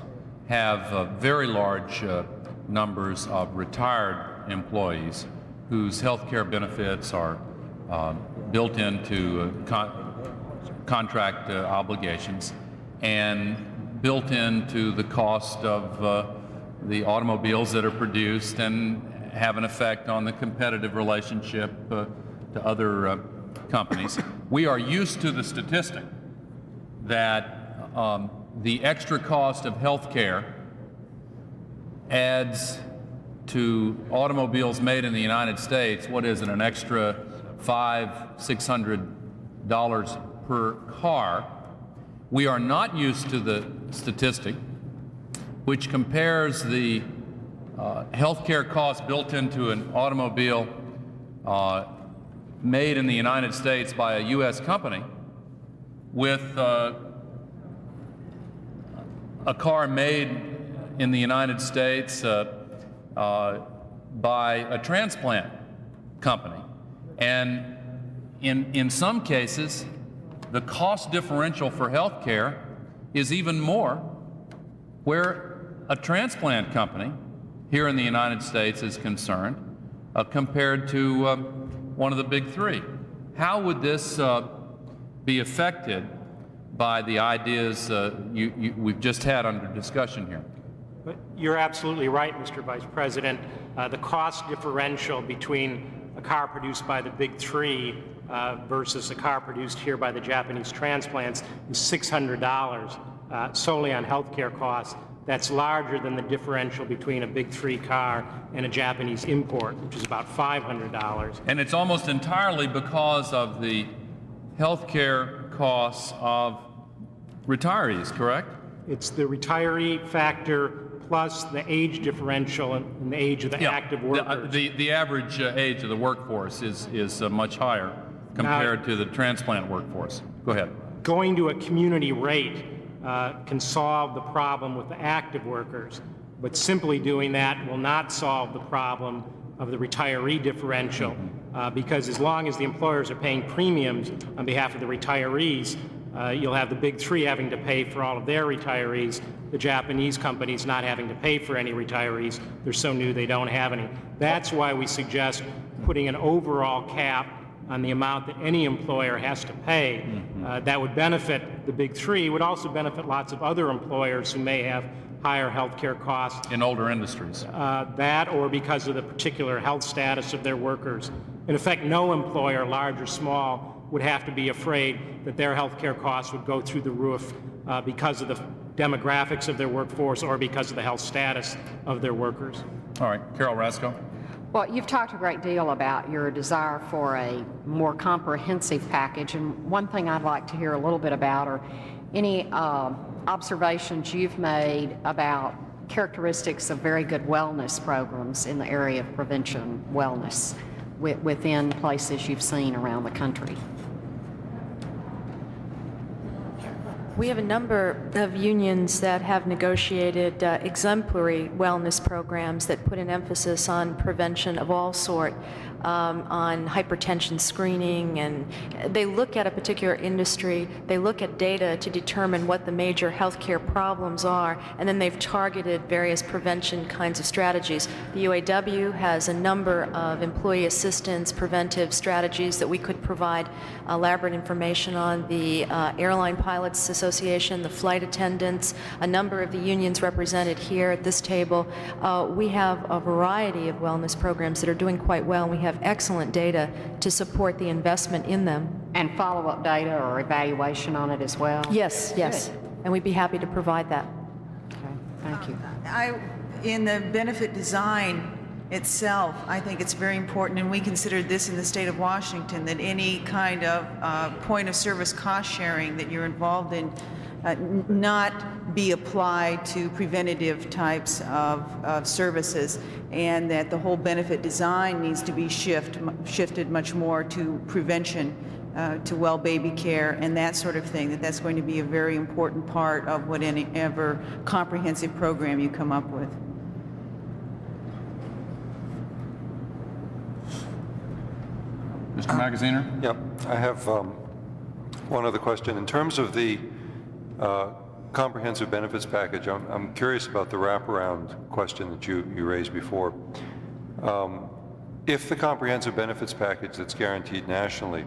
have very large numbers of retired employees whose health care benefits are built into contract obligations and built into the cost of the automobiles that are produced and have an effect on the competitive relationship to other companies. We are used to the statistic that the extra cost of health care adds to automobiles made in the United States, what is it, an extra $500–600 per car. We are not used to the statistic which compares the health care costs built into an automobile made in the United States by a U.S. company with a car made in the United States by a transplant company. And in some cases, the cost differential for health care is even more where a transplant company here in the United States is concerned compared to one of the big three. How would this be affected by the ideas we've just had under discussion here? But you're absolutely right, Mr. Vice President. The cost differential between a car produced by the big three versus a car produced here by the Japanese transplants is $600 solely on health care costs. That's larger than the differential between a big three car and a Japanese import, which is about $500. And it's almost entirely because of the health care costs of retirees, correct? It's the retiree factor plus the age differential and the age of the active workers. The average age of the workforce is much higher compared to the transplant workforce. Go ahead. Going to a community rate can solve the problem with the active workers, but simply doing that will not solve the problem of the retiree differential, because as long as the employers are paying premiums on behalf of the retirees, you'll have the big three having to pay for all of their retirees, the Japanese companies not having to pay for any retirees. They're so new they don't have any. That's why we suggest putting an overall cap on the amount that any employer has to pay. That would benefit the big three, would also benefit lots of other employers who may have higher health care costs. In older industries. That or because of the particular health status of their workers. In effect, no employer, large or small, would have to be afraid that their health care costs would go through the roof because of the demographics of their workforce or because of the health status of their workers. All right, Carol Rasko. Well, you've talked a great deal about your desire for a more comprehensive package, and one thing I'd like to hear a little bit about are any observations you've made about characteristics of very good wellness programs in the area of prevention wellness within places you've seen around the country. We have a number of unions that have negotiated exemplary wellness programs that put an emphasis on prevention of all sort, on hypertension screening, and they look at a particular industry, they look at data to determine what the major healthcare problems are, and then they've targeted various prevention kinds of strategies. The UAW has a number of employee assistance preventive strategies that we could provide elaborate information on. The Airline Pilots Association, the flight attendants, a number of the unions represented here at this table. We have a variety of wellness programs that are doing quite well, and we have excellent data to support the investment in them. And follow-up data or evaluation on it as well? Yes, yes. And we'd be happy to provide that. Okay, thank you. In the benefit design itself, I think it's very important, and we considered this in the state of Washington, that any kind of point of service cost sharing that you're involved in not be applied to preventative types of services, and that the whole benefit design needs to be shifted much more to prevention, to well baby care and that sort of thing, that's going to be a very important part of whatever comprehensive program you come up with. Mr. Magaziner? Yep. I have one other question. In terms of the comprehensive benefits package, I'm curious about the wraparound question that you raised before. If the comprehensive benefits package that's guaranteed nationally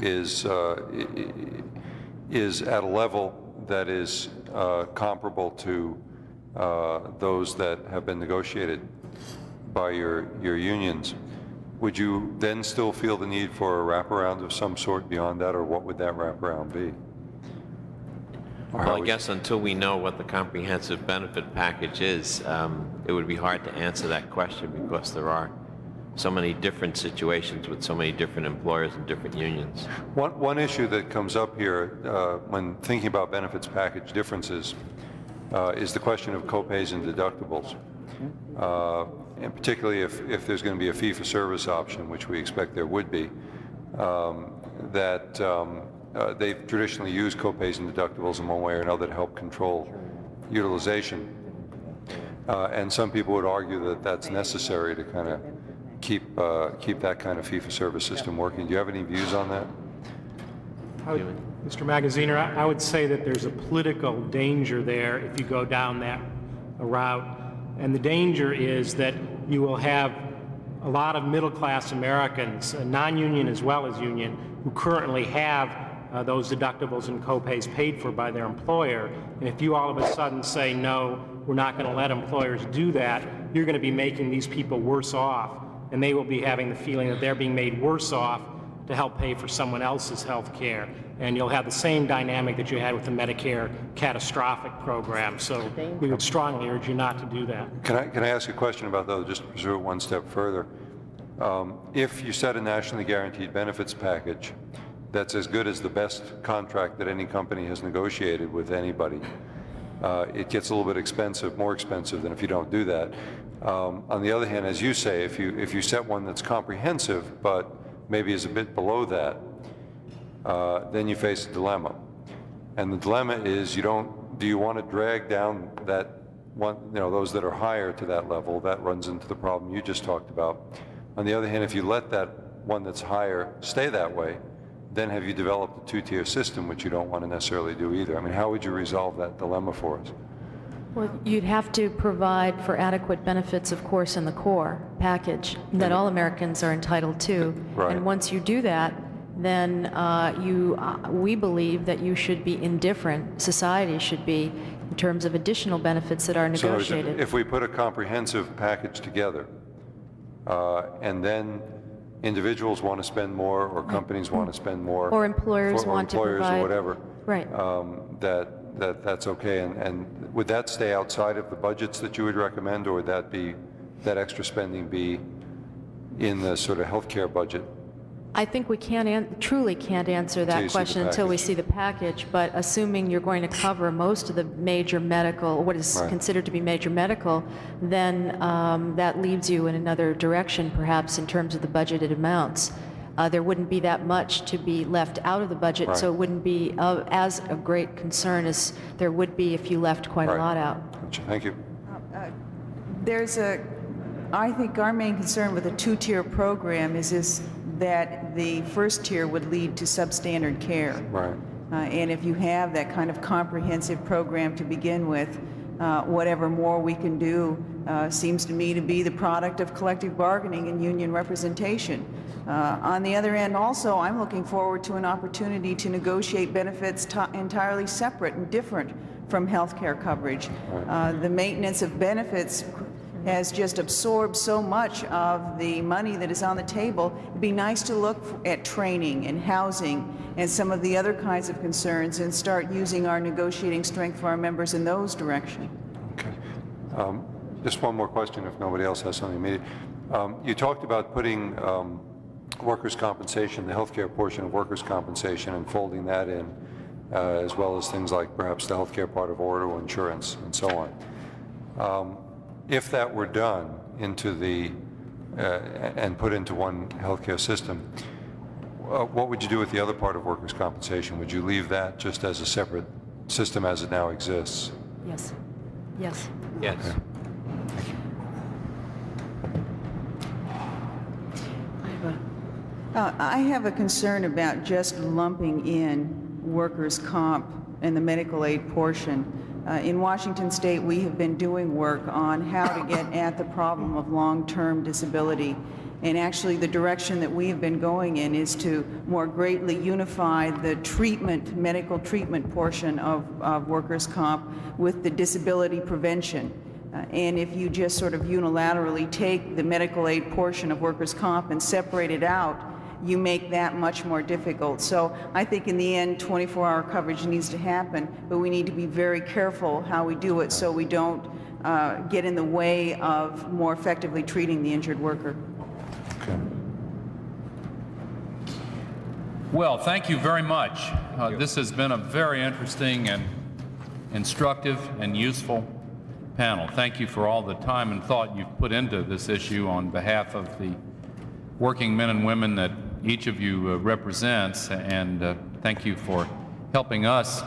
is at a level that is comparable to those that have been negotiated by your unions, would you then still feel the need for a wraparound of some sort beyond that, or what would that wraparound be? Well, I guess until we know what the comprehensive benefit package is, it would be hard to answer that question, because there are so many different situations with so many different employers and different unions. One issue that comes up here when thinking about benefits package differences is the question of copays and deductibles. And particularly if there's going to be a fee-for-service option, which we expect there would be, they've traditionally used copays and deductibles in one way or another to help control utilization. And some people would argue that that's necessary to kind of keep that kind of fee-for-service system working. Do you have any views on that? Mr. Magaziner, I would say that there's a political danger there if you go down that route. And the danger is that you will have a lot of middle-class Americans, non-union as well as union, who currently have those deductibles and copays paid for by their employer. And if you all of a sudden say, no, we're not going to let employers do that, you're going to be making these people worse off. And they will be having the feeling that they're being made worse off to help pay for someone else's health care. And you'll have the same dynamic that you had with the Medicare catastrophic program. So we would strongly urge you not to do that. Can I ask a question about those, just to pursue it one step further? If you set a nationally guaranteed benefits package that's as good as the best contract that any company has negotiated with anybody, it gets a little bit expensive, more expensive than if you don't do that. On the other hand, as you say, if you set one that's comprehensive but maybe is a bit below that, then you face a dilemma. And the dilemma is, do you want to drag down that one, those that are higher to that level? That runs into the problem you just talked about. On the other hand, if you let that one that's higher stay that way, then have you developed a two-tier system, which you don't want to necessarily do either? I mean, how would you resolve that dilemma for us? Well, you'd have to provide for adequate benefits, of course, in the core package that all Americans are entitled to. Right. And once you do that, then we believe that you should be indifferent, society should be, in terms of additional benefits that are negotiated. So if we put a comprehensive package together, and then individuals want to spend more, or companies want to spend more, or employers want to provide, or whatever, right? That's okay. And would that stay outside of the budgets that you would recommend, or would that extra spending be in the sort of healthcare budget? I think we truly can't answer Until you that see the question until we package. see the package, but assuming you're going to cover most of the major medical, what is Right. considered to be major medical, then that leaves you in another direction perhaps in terms of the budgeted amounts. There wouldn't be that much to be left out of the budget, Right. so it wouldn't be as a great concern as there would be if you left quite a Right. lot out. Gotcha. Thank you. I think our main concern with a two-tier program is that the first tier would lead to substandard care. Right. And if you have that kind of comprehensive program to begin with, whatever more we can do seems to me to be the product of collective bargaining and union representation. On the other end, also, I'm looking forward to an opportunity to negotiate benefits entirely separate and different from health care coverage. The maintenance of benefits has just absorbed so much of the money that is on the table. It'd be nice to look at training and housing and some of the other kinds of concerns and start using our negotiating strength for our members in those directions. Okay. Just one more question if nobody else has something immediate. You talked about putting workers' compensation, the healthcare portion of workers' compensation, and folding that in, as well as things like perhaps the healthcare part of auto insurance and so on. If that were done into the and put into one healthcare system, what would you do with the other part of workers' compensation? Would you leave that just as a separate system as it now exists? Yes. Yes. Yes. I have a concern about just lumping in workers' comp and the medical aid portion. In Washington State, we have been doing work on how to get at the problem of long-term disability. And actually, the direction that we have been going in is to more greatly unify the treatment, medical treatment portion of workers' comp with the disability prevention. And if you just sort of unilaterally take the medical aid portion of workers' comp and separate it out, you make that much more difficult. So I think in the end, 24-hour coverage needs to happen, but we need to be very careful how we do it so we don't get in the way of more effectively treating the injured worker. Okay. Well, thank you very much. This has been a very interesting and instructive and useful panel. Thank you for all the time and thought you've put into this issue on behalf of the working men and women that each of you represents, and thank you for helping us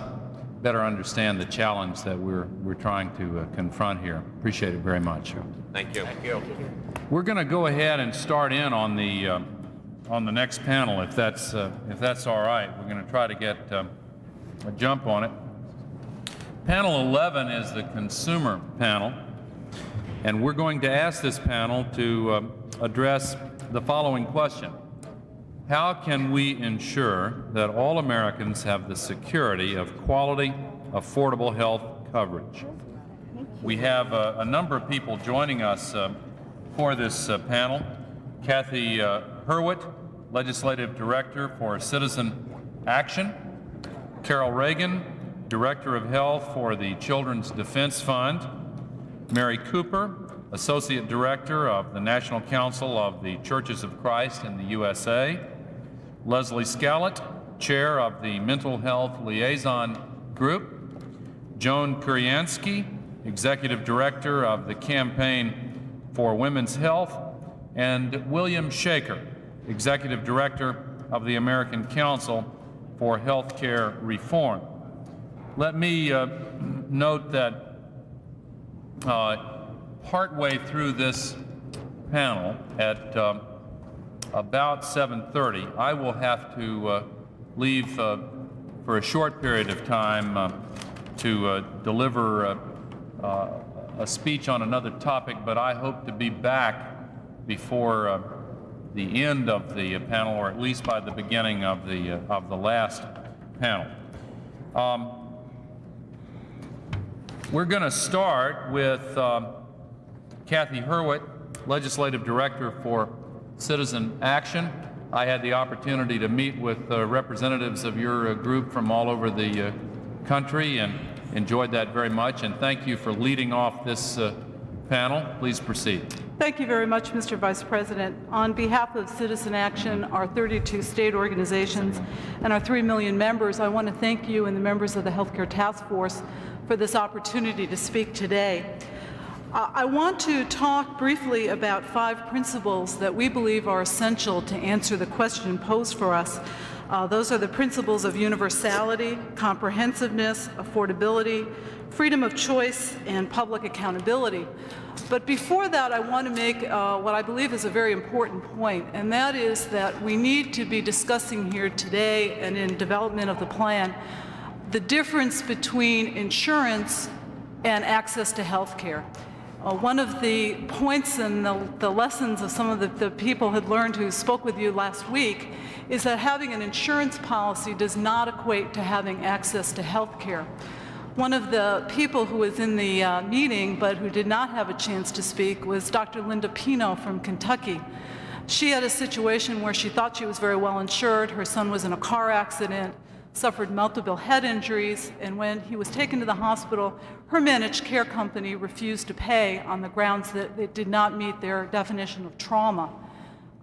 better understand the challenge that we're trying to confront here. Appreciate it very much. Thank you. Thank you. We're going to go ahead and start in on the next panel, if that's all right. We're going to try to get a jump on it. Panel 11 is the consumer panel, and we're going to ask this panel to address the following question. How can we ensure that all Americans have the security of quality, affordable health coverage? We have a number of people joining us for this panel. Kathy Hurwitz, Legislative Director for Citizen Action. Carol Reagan, Director of Health for the Children's Defense Fund. Mary Cooper, Associate Director of the National Council of the Churches of Christ in the USA. Leslie Scallett, Chair of the Mental Health Liaison Group. Joan Kuryansky, Executive Director of the Campaign for Women's Health. And William Shaker, Executive Director of the American Council for Healthcare Reform. Let me note that partway through this panel at about 7:30, I will have to leave for a short period of time to deliver a speech on another topic, but I hope to be back before the end of the panel, or at least by the beginning of the last panel. We're going to start with Kathy Hurwitz, Legislative Director for Citizen Action. I had the opportunity to meet with representatives of your group from all over the country and enjoyed that very much. And thank you for leading off this Panel, please proceed. Thank you very much, Mr. Vice President. On behalf of Citizen Action, our 32 state organizations, and our 3 million members, I want to thank you and the members of the Healthcare Task Force for this opportunity to speak today. I want to talk briefly about 5 principles that we believe are essential to answer the question posed for us. Those are the principles of universality, comprehensiveness, affordability, freedom of choice, and public accountability. But before that, I want to make what I believe is a very important point, and that is that we need to be discussing here today and in development of the plan the difference between insurance and access to health care. One of the points and the lessons of some of the people had learned who spoke with you last week is that having an insurance policy does not equate to having access to health care. One of the people who was in the meeting but who did not have a chance to speak was Dr. Linda Pino from Kentucky. She had a situation where she thought she was very well insured. Her son was in a car accident, suffered multiple head injuries, and when he was taken to the hospital, her managed care company refused to pay on the grounds that it did not meet their definition of trauma.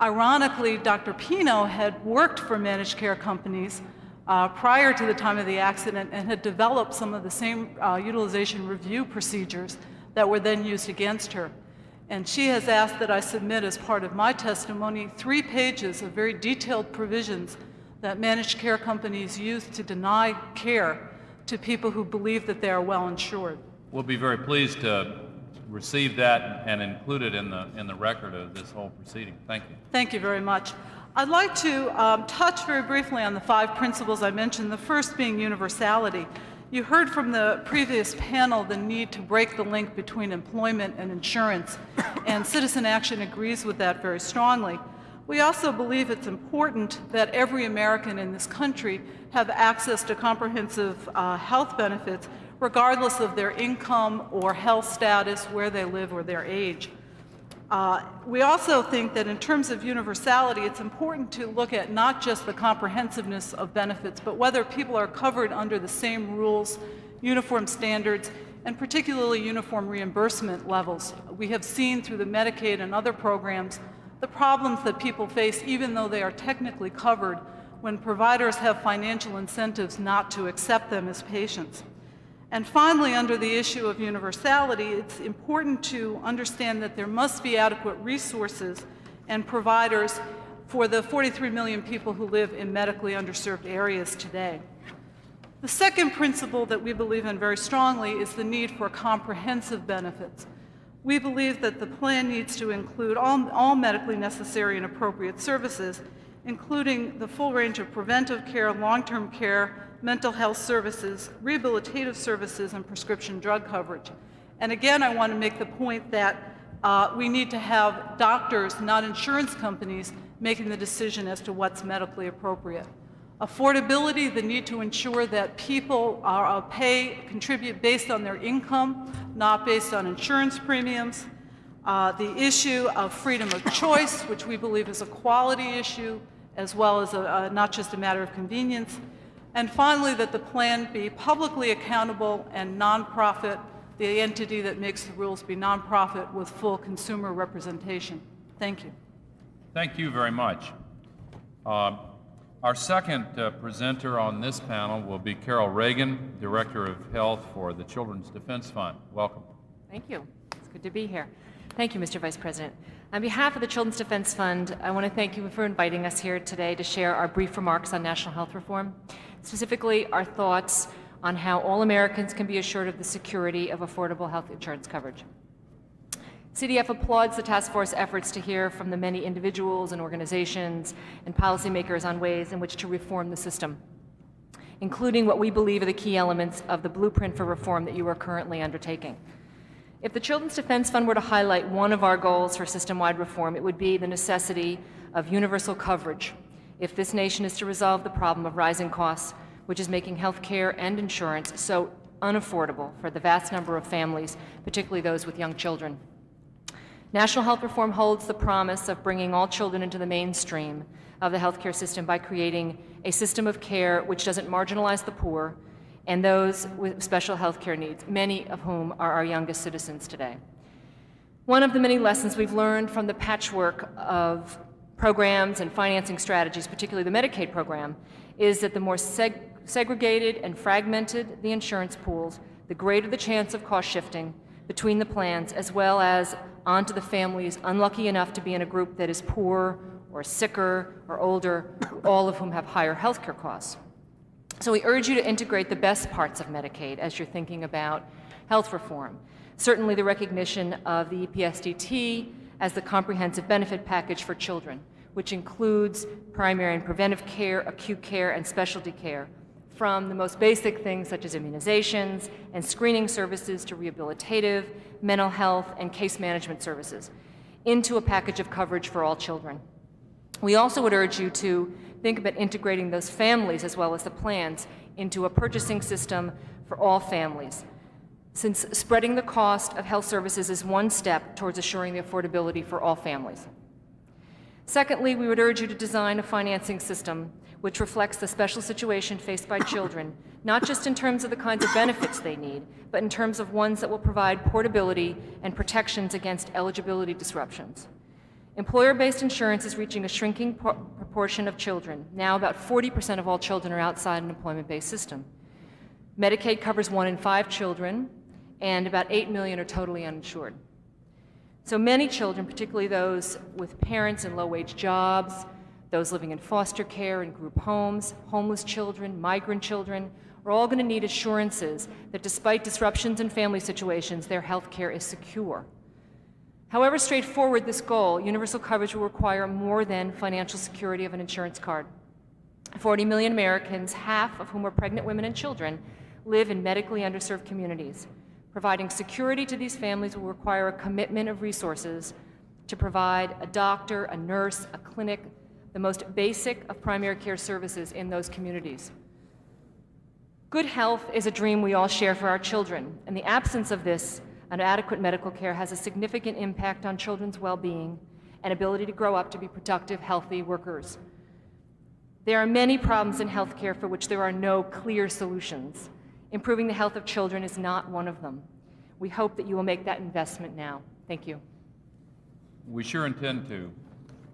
Ironically, Dr. Pino had worked for managed care companies prior to the time of the accident and had developed some of the same utilization review procedures that were then used against her. And she has asked that I submit as part of my testimony 3 pages of very detailed provisions that managed care companies use to deny care to people who believe that they are well insured. We'll be very pleased to receive that and include it in the record of this whole proceeding. Thank you. Thank you very much. I'd like to touch very briefly on the 5 principles I mentioned, the first being universality. You heard from the previous panel the need to break the link between employment and insurance, and Citizen Action agrees with that very strongly. We also believe it's important that every American in this country have access to comprehensive health benefits, regardless of their income or health status, where they live, or their age. We also think that in terms of universality, it's important to look at not just the comprehensiveness of benefits, but whether people are covered under the same rules, uniform standards, and particularly uniform reimbursement levels. We have seen through the Medicaid and other programs the problems that people face, even though they are technically covered, when providers have financial incentives not to accept them as patients. And finally, under the issue of universality, it's important to understand that there must be adequate resources and providers for the 43 million people who live in medically underserved areas today. The second principle that we believe in very strongly is the need for comprehensive benefits. We believe that the plan needs to include all medically necessary and appropriate services, including the full range of preventive care, long-term care, mental health services, rehabilitative services, and prescription drug coverage. And again, I want to make the point that we need to have doctors, not insurance companies, making the decision as to what's medically appropriate. Affordability, the need to ensure that people contribute based on their income, not based on insurance premiums. The issue of freedom of choice, which we believe is a quality issue, as well as not just a matter of convenience. And finally, that the plan be publicly accountable and nonprofit, the entity that makes the rules be nonprofit with full consumer representation. Thank you. Thank you very much. Our second presenter on this panel will be Carol Reagan, Director of Health for the Children's Defense Fund. Welcome. Thank you. It's good to be here. Thank you, Mr. Vice President. On behalf of the Children's Defense Fund, I want to thank you for inviting us here today to share our brief remarks on national health reform, specifically our thoughts on how all Americans can be assured of the security of affordable health insurance coverage. CDF applauds the task force efforts to hear from the many individuals and organizations and policymakers on ways in which to reform the system, including what we believe are the key elements of the blueprint for reform that you are currently undertaking. If the Children's Defense Fund were to highlight one of our goals for system-wide reform, it would be the necessity of universal coverage if this nation is to resolve the problem of rising costs, which is making health care and insurance so unaffordable for the vast number of families, particularly those with young children. National health reform holds the promise of bringing all children into the mainstream of the healthcare system by creating a system of care which doesn't marginalize the poor and those with special health care needs, many of whom are our youngest citizens today. One of the many lessons we've learned from the patchwork of programs and financing strategies, particularly the Medicaid program, is that the more segregated and fragmented the insurance pools, the greater the chance of cost shifting between the plans, as well as onto the families unlucky enough to be in a group that is poor or sicker or older, all of whom have higher health care costs. So we urge you to integrate the best parts of Medicaid as you're thinking about health reform. Certainly the recognition of the EPSDT as the comprehensive benefit package for children, which includes primary and preventive care, acute care, and specialty care, from the most basic things such as immunizations and screening services to rehabilitative, mental health, and case management services, into a package of coverage for all children. We also would urge you to think about integrating those families as well as the plans into a purchasing system for all families, since spreading the cost of health services is one step towards assuring the affordability for all families. Secondly, we would urge you to design a financing system which reflects the special situation faced by children, not just in terms of the kinds of benefits they need, but in terms of ones that will provide portability and protections against eligibility disruptions. Employer-based insurance is reaching a shrinking proportion of children. Now about 40% of all children are outside an employment-based system. Medicaid covers 1 in 5 children, and about 8 million are totally uninsured. So many children, particularly those with parents in low-wage jobs, those living in foster care and group homes, homeless children, migrant children, are all going to need assurances that despite disruptions in family situations, their health care is secure. However straightforward this goal, universal coverage will require more than financial security of an insurance card. 40 million Americans, half of whom are pregnant women and children, live in medically underserved communities. Providing security to these families will require a commitment of resources to provide a doctor, a nurse, a clinic, the most basic of primary care services in those communities. Good health is a dream we all share for our children, and the absence of this and adequate medical care has a significant impact on children's well-being and ability to grow up to be productive, healthy workers. There are many problems in healthcare for which there are no clear solutions. Improving the health of children is not one of them. We hope that you will make that investment now. Thank you. We sure intend to.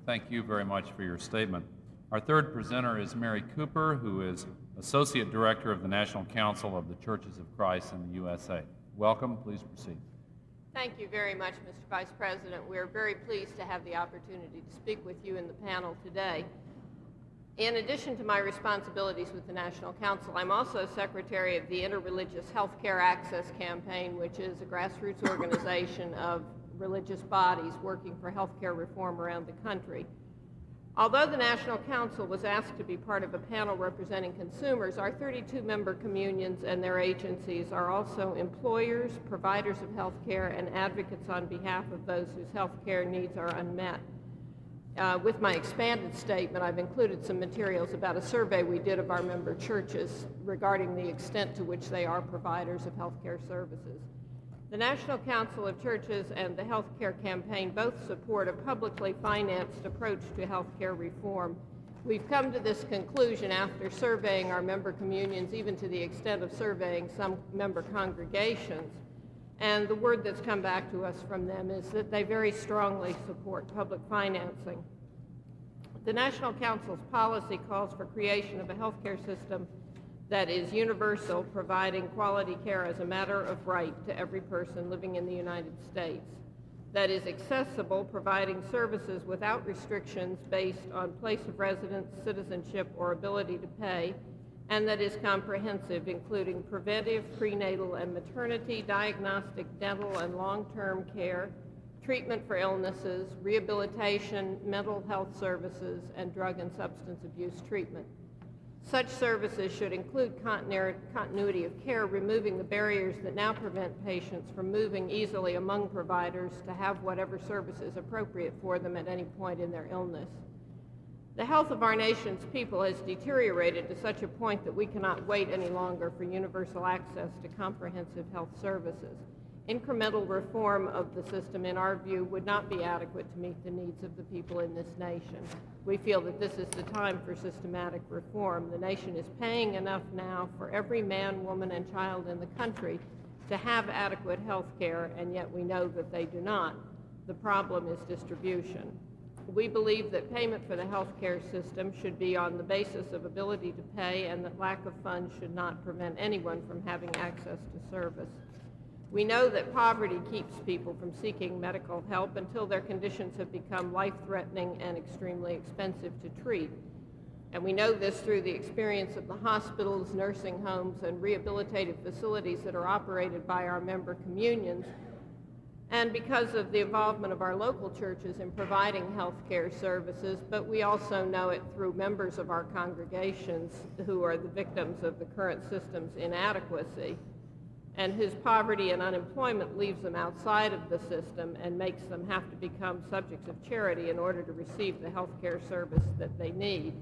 Thank you very much for your statement. Our third presenter is Mary Cooper, who is Associate Director of the National Council of the Churches of Christ in the USA. Welcome. Please proceed. Thank you very much, Mr. Vice President. We're very pleased to have the opportunity to speak with you in the panel today. In addition to my responsibilities with the National Council, I'm also Secretary of the Interreligious Healthcare Access Campaign, which is a grassroots organization of religious bodies working for healthcare reform around the country. Although the National Council was asked to be part of a panel representing consumers, our 32-member communions and their agencies are also employers, providers of health care, and advocates on behalf of those whose health care needs are unmet. With my expanded statement, I've included some materials about a survey we did of our member churches regarding the extent to which they are providers of health care services. The National Council of Churches and the Health Care Campaign both support a publicly financed approach to health care reform. We've come to this conclusion after surveying our member communions, even to the extent of surveying some member congregations. And the word that's come back to us from them is that they very strongly support public financing. The National Council's policy calls for creation of a healthcare system that is universal, providing quality care as a matter of right to every person living in the United States. That is accessible, providing services without restrictions based on place of residence, citizenship, or ability to pay, and that is comprehensive, including preventive, prenatal, and maternity, diagnostic, dental, and long-term care, treatment for illnesses, rehabilitation, mental health services, and drug and substance abuse treatment. Such services should include continuity of care, removing the barriers that now prevent patients from moving easily among providers to have whatever service is appropriate for them at any point in their illness. The health of our nation's people has deteriorated to such a point that we cannot wait any longer for universal access to comprehensive health services. Incremental reform of the system, in our view, would not be adequate to meet the needs of the people in this nation. We feel that this is the time for systematic reform. The nation is paying enough now for every man, woman, and child in the country to have adequate health care, and yet we know that they do not. The problem is distribution. We believe that payment for the health care system should be on the basis of ability to pay, and that lack of funds should not prevent anyone from having access to service. We know that poverty keeps people from seeking medical help until their conditions have become life-threatening and extremely expensive to treat. And we know this through the experience of the hospitals, nursing homes, and rehabilitative facilities that are operated by our member communions, and because of the involvement of our local churches in providing health care services, but we also know it through members of our congregations who are the victims of the current system's inadequacy, and whose poverty and unemployment leaves them outside of the system and makes them have to become subjects of charity in order to receive the health care service that they need.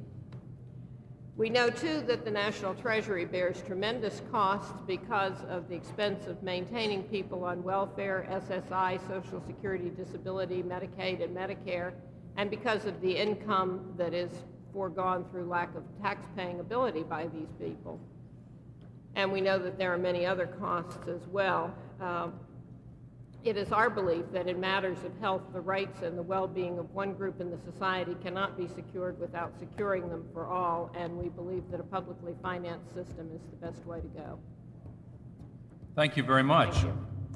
We know, too, that the National Treasury bears tremendous costs because of the expense of maintaining people on welfare, SSI, Social Security, Disability, Medicaid, and Medicare, and because of the income that is foregone through lack of tax-paying ability by these people. And we know that there are many other costs as well. It is our belief that in matters of health, the rights and the well-being of one group in the society cannot be secured without securing them for all, and we believe that a publicly financed system is the best way to go. Thank you very much.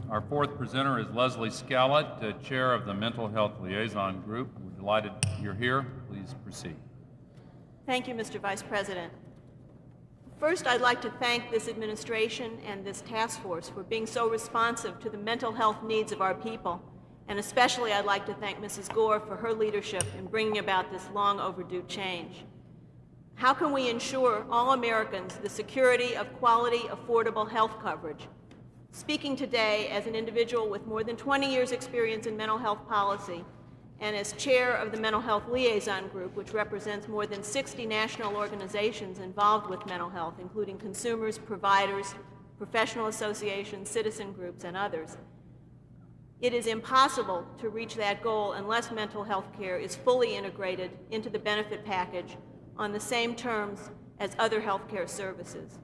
Our fourth presenter is Leslie Scallett, Chair of the Mental Health Liaison Group. We're delighted you're here. Please proceed. Thank you, Mr. Vice President. First, I'd like to thank this administration and this task force for being so responsive to the mental health needs of our people, and especially I'd like to thank Mrs. Gore for her leadership in bringing about this long overdue change. How can we ensure all Americans the security of quality, affordable health coverage? Speaking today as an individual with more than 20 years' experience in mental health policy, and as chair of the Mental Health Liaison Group, which represents more than 60 national organizations involved with mental health, including consumers, providers, professional associations, citizen groups, and others. It is impossible to reach that goal unless mental health care is fully integrated into the benefit package on the same terms as other health care services.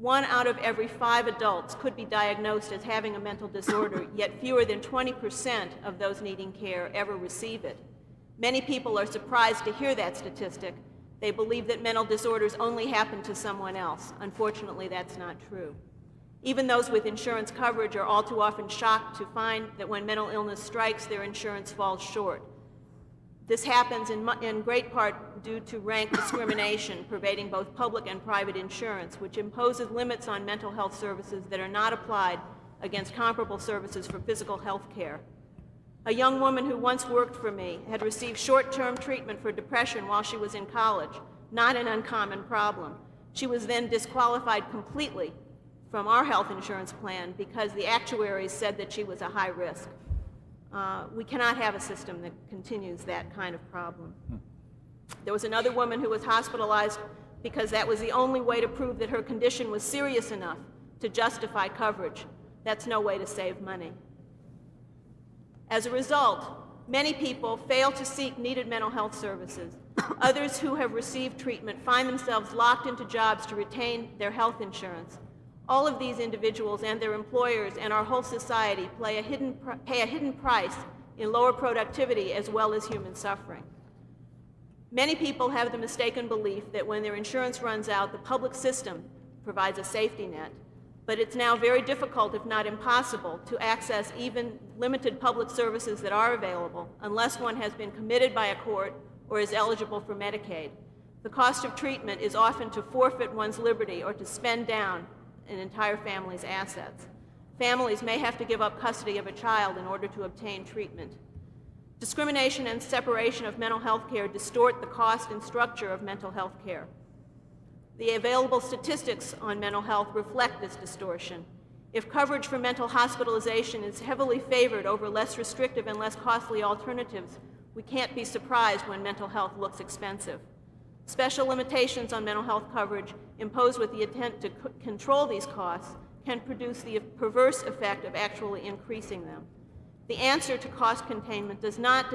1 out of every 5 adults could be diagnosed as having a mental disorder, yet fewer than 20% of those needing care ever receive it. Many people are surprised to hear that statistic. They believe that mental disorders only happen to someone else. Unfortunately, that's not true. Even those with insurance coverage are all too often shocked to find that when mental illness strikes, their insurance falls short. This happens in great part due to rank discrimination pervading both public and private insurance, which imposes limits on mental health services that are not applied against comparable services for physical health care. A young woman who once worked for me had received short-term treatment for depression while she was in college, not an uncommon problem. She was then disqualified completely from our health insurance plan because the actuaries said that she was a high risk. We cannot have a system that continues that kind of problem. There was another woman who was hospitalized because that was the only way to prove that her condition was serious enough to justify coverage. That's no way to save money. As a result, many people fail to seek needed mental health services. Others who have received treatment find themselves locked into jobs to retain their health insurance. All of these individuals and their employers and our whole society pay a hidden price in lower productivity as well as human suffering. Many people have the mistaken belief that when their insurance runs out, the public system provides a safety net. But it's now very difficult, if not impossible, to access even limited public services that are available unless one has been committed by a court or is eligible for Medicaid. The cost of treatment is often to forfeit one's liberty or to spend down an entire family's assets. Families may have to give up custody of a child in order to obtain treatment. Discrimination and separation of mental health care distort the cost and structure of mental health care. The available statistics on mental health reflect this distortion. If coverage for mental hospitalization is heavily favored over less restrictive and less costly alternatives, we can't be surprised when mental health looks expensive. Special limitations on mental health coverage imposed with the intent to control these costs can produce the perverse effect of actually increasing them. The answer to cost containment does not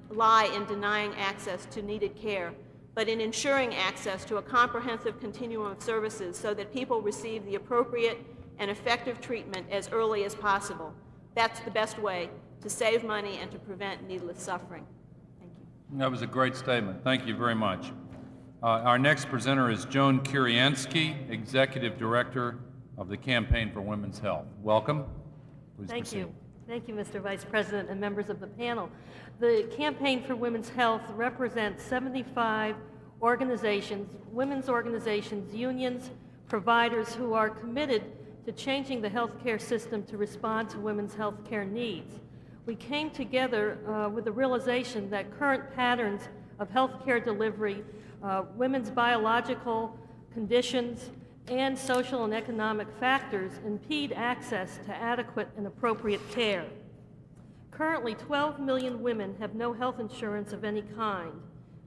lie in denying access to needed care, but in ensuring access to a comprehensive continuum of services so that people receive the appropriate and effective treatment as early as possible. That's the best way to save money and to prevent needless suffering. Thank you. That was a great statement. Thank you very much. Our next presenter is Joan Kiriansky, Executive Director of the Campaign for Women's Health. Welcome. Please Thank proceed. you. Thank you, Mr. Vice President and members of the panel. The Campaign for Women's Health represents 75 organizations, women's organizations, unions, providers who are committed to changing the healthcare system to respond to women's healthcare needs. We came together with the realization that current patterns of healthcare delivery, women's biological conditions, and social and economic factors impede access to adequate and appropriate care. Currently, 12 million women have no health insurance of any kind.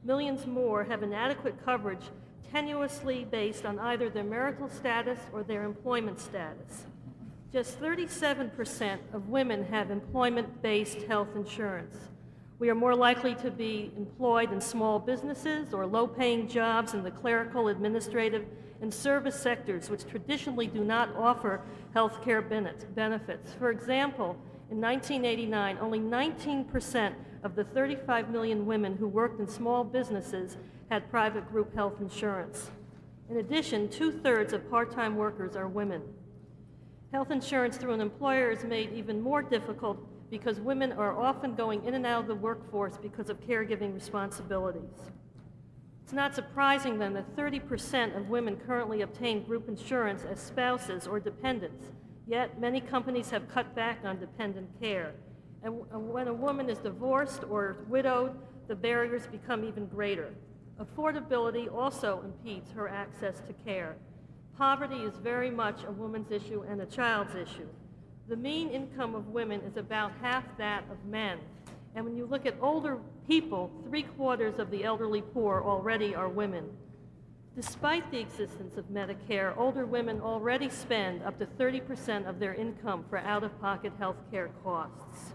Millions more have inadequate coverage tenuously based on either their marital status or their employment status. Just 37% of women have employment-based health insurance. We are more likely to be employed in small businesses or low-paying jobs in the clerical, administrative, and service sectors, which traditionally do not offer health care benefits. For example, in 1989, only 19% of the 35 million women who worked in small businesses had private group health insurance. In addition, 2/3 of part-time workers are women. Health insurance through an employer is made even more difficult because women are often going in and out of the workforce because of caregiving responsibilities. It's not surprising then that 30% of women currently obtain group insurance as spouses or dependents, yet many companies have cut back on dependent care. And when a woman is divorced or widowed, the barriers become even greater. Affordability also impedes her access to care. Poverty is very much a woman's issue and a child's issue. The mean income of women is about half that of men. And when you look at older people, 3/4 of the elderly poor already are women. Despite the existence of Medicare, older women already spend up to 30% of their income for out-of-pocket health care costs.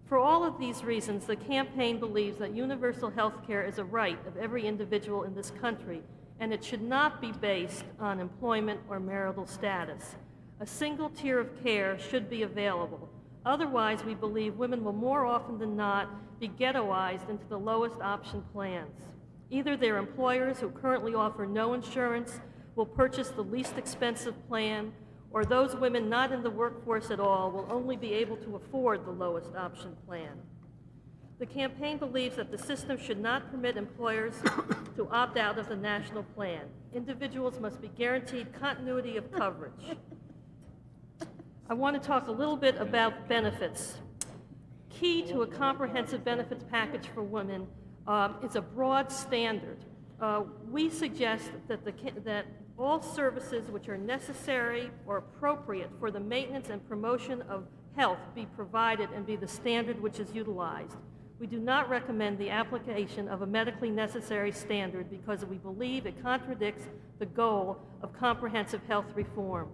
For all of these reasons, the campaign believes that universal health care is a right of every individual in this country, and it should not be based on employment or marital status. A single tier of care should be available. Otherwise, we believe women will more often than not be ghettoized into the lowest option plans. Either their employers, who currently offer no insurance, will purchase the least expensive plan, or those women not in the workforce at all will only be able to afford the lowest option plan. The campaign believes that the system should not permit employers to opt out of the national plan. Individuals must be guaranteed continuity of coverage. I want to talk a little bit about benefits. Key to a comprehensive benefits package for women is a broad standard. We suggest that all services which are necessary or appropriate for the maintenance and promotion of health be provided and be the standard which is utilized. We do not recommend the application of a medically necessary standard because we believe it contradicts the goal of comprehensive health reform.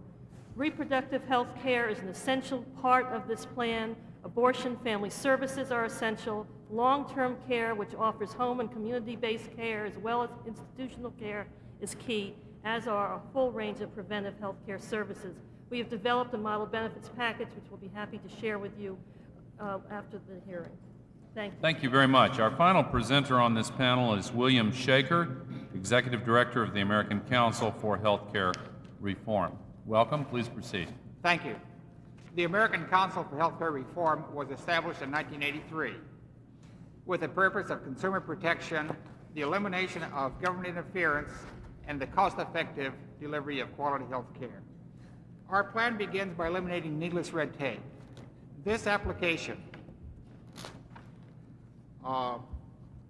Reproductive health care is an essential part of this plan. Abortion, family services are essential. Long-term care, which offers home and community-based care as well as institutional care, is key, as are a full range of preventive health care services. We have developed a model benefits package, which we'll be happy to share with you after the hearing. Thank you. Thank you very much. Our final presenter on this panel is William Shaker, Executive Director of the American Council for Healthcare Reform. Welcome. Please proceed. Thank you. The American Council for Healthcare Reform was established in 1983 with the purpose of consumer protection, the elimination of government interference, and the cost-effective delivery of quality health care. Our plan begins by eliminating needless red tape. This application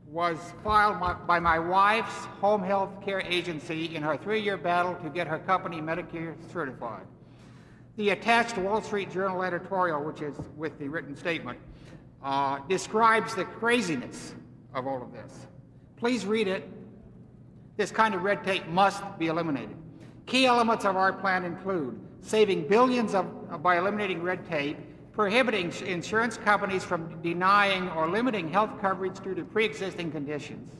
was filed by my wife's home health care agency in her 3-year battle to get her company Medicare certified. The attached Wall Street Journal editorial, which is with the written statement, describes the craziness of all of this. Please read it. This kind of red tape must be eliminated. Key elements of our plan include saving billions by eliminating red tape, prohibiting insurance companies from denying or limiting health coverage due to pre-existing conditions,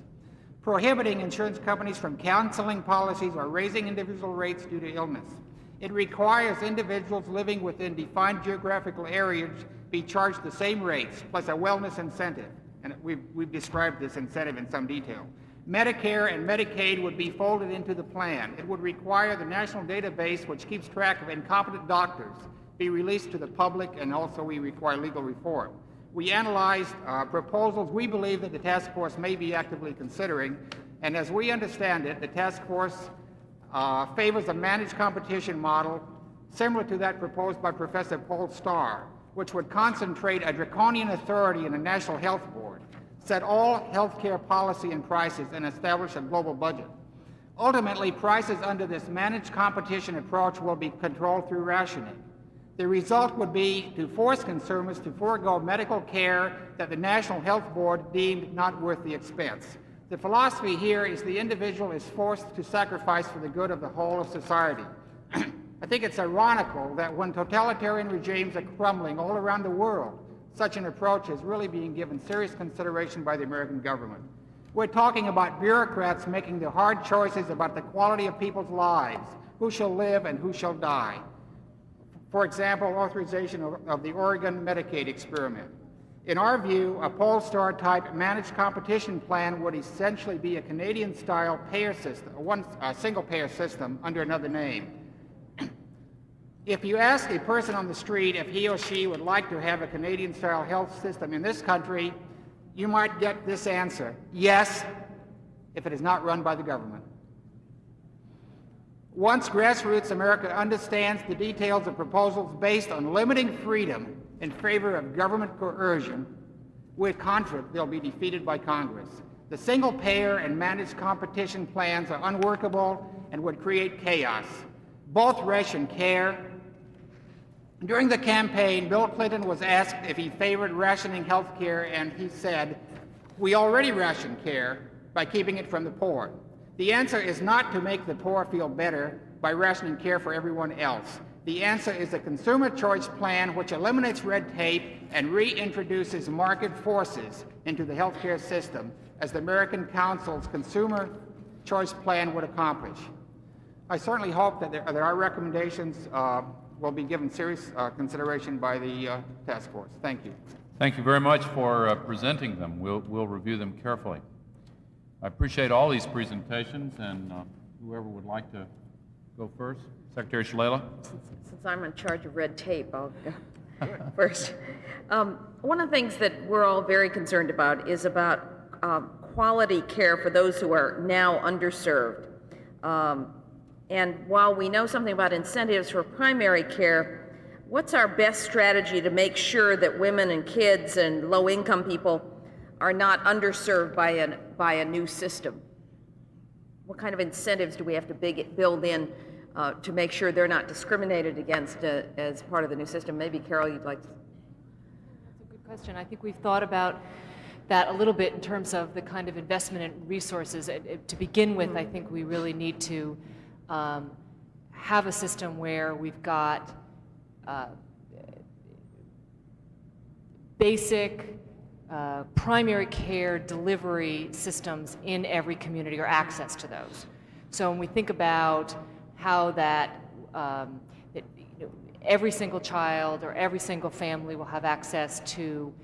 prohibiting insurance companies from canceling policies or raising individual rates due to illness. It requires individuals living within defined geographical areas be charged the same rates, plus a wellness incentive. And we've described this incentive in some detail. Medicare and Medicaid would be folded into the plan. It would require the national database, which keeps track of incompetent doctors, be released to the public, and also we require legal reform. We analyzed proposals we believe that the task force may be actively considering, and as we understand it, the task force favors a managed competition model similar to that proposed by Professor Paul Starr, which would concentrate a draconian authority in a national health board, set all health care policy and prices, and establish a global budget. Ultimately, prices under this managed competition approach will be controlled through rationing. The result would be to force consumers to forego medical care that the National Health Board deemed not worth the expense. The philosophy here is the individual is forced to sacrifice for the good of the whole of society. I think it's ironical that when totalitarian regimes are crumbling all around the world, such an approach is really being given serious consideration by the American government. We're talking about bureaucrats making the hard choices about the quality of people's lives, who shall live and who shall die. For example, authorization of the Oregon Medicaid experiment. In our view, a Polestar-type managed competition plan would essentially be a Canadian-style payer system, a single-payer system under another name. If you ask a person on the street if he or she would like to have a Canadian-style health system in this country, you might get this answer: yes, if it is not run by the government. Once grassroots America understands the details of proposals based on limiting freedom in favor of government coercion, we're confident they'll be defeated by Congress. The single-payer and managed competition plans are unworkable and would create chaos. Both ration care. During the campaign, Bill Clinton was asked if he favored rationing health care, and he said, "We already ration care by keeping it from the poor." The answer is not to make the poor feel better by rationing care for everyone else. The answer is a consumer choice plan which eliminates red tape and reintroduces market forces into the healthcare system, as the American Council's consumer choice plan would accomplish. I certainly hope that our recommendations will be given serious consideration by the task force. Thank you. Thank you very much for presenting them. We'll review them carefully. I appreciate all these presentations, and whoever would like to go first. Secretary Shalala. Since I'm in charge of red tape, I'll go first. One of the things that we're all very concerned about is about quality care for those who are now underserved. And while we know something about incentives for primary care, what's our best strategy to make sure that women and kids and low-income people are not underserved by a new system? What kind of incentives do we have to build in to make sure they're not discriminated against as part of the new system? Maybe, Carol, you'd like to... That's a good question. I think we've thought about that a little bit in terms of the kind of investment in resources. To begin with, I think we really need to have a system where we've got basic primary care delivery systems in every community, or access to those. So when we think about how that every single child or every single family will have access to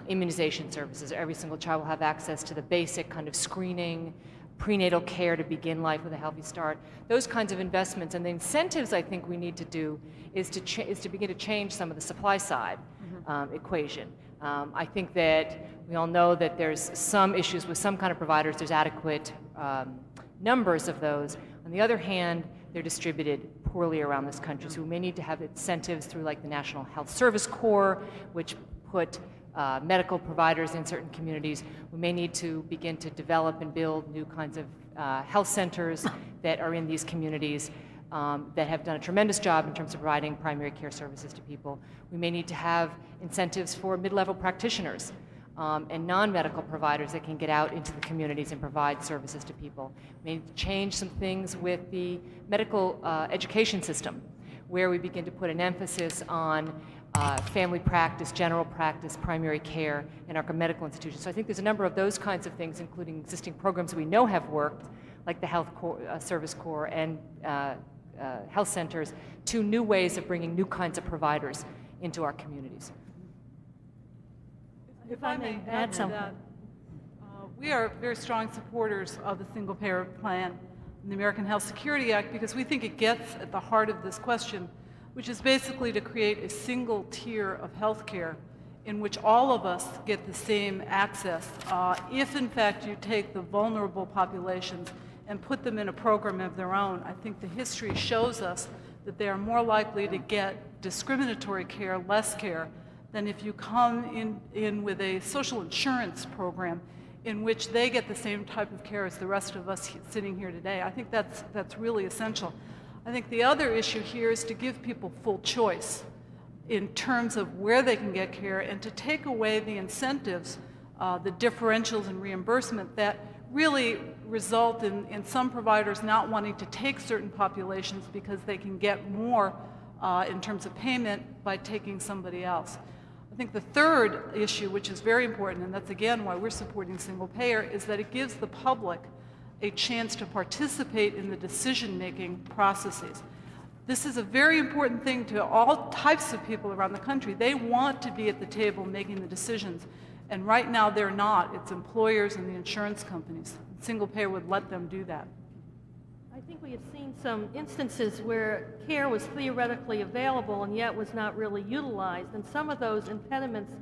immunization services, every single child will have access to the basic kind of screening, prenatal care to begin life with a healthy start, those kinds of investments. And the incentives I think we need to do is to begin to change some of the supply side equation. I think that we all know that there's some issues with some kind of providers. There's adequate numbers of those. On the other hand, they're distributed poorly around this country. So we may need to have incentives through like the National Health Service Corps, which put medical providers in certain communities. We may need to begin to develop and build new kinds of health centers that are in these communities that have done a tremendous job in terms of providing primary care services to people. We may need to have incentives for mid-level practitioners and non-medical providers that can get out into the communities and provide services to people. We may need to change some things with the medical education system, where we begin to put an emphasis on family practice, general practice, primary care, and our medical institutions. So I think there's a number of those kinds of things, including existing programs that we know have worked, like the Health Service Corps and health centers, to new ways of bringing new kinds of providers into our communities. If I may add to something. that, we are very strong supporters of the single-payer plan and the American Health Security Act because we think it gets at the heart of this question, which is basically to create a single tier of health care in which all of us get the same access. If, in fact, you take the vulnerable populations and put them in a program of their own, I think the history shows us that they are more likely to get discriminatory care, less care, than if you come in with a social insurance program in which they get the same type of care as the rest of us sitting here today. I think that's really essential. I think the other issue here is to give people full choice in terms of where they can get care and to take away the incentives, the differentials in reimbursement that really result in some providers not wanting to take certain populations because they can get more in terms of payment by taking somebody else. I think the third issue, which is very important, and that's again why we're supporting single payer, is that it gives the public a chance to participate in the decision-making processes. This is a very important thing to all types of people around the country. They want to be at the table making the decisions, and right now they're not. It's employers and the insurance companies. Single payer would let them do that. I think we have seen some instances where care was theoretically available and yet was not really utilized. And some of those impediments,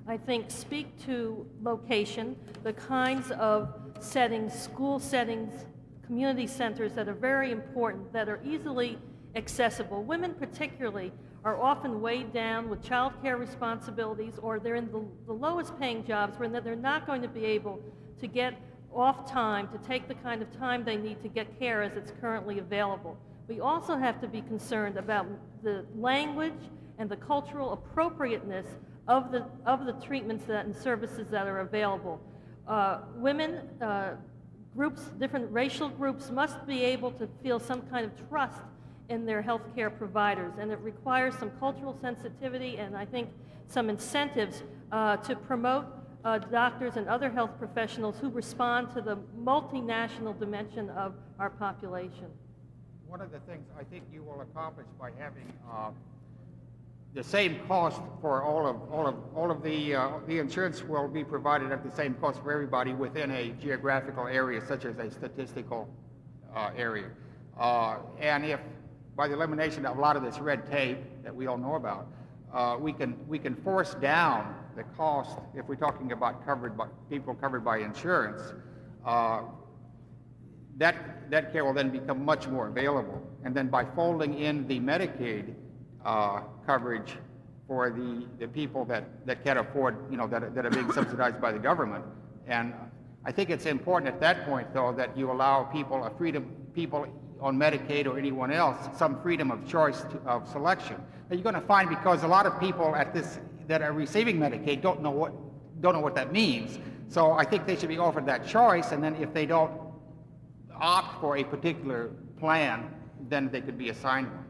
I think, speak to location, the kinds of settings, school settings, community centers that are very important, that are easily accessible. Women particularly are often weighed down with child care responsibilities, or they're in the lowest paying jobs where they're not going to be able to get off time to take the kind of time they need to get care as it's currently available. We also have to be concerned about the language and the cultural appropriateness of the treatments and services that are available. Women, groups, different racial groups must be able to feel some kind of trust in their health care providers, and it requires some cultural sensitivity and I think some incentives to promote doctors and other health professionals who respond to the multinational dimension of our population. One of the things I think you will accomplish by having the same cost for all of the insurance will be provided at the same cost for everybody within a geographical area, such as a statistical area. And if by the elimination of a lot of this red tape that we all know about, we can force down the cost if we're talking about people covered by insurance. That care will then become much more available, and then by folding in the Medicaid coverage for the people that can't afford, that are being subsidized by the government. And I think it's important at that point, though, that you allow people on Medicaid or anyone else some freedom of choice of selection. That you're going to find, because a lot of people that are receiving Medicaid don't know what that means. So I think they should be offered that choice, and then if they don't opt for a particular plan, then they could be assigned one.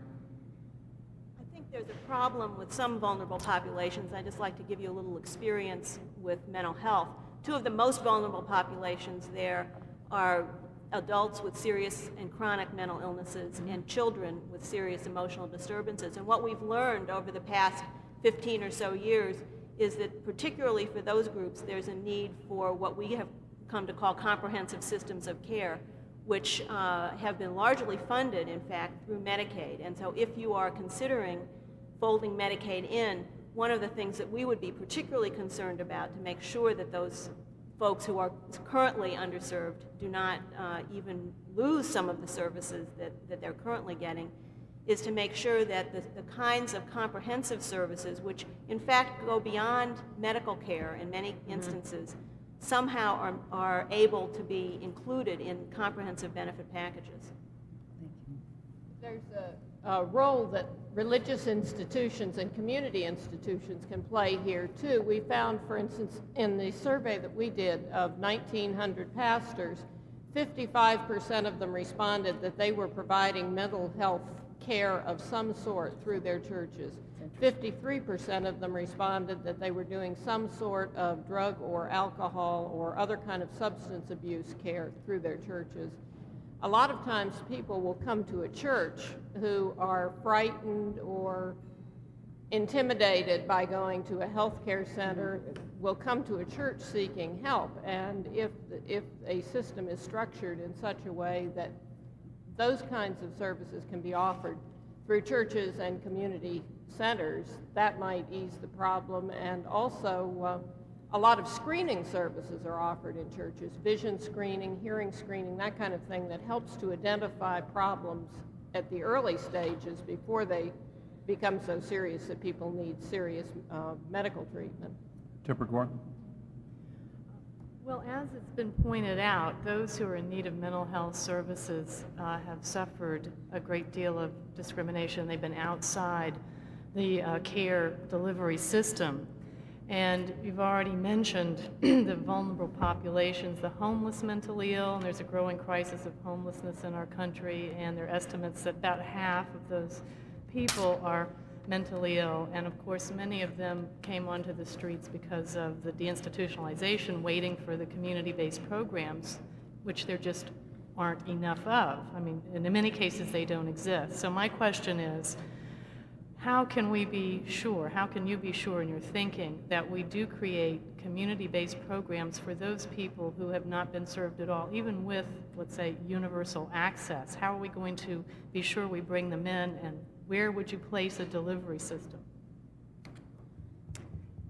I think there's a problem with some vulnerable populations. I'd just like to give you a little experience with mental health. Two of the most vulnerable populations there are adults with serious and chronic mental illnesses and children with serious emotional disturbances. And what we've learned over the past 15 or so years is that particularly for those groups, there's a need for what we have come to call comprehensive systems of care, which have been largely funded, in fact, through Medicaid. And so if you are considering folding Medicaid in, one of the things that we would be particularly concerned about to make sure that those folks who are currently underserved do not even lose some of the services that they're currently getting, is to make sure that the kinds of comprehensive services, which in fact go beyond medical care in many instances, somehow are able to be included in comprehensive benefit packages. There's a role that religious institutions and community institutions can play here too. We found, for instance, in the survey that we did of 1,900 pastors, 55% of them responded that they were providing mental health care of some sort through their churches. 53% of them responded that they were doing some sort of drug or alcohol or other kind of substance abuse care through their churches. A lot of times people will come to a church who are frightened or intimidated by going to a health care center will come to a church seeking help. And if a system is structured in such a way that those kinds of services can be offered through churches and community centers, that might ease the problem. And also, a lot of screening services are offered in churches, vision screening, hearing screening, that kind of thing that helps to identify problems at the early stages before they become so serious that people need serious medical treatment. Tipper Gore. Well, as it's been pointed out, those who are in need of mental health services have suffered a great deal of discrimination. They've been outside the care delivery system. And you've already mentioned the vulnerable populations, the homeless mentally ill, and there's a growing crisis of homelessness in our country, and there are estimates that about half of those people are mentally ill. And of course, many of them came onto the streets because of the deinstitutionalization, waiting for the community-based programs, which there just aren't enough of. I mean, in many cases, they don't exist. So my question is, how can we be sure, how can you be sure in your thinking that we do create community-based programs for those people who have not been served at all, even with, let's say, universal access? How are we going to be sure we bring them in, and where would you place a delivery system?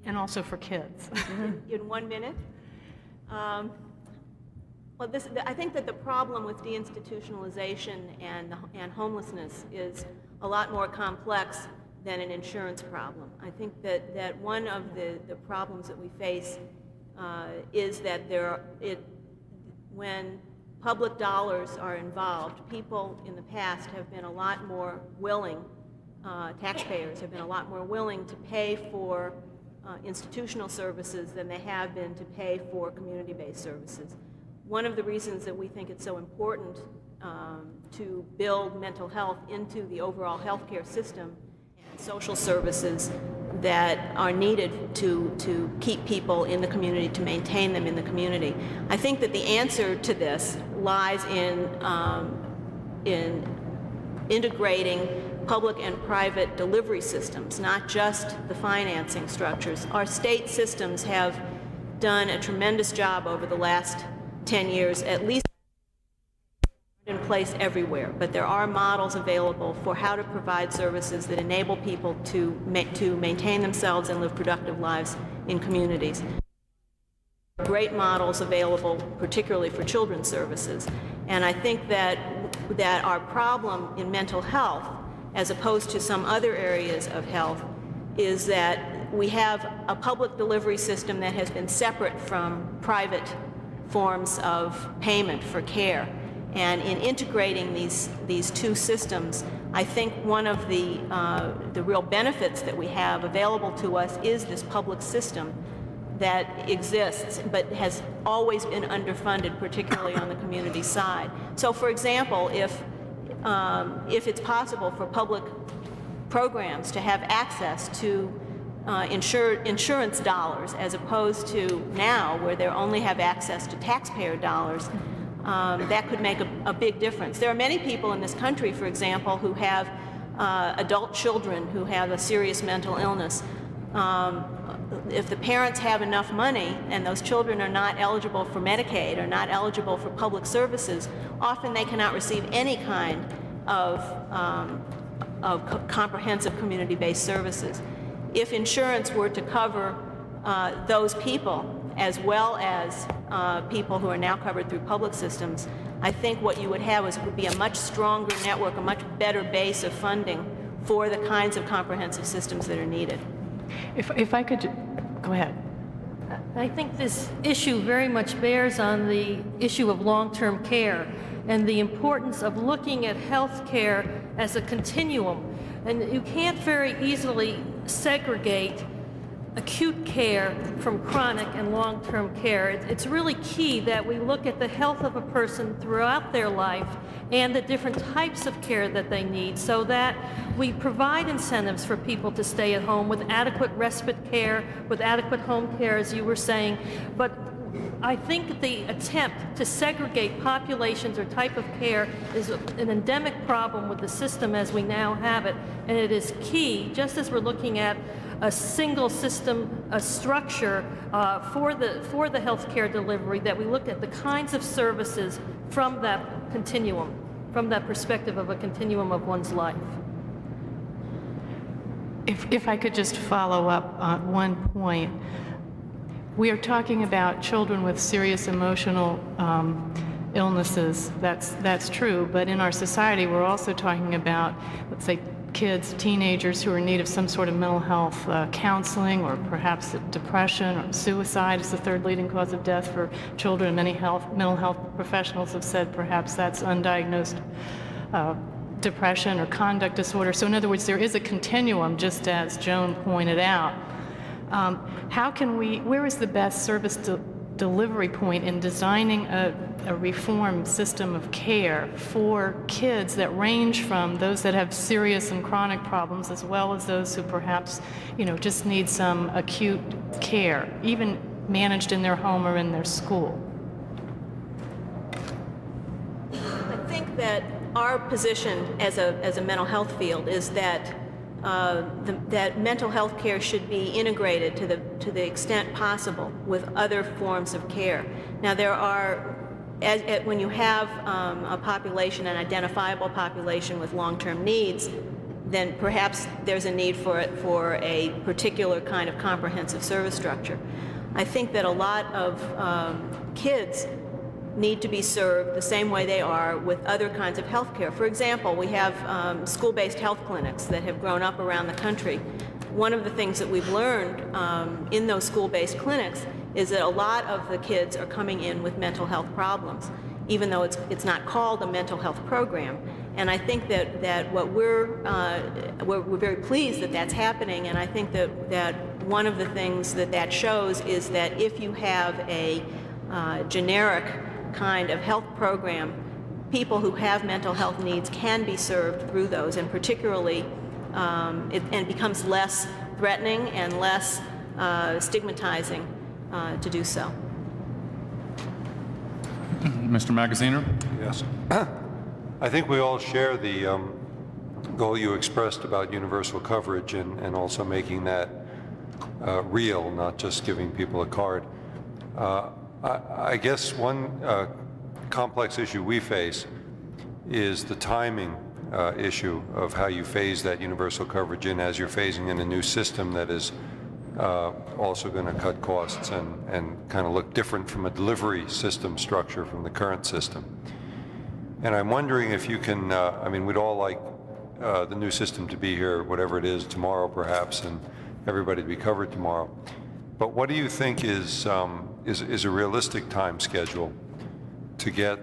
And also for kids. In 1 minute? Well, I think that the problem with deinstitutionalization and homelessness is a lot more complex than an insurance problem. I think that one of the problems that we face is that when public dollars are involved, people in the past have been a lot more willing, taxpayers have been a lot more willing to pay for institutional services than they have been to pay for community-based services. One of the reasons that we think it's so important to build mental health into the overall healthcare system and social services that are needed to keep people in the community, to maintain them in the community. I think that the answer to this lies in integrating public and private delivery systems, not just the financing structures. Our state systems have done a tremendous job over the last 10 years, at least in place everywhere, but there are models available for how to provide services that enable people to maintain themselves and live productive lives in communities. Great models available, particularly for children's services. And I think that our problem in mental health, as opposed to some other areas of health, is that we have a public delivery system that has been separate from private forms of payment for care. And in integrating these two systems, I think one of the real benefits that we have available to us is this public system that exists but has always been underfunded, particularly on the community side. So for example, if it's possible for public programs to have access to insurance dollars as opposed to now where they only have access to taxpayer dollars, that could make a big difference. There are many people in this country, for example, who have adult children who have a serious mental illness. If the parents have enough money and those children are not eligible for Medicaid or not eligible for public services, often they cannot receive any kind of comprehensive community-based services. If insurance were to cover those people as well as people who are now covered through public systems, I think what you would have would be a much stronger network, a much better base of funding for the kinds of comprehensive systems that are needed. If I could, go ahead. I think this issue very much bears on the issue of long-term care and the importance of looking at health care as a continuum. And you can't very easily segregate acute care from chronic and long-term care. It's really key that we look at the health of a person throughout their life and the different types of care that they need so that we provide incentives for people to stay at home with adequate respite care, with adequate home care, as you were saying. But I think the attempt to segregate populations or type of care is an endemic problem with the system as we now have it, and it is key, just as we're looking at a single system, a structure for the healthcare delivery, that we look at the kinds of services from that continuum, from that perspective of a continuum of one's life. If I could just follow up on one point. We are talking about children with serious emotional illnesses. That's true, but in our society we're also talking about, let's say, kids, teenagers who are in need of some sort of mental health counseling, or perhaps depression or suicide is the third leading cause of death for children. Many mental health professionals have said perhaps that's undiagnosed depression or conduct disorder. So in other words, there is a continuum, just as Joan pointed out. Where is the best service delivery point in designing a reform system of care for kids that range from those that have serious and chronic problems, as well as those who perhaps, just need some acute care, even managed in their home or in their school? I think that our position as a mental health field is that that mental health care should be integrated to the extent possible with other forms of care. Now, there are, when you have a population, an identifiable population with long-term needs, then perhaps there's a need for a particular kind of comprehensive service structure. I think that a lot of kids need to be served the same way they are with other kinds of health care. For example, we have school-based health clinics that have grown up around the country. One of the things that we've learned in those school-based clinics is that a lot of the kids are coming in with mental health problems, even though it's not called a mental health program. And I think that what we're very pleased that that's happening, and I think that one of the things that shows is that if you have a generic kind of health program, people who have mental health needs can be served through those, and particularly it becomes less threatening and less stigmatizing to do so. Mr. Magaziner? Yes. I think we all share the goal you expressed about universal coverage and also making that real, not just giving people a card. I guess one complex issue we face is the timing issue of how you phase that universal coverage in as you're phasing in a new system that is also going to cut costs and kind of look different from a delivery system structure from the current system. And I'm wondering if you can, we'd all like the new system to be here, whatever it is, tomorrow perhaps, and everybody to be covered tomorrow. But what do you think is a realistic time schedule to get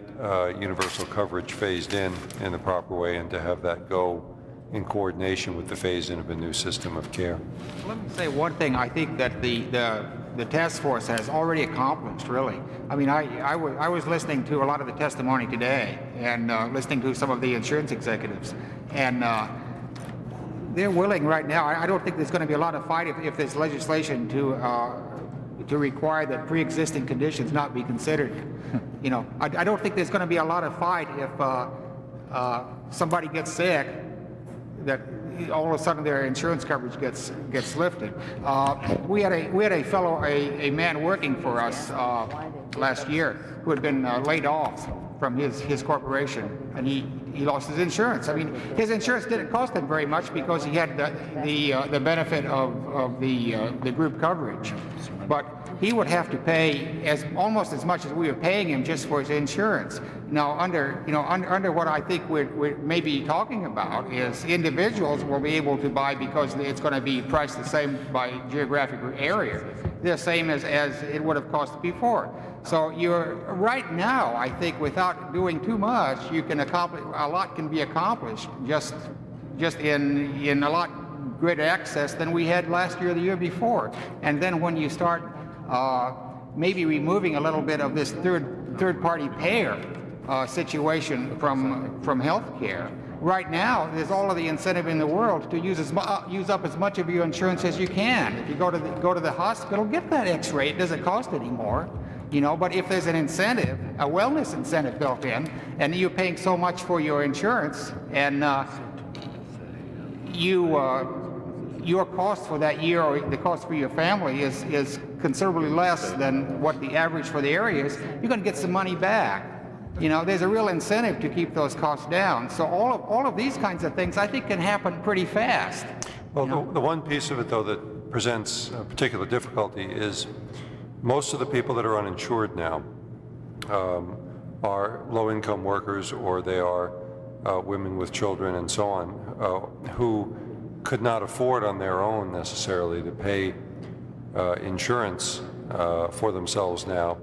universal coverage phased in the proper way and to have that go in coordination with the phase-in of a new system of care? Let me say one thing I think that the task force has already accomplished, really. I mean, I was listening to a lot of the testimony today and listening to some of the insurance executives, and they're willing right now. I don't think there's going to be a lot of fight if there's legislation to require that pre-existing conditions not be considered. I don't think there's going to be a lot of fight if somebody gets sick, that all of a sudden their insurance coverage gets lifted. We had a man working for us last year who had been laid off from his corporation, and he lost his insurance. I mean, his insurance didn't cost him very much because he had the benefit of the group coverage, but he would have to pay almost as much as we were paying him just for his insurance. Now, under what I think we're maybe talking about is individuals will be able to buy because it's going to be priced the same by geographic area, the same as it would have cost before. So right now, I think, without doing too much, you can accomplish a lot. Can be accomplished just in a lot greater access than we had last year or the year before. And then when you start maybe removing a little bit of this third-party payer situation from health care, right now there's all of the incentive in the world to use up as much of your insurance as you can. If you go to the hospital, get that X-ray. It doesn't cost any more. You know, but if there's an incentive, a wellness incentive built in, and you're paying so much for your insurance, and your cost for that year, or the cost for your family, is considerably less than what the average for the area is, you're going to get some money back. You know, there's a real incentive to keep those costs down. So all of these kinds of things, I think, can happen pretty fast. Well, the one piece of it, though, that presents a particular difficulty is most of the people that are uninsured now are low-income workers, or they are women with children and so on, who could not afford on their own necessarily to pay insurance for themselves now,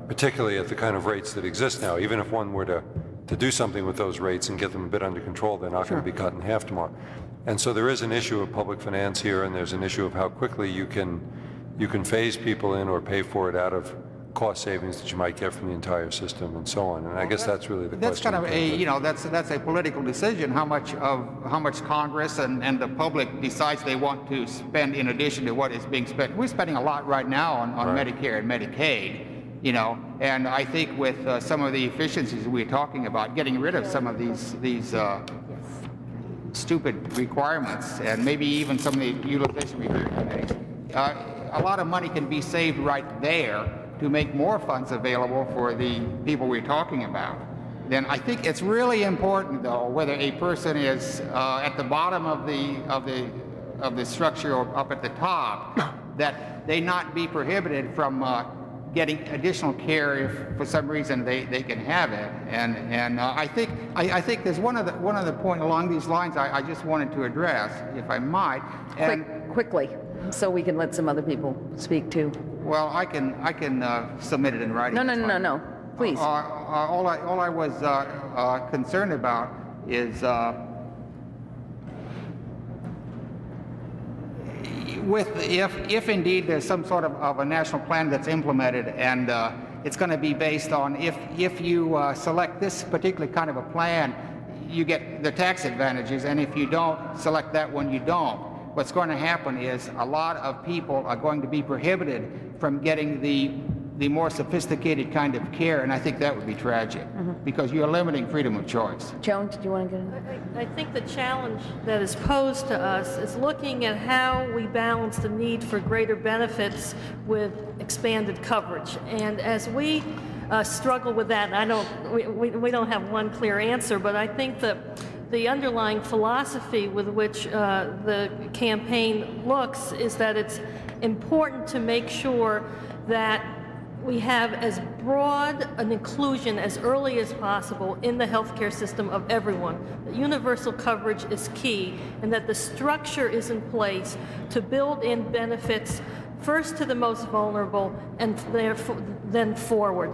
particularly at the kind of rates that exist now. Even if one were to do something with those rates and get them a bit under control, they're not going to be cut in half tomorrow. And so there is an issue of public finance here, and there's an issue of how quickly you can phase people in or pay for it out of cost savings that you might get from the entire system and so on. And I guess that's really the question. That's kind of a, you know, that's a political decision, how much Congress and the public decides they want to spend in addition to what is being spent. We're spending a lot right now on Medicare and Medicaid, you know, and I think with some of the efficiencies we're talking about, getting rid of some of these stupid requirements, and maybe even some of the utilization review committees, a lot of money can be saved right there to make more funds available for the people we're talking about. Then I think it's really important, though, whether a person is at the bottom of the structure or up at the top, that they not be prohibited from getting additional care if for some reason they can have it. And I think there's one other point along these lines I just wanted to address, if I might. And Quickly, so we can let some other people speak too. well, I can submit it in writing. No, please. All I was concerned about is if indeed there's some sort of a national plan that's implemented, and it's going to be based on if you select this particular kind of a plan, you get the tax advantages, and if you don't select that one, you don't. What's going to happen is a lot of people are going to be prohibited from getting the more sophisticated kind of care, and I think that would be tragic, because you're limiting freedom of choice. Joan, did you want to get in? I think the challenge that is posed to us is looking at how we balance the need for greater benefits with expanded coverage. And as we struggle with that, we don't have one clear answer, but I think that the underlying philosophy with which the campaign looks is that it's important to make sure that we have as broad an inclusion as early as possible in the healthcare system of everyone. That universal coverage is key, and that the structure is in place to build in benefits first to the most vulnerable and then forward.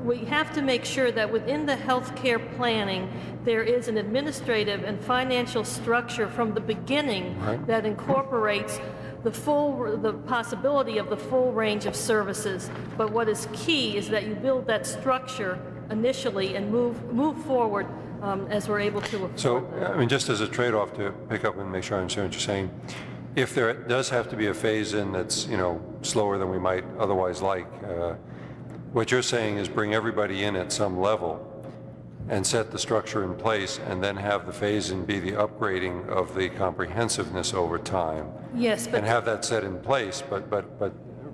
We have to make sure that within the healthcare planning, there is an administrative and financial structure from the beginning that incorporates the possibility of the full range of services. But what is key is that you build that structure initially and move forward as we're able to afford. So, I mean, just as a trade-off to pick up and make sure I understand what you're saying, if there does have to be a phase-in that's, you know, slower than we might otherwise like, what you're saying is bring everybody in at some level and set the structure in place, and then have the phase-in be the upgrading of the comprehensive over time. Yes, but and have that set in place, but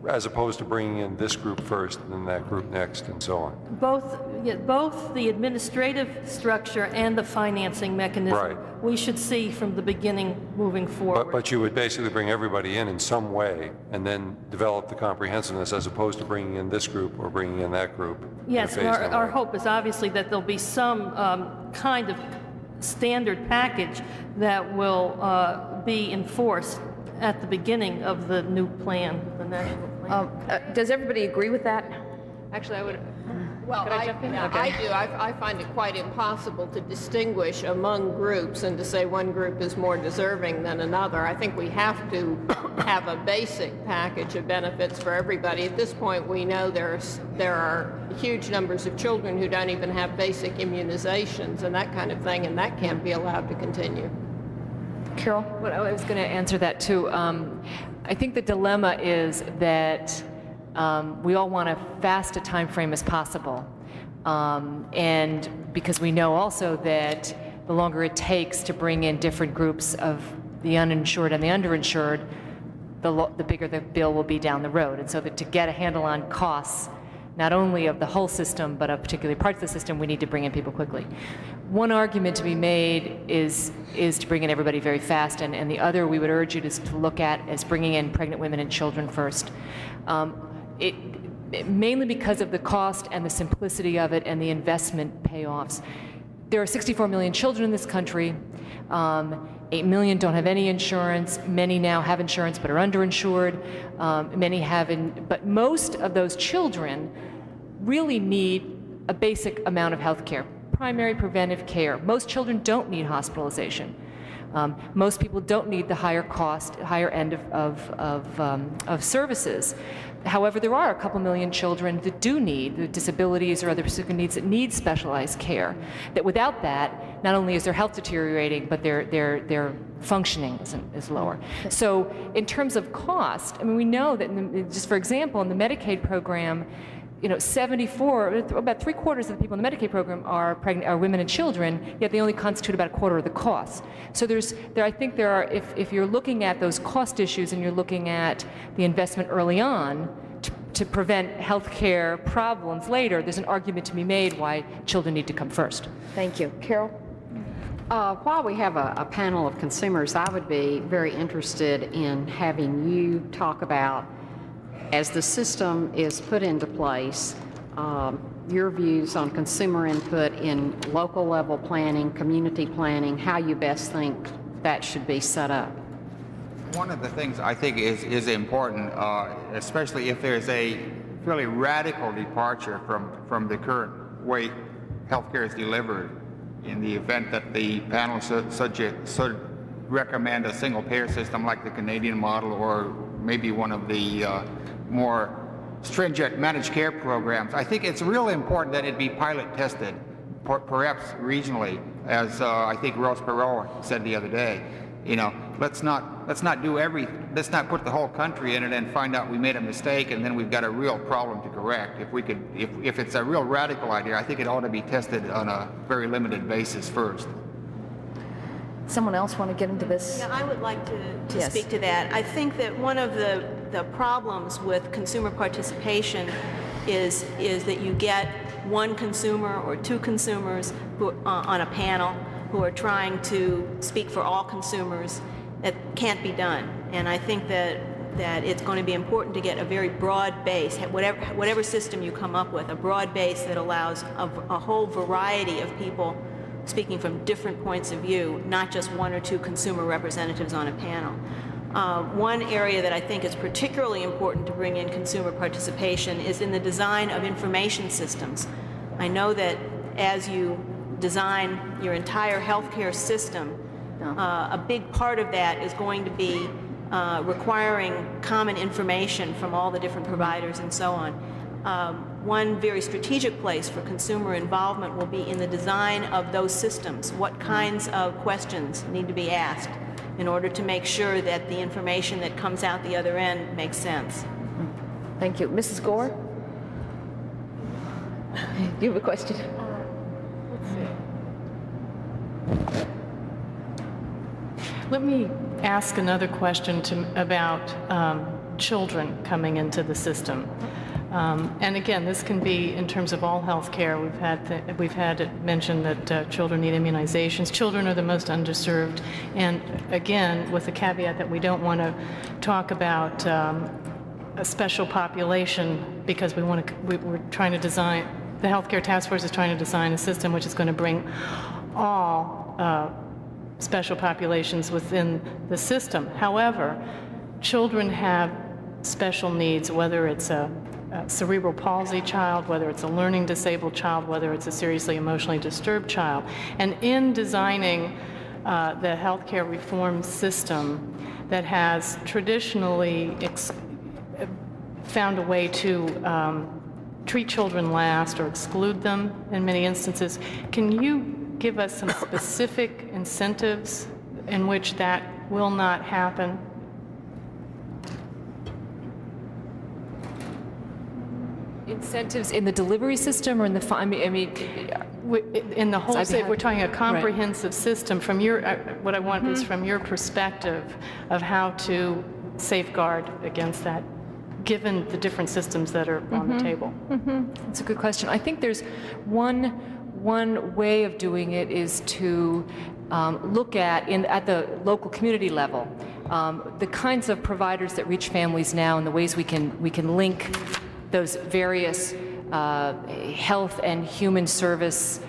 as opposed to bringing in this group first and then that group next and so on. Both the administrative structure and the financing mechanism we should see from the beginning moving forward. But you would basically bring everybody in some way and then develop the comprehensiveness as opposed to bringing in this group or bringing in that group. Yes, and our hope is obviously that there'll be some kind of standard package that will be enforced at the beginning of the new plan, the national plan. Does everybody agree with that? Actually, I would. Well, I do. I find it quite impossible to distinguish among groups and to say one group is more deserving than another. I think we have to have a basic package of benefits for everybody. At this point, we know there are huge numbers of children who don't even have basic immunizations and that kind of thing, and that can't be allowed to continue. Carol? Well, I was going to answer that too. I think the dilemma is that we all want as fast a time frame as possible. And because we know also that the longer it takes to bring in different groups of the uninsured and the underinsured, the bigger the bill will be down the road. And so that to get a handle on costs, not only of the whole system, but of particular parts of the system, we need to bring in people quickly. One argument to be made is to bring in everybody very fast, and the other we would urge you to look at is bringing in pregnant women and children first. Mainly because of the cost and the simplicity of it and the investment payoffs. There are 64 million children in this country. 8 million don't have any insurance. Many now have insurance but are underinsured. Many haven't. But most of those children really need a basic amount of health care, primary preventive care. Most children don't need hospitalization. Most people don't need the higher cost, higher end of services. However, there are a couple million children that do need the disabilities or other particular needs that need specialized care. That without that, not only is their health deteriorating, but their functioning is lower. So, in terms of cost, I mean, we know that just for example, in the Medicaid program, about 3/4 of the people in the Medicaid program are women and children, yet they only constitute about 1/4 of the cost. So I think there are, if you're looking at those cost issues and you're looking at the investment early on to prevent health care problems later, there's an argument to be made why children need to come first. Thank you. Carol? While we have a panel of consumers, I would be very interested in having you talk about, as the system is put into place, your views on consumer input in local level planning, community planning, how you best think that should be set up. One of the things I think is important, especially if there's a fairly radical departure from the current way healthcare is delivered, in the event that the panel should recommend a single payer system like the Canadian model, or maybe one of the more stringent managed care programs. I think it's really important that it be pilot tested, perhaps regionally, as I think Rose Perot said the other day. Let's not put the whole country in it and find out we made a mistake and then we've got a real problem to correct. If it's a real radical idea, I think it ought to be tested on a very limited basis first. Someone else want to get into this? Yeah, I would like to Yes. speak to that. I think that one of the problems with consumer participation is that you get one consumer or two consumers who on a panel who are trying to speak for all consumers. That can't be done. And I think that it's going to be important to get a very broad base, whatever system you come up with, a broad base that allows a whole variety of people speaking from different points of view, not just one or two consumer representatives on a panel. One area that I think is particularly important to bring in consumer participation is in the design of information systems. I know that as you design your entire healthcare system, a big part of that is going to be requiring common information from all the different providers and so on. One very strategic place for consumer involvement will be in the design of those systems. What kinds of questions need to be asked in order to make sure that the information that comes out the other end makes sense? Thank you. Mrs. Gore? Do you have a question? Let me ask another question about children coming into the system. And again, this can be in terms of all health care. We've had it mentioned that children need immunizations. Children are the most underserved. And again, with the caveat that we don't want to talk about a special population, because we're trying to design, the Healthcare Task Force is trying to design a system which is going to bring all special populations within the system. However, children have special needs, whether it's a cerebral palsy child, whether it's a learning disabled child, whether it's a seriously emotionally disturbed child. And in designing the healthcare reform system that has traditionally found a way to treat children last or exclude them in many instances, can you give us some specific incentives in which that will not happen? Incentives in the delivery system or in the, In the whole, I'd be we're happy- talking a Right. comprehensive system. From your, what I want is from your perspective of how to safeguard against that, given the different systems that are on the table. That's a good question. I think there's one way of doing it is to look at the local community level the kinds of providers that reach families now and the ways we can link those various health and human services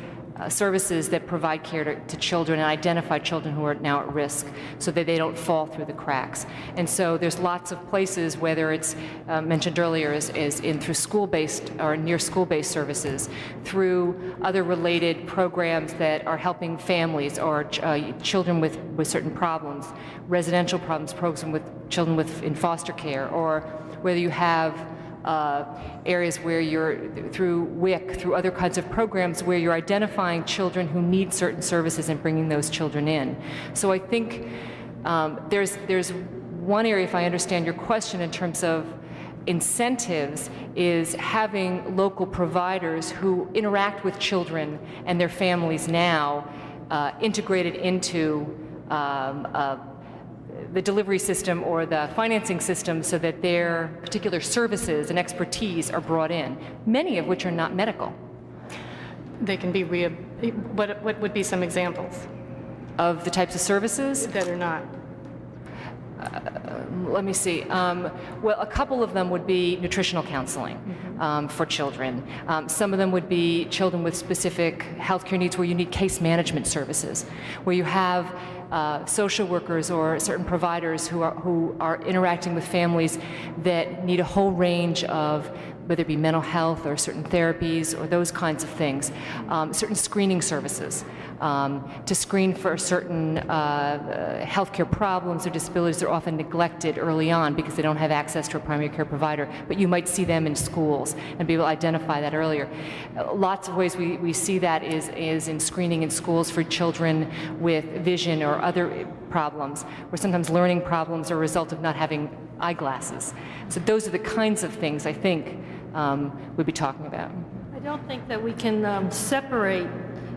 that provide care to children and identify children who are now at risk so that they don't fall through the cracks. And so there's lots of places, whether it's mentioned earlier is through school-based or near school-based services, through other related programs that are helping families or children with certain problems, residential problems, programs with children in foster care, or whether you have areas where you're, through WIC, through other kinds of programs where you're identifying children who need certain services and bringing those children in. So I think there's one area, if I understand your question, in terms of incentives, is having local providers who interact with children and their families now integrated into the delivery system or the financing system so that their particular services and expertise are brought in, many of which are not medical. They can be, what would be some examples? Of the types of services? That are not. Let me see. Well, a couple of them would be nutritional counseling for children. Some of them would be children with specific healthcare needs where you need case management services, where you have social workers or certain providers who are interacting with families that need a whole range of, whether it be mental health or certain therapies or those kinds of things, certain screening services to screen for certain healthcare problems or disabilities that are often neglected early on because they don't have access to a primary care provider, but you might see them in schools and be able to identify that earlier. Lots of ways we see that is in screening in schools for children with vision or other problems, where sometimes learning problems are a result of not having eyeglasses. So those are the kinds of things I think we'd be talking about. I don't think that we can separate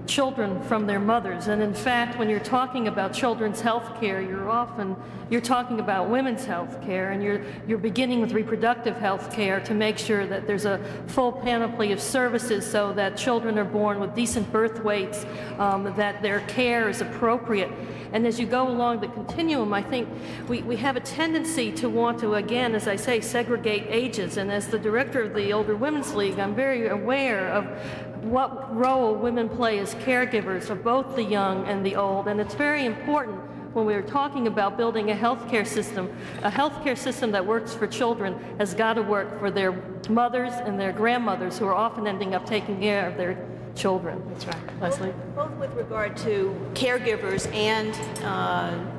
children from their mothers. And in fact, when you're talking about children's health care, you're talking about women's health care, and you're beginning with reproductive health care to make sure that there's a full panoply of services so that children are born with decent birth weights, that their care is appropriate. And as you go along the continuum, I think we have a tendency to want to, again, as I say, segregate ages. And as the director of the Older Women's League, I'm very aware of what role women play as caregivers of both the young and the old. And it's very important when we're talking about building a healthcare system that works for children has got to work for their mothers and their grandmothers who are often ending up taking care of their children. That's right. Leslie? Both with regard to caregivers and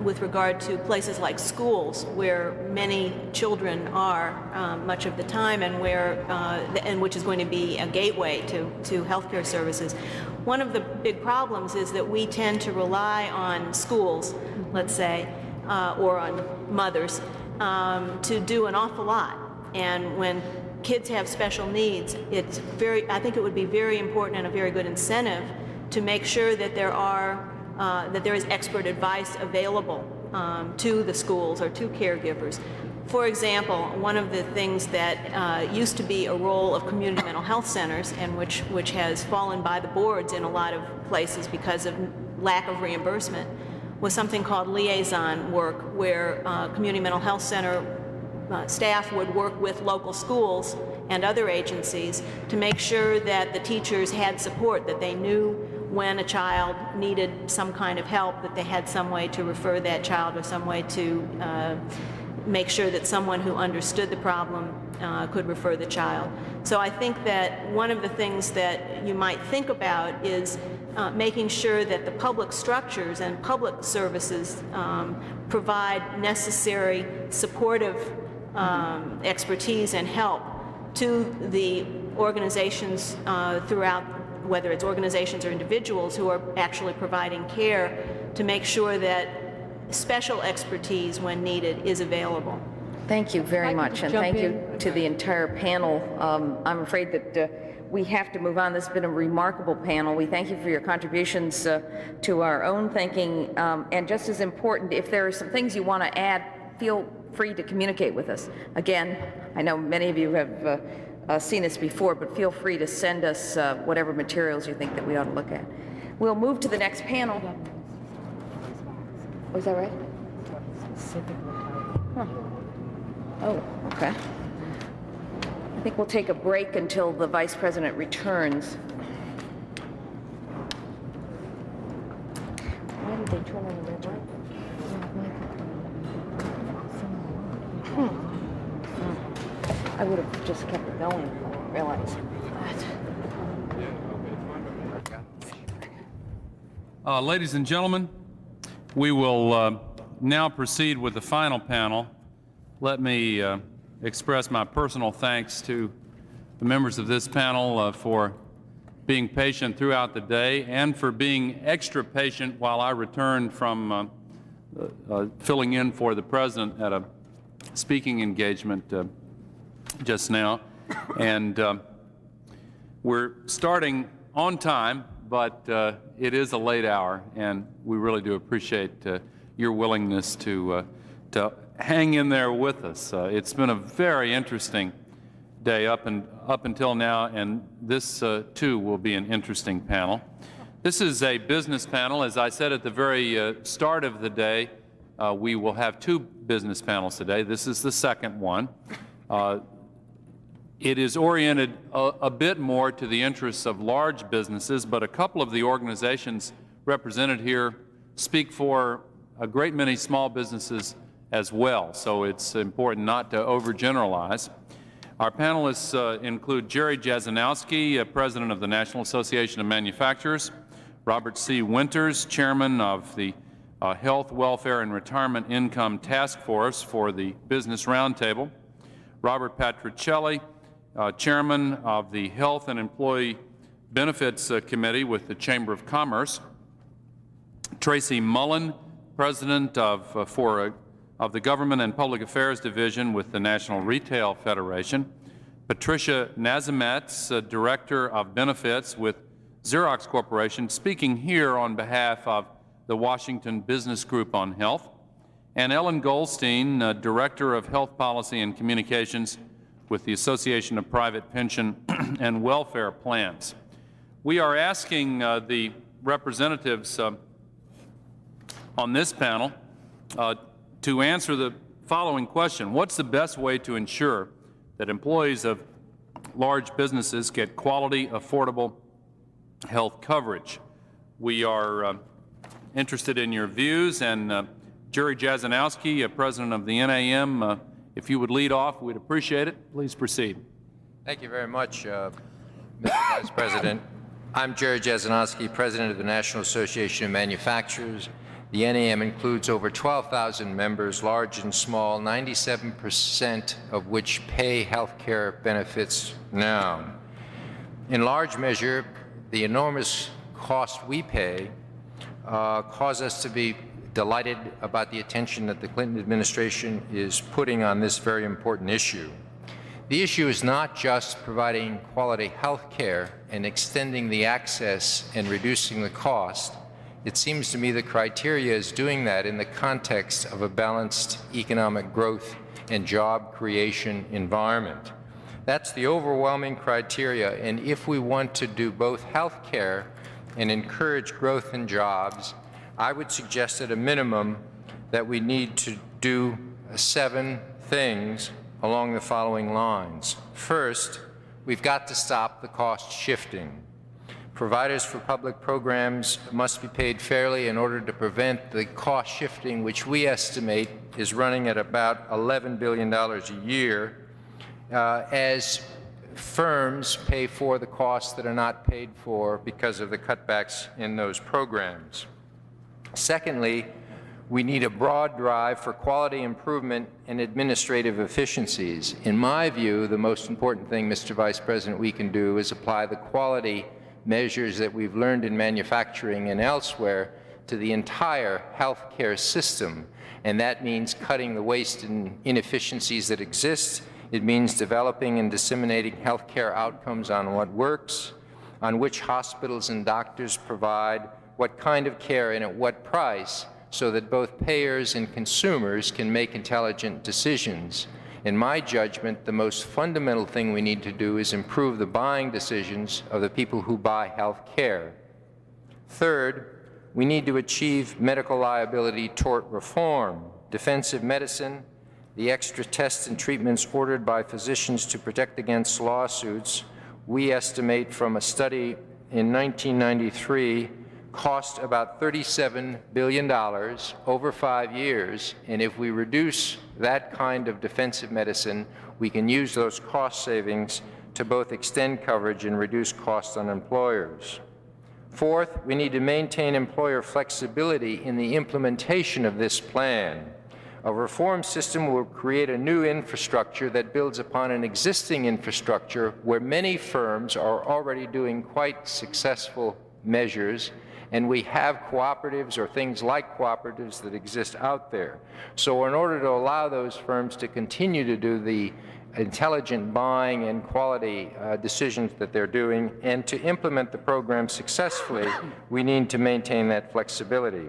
with regard to places like schools where many children are much of the time and which is going to be a gateway to healthcare services. One of the big problems is that we tend to rely on schools, let's say, or on mothers to do an awful lot. And when kids have special needs, I think it would be very important and a very good incentive to make sure that there is expert advice available to the schools or to caregivers. For example, one of the things that used to be a role of community mental health centers and which has fallen by the boards in a lot of places because of lack of reimbursement was something called liaison work, where community mental health center staff would work with local schools and other agencies to make sure that the teachers had support, that they knew when a child needed some kind of help, that they had some way to refer that child or some way to make sure that someone who understood the problem could refer the child. So I think that one of the things that you might think about is making sure that the public structures and public services provide necessary supportive expertise and help to the organizations throughout, whether it's organizations or individuals who are actually providing care, to make sure that special expertise when needed is available. Thank you very much, and thank you to the entire panel. I'm afraid that we have to move on. This has been a remarkable panel. We thank you for your contributions to our own thinking, and just as important, if there are some things you want to add, feel free to communicate with us. Again, I know many of you have seen this before, but feel free to send us whatever materials you think that we ought to look at. We'll move to the next panel. Was that right? Huh. Oh, okay. I think we'll take a break until the Vice President returns. Why did they turn on the red light? I would have just kept it going, realized. Ladies and gentlemen, we will now proceed with the final panel. Let me express my personal thanks to the members of this panel for being patient throughout the day and for being extra patient while I returned from filling in for the President at a speaking engagement just now. And we're starting on time, but it is a late hour, and we really do appreciate your willingness to hang in there with us. It's been a very interesting day up until now, and this too will be an interesting panel. This is a business panel. As I said at the very start of the day, we will have two business panels today. This is the second one. It is oriented a bit more to the interests of large businesses, but a couple of the organizations represented here speak for a great many small businesses as well, so it's important not to overgeneralize. Our panelists include Jerry Jazanowski, President of the National Association of Manufacturers, Robert C. Winters, Chairman of the Health, Welfare, and Retirement Income Task Force for the Business Roundtable, Robert Patricelli, Chairman of the Health and Employee Benefits Committee with the Chamber of Commerce, Tracy Mullen, President of the Government and Public Affairs Division with the National Retail Federation, Patricia Nazametz, Director of Benefits with Xerox Corporation, speaking here on behalf of the Washington Business Group on Health, and Ellen Goldstein, Director of Health Policy and Communications with the Association of Private Pension and Welfare Plans. We are asking the representatives on this panel to answer the following question: what's the best way to ensure that employees of large businesses get quality, affordable health coverage? We are interested in your views, and Jerry Jazanowski, President of the NAM, if you would lead off, we'd appreciate it. Please proceed. Thank you very much, Mr. Vice President. I'm Jerry Jazanowski, President of the National Association of Manufacturers. The NAM includes over 12,000 members, large and small, 97% of which pay health care benefits now. In large measure, the enormous cost we pay cause us to be delighted about the attention that the Clinton administration is putting on this very important issue. The issue is not just providing quality health care and extending the access and reducing the cost. It seems to me the criteria is doing that in the context of a balanced economic growth and job creation environment. That's the overwhelming criteria, and if we want to do both health care and encourage growth in jobs, I would suggest at a minimum that we need to do 7 things along the following lines. First, we've got to stop the cost shifting. Providers for public programs must be paid fairly in order to prevent the cost shifting, which we estimate is running at about $11 billion a year, as firms pay for the costs that are not paid for because of the cutbacks in those programs. Secondly, we need a broad drive for quality improvement and administrative efficiencies. In my view, the most important thing, Mr. Vice President, we can do is apply the quality measures that we've learned in manufacturing and elsewhere to the entire healthcare system, and that means cutting the waste and inefficiencies that exist. It means developing and disseminating healthcare outcomes on what works, on which hospitals and doctors provide, what kind of care and at what price, so that both payers and consumers can make intelligent decisions. In my judgment, the most fundamental thing we need to do is improve the buying decisions of the people who buy health care. Third, we need to achieve medical liability tort reform. Defensive medicine, the extra tests and treatments ordered by physicians to protect against lawsuits, we estimate from a study in 1993 cost about $37 billion over 5 years, and if we reduce that kind of defensive medicine, we can use those cost savings to both extend coverage and reduce costs on employers. Fourth, we need to maintain employer flexibility in the implementation of this plan. A reform system will create a new infrastructure that builds upon an existing infrastructure where many firms are already doing quite successful measures, and we have cooperatives or things like cooperatives that exist out there. So in order to allow those firms to continue to do the intelligent buying and quality decisions that they're doing and to implement the program successfully, we need to maintain that flexibility.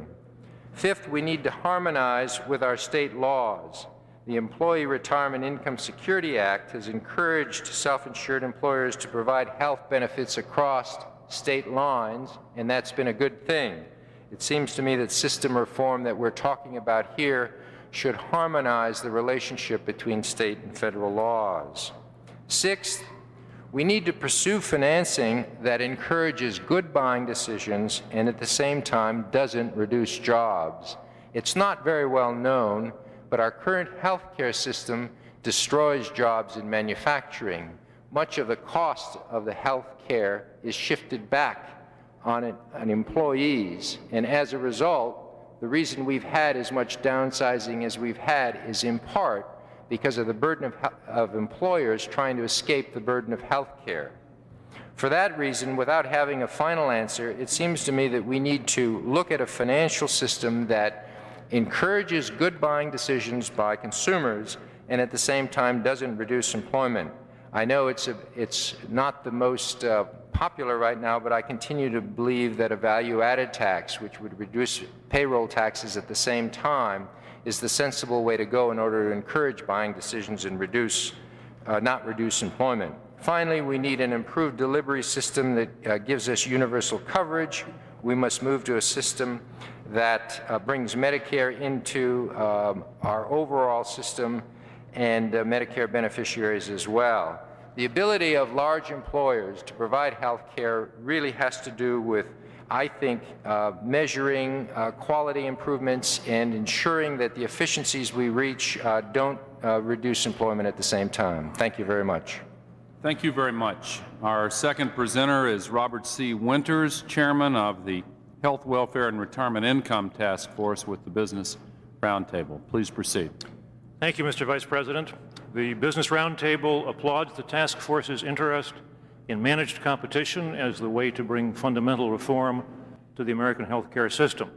Fifth, we need to harmonize with our state laws. The Employee Retirement Income Security Act has encouraged self-insured employers to provide health benefits across state lines, and that's been a good thing. It seems to me that system reform that we're talking about here should harmonize the relationship between state and federal laws. Sixth, we need to pursue financing that encourages good buying decisions and at the same time doesn't reduce jobs. It's not very well known, but our current healthcare system destroys jobs in manufacturing. Much of the cost of the health care is shifted back on employees, and as a result, the reason we've had as much downsizing as we've had is in part because of the burden of employers trying to escape the burden of health care. For that reason, without having a final answer, it seems to me that we need to look at a financial system that encourages good buying decisions by consumers and at the same time doesn't reduce employment. I know it's not the most popular right now, but I continue to believe that a value-added tax, which would reduce payroll taxes at the same time, is the sensible way to go in order to encourage buying decisions and not reduce employment. Finally, we need an improved delivery system that gives us universal coverage. We must move to a system that brings Medicare into our overall system and Medicare beneficiaries as well. The ability of large employers to provide health care really has to do with, I think, measuring quality improvements and ensuring that the efficiencies we reach don't reduce employment at the same time. Thank you very much. Thank you very much. Our second presenter is Robert C. Winters, Chairman of the Health, Welfare, and Retirement Income Task Force with the Business Roundtable. Please proceed. Thank you, Mr. Vice President. The Business Roundtable applauds the task force's interest in managed competition as the way to bring fundamental reform to the American healthcare system.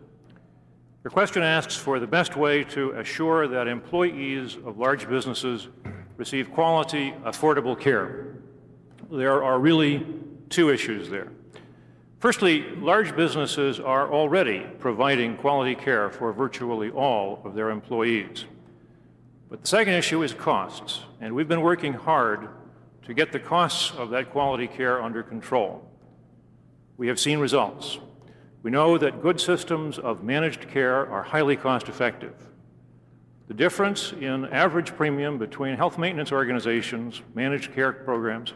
Your question asks for the best way to assure that employees of large businesses receive quality, affordable care. There are really two issues there. Firstly, large businesses are already providing quality care for virtually all of their employees. But the second issue is costs, and we've been working hard to get the costs of that quality care under control. We have seen results. We know that good systems of managed care are highly cost-effective. The difference in average premium between health maintenance organizations, managed care programs,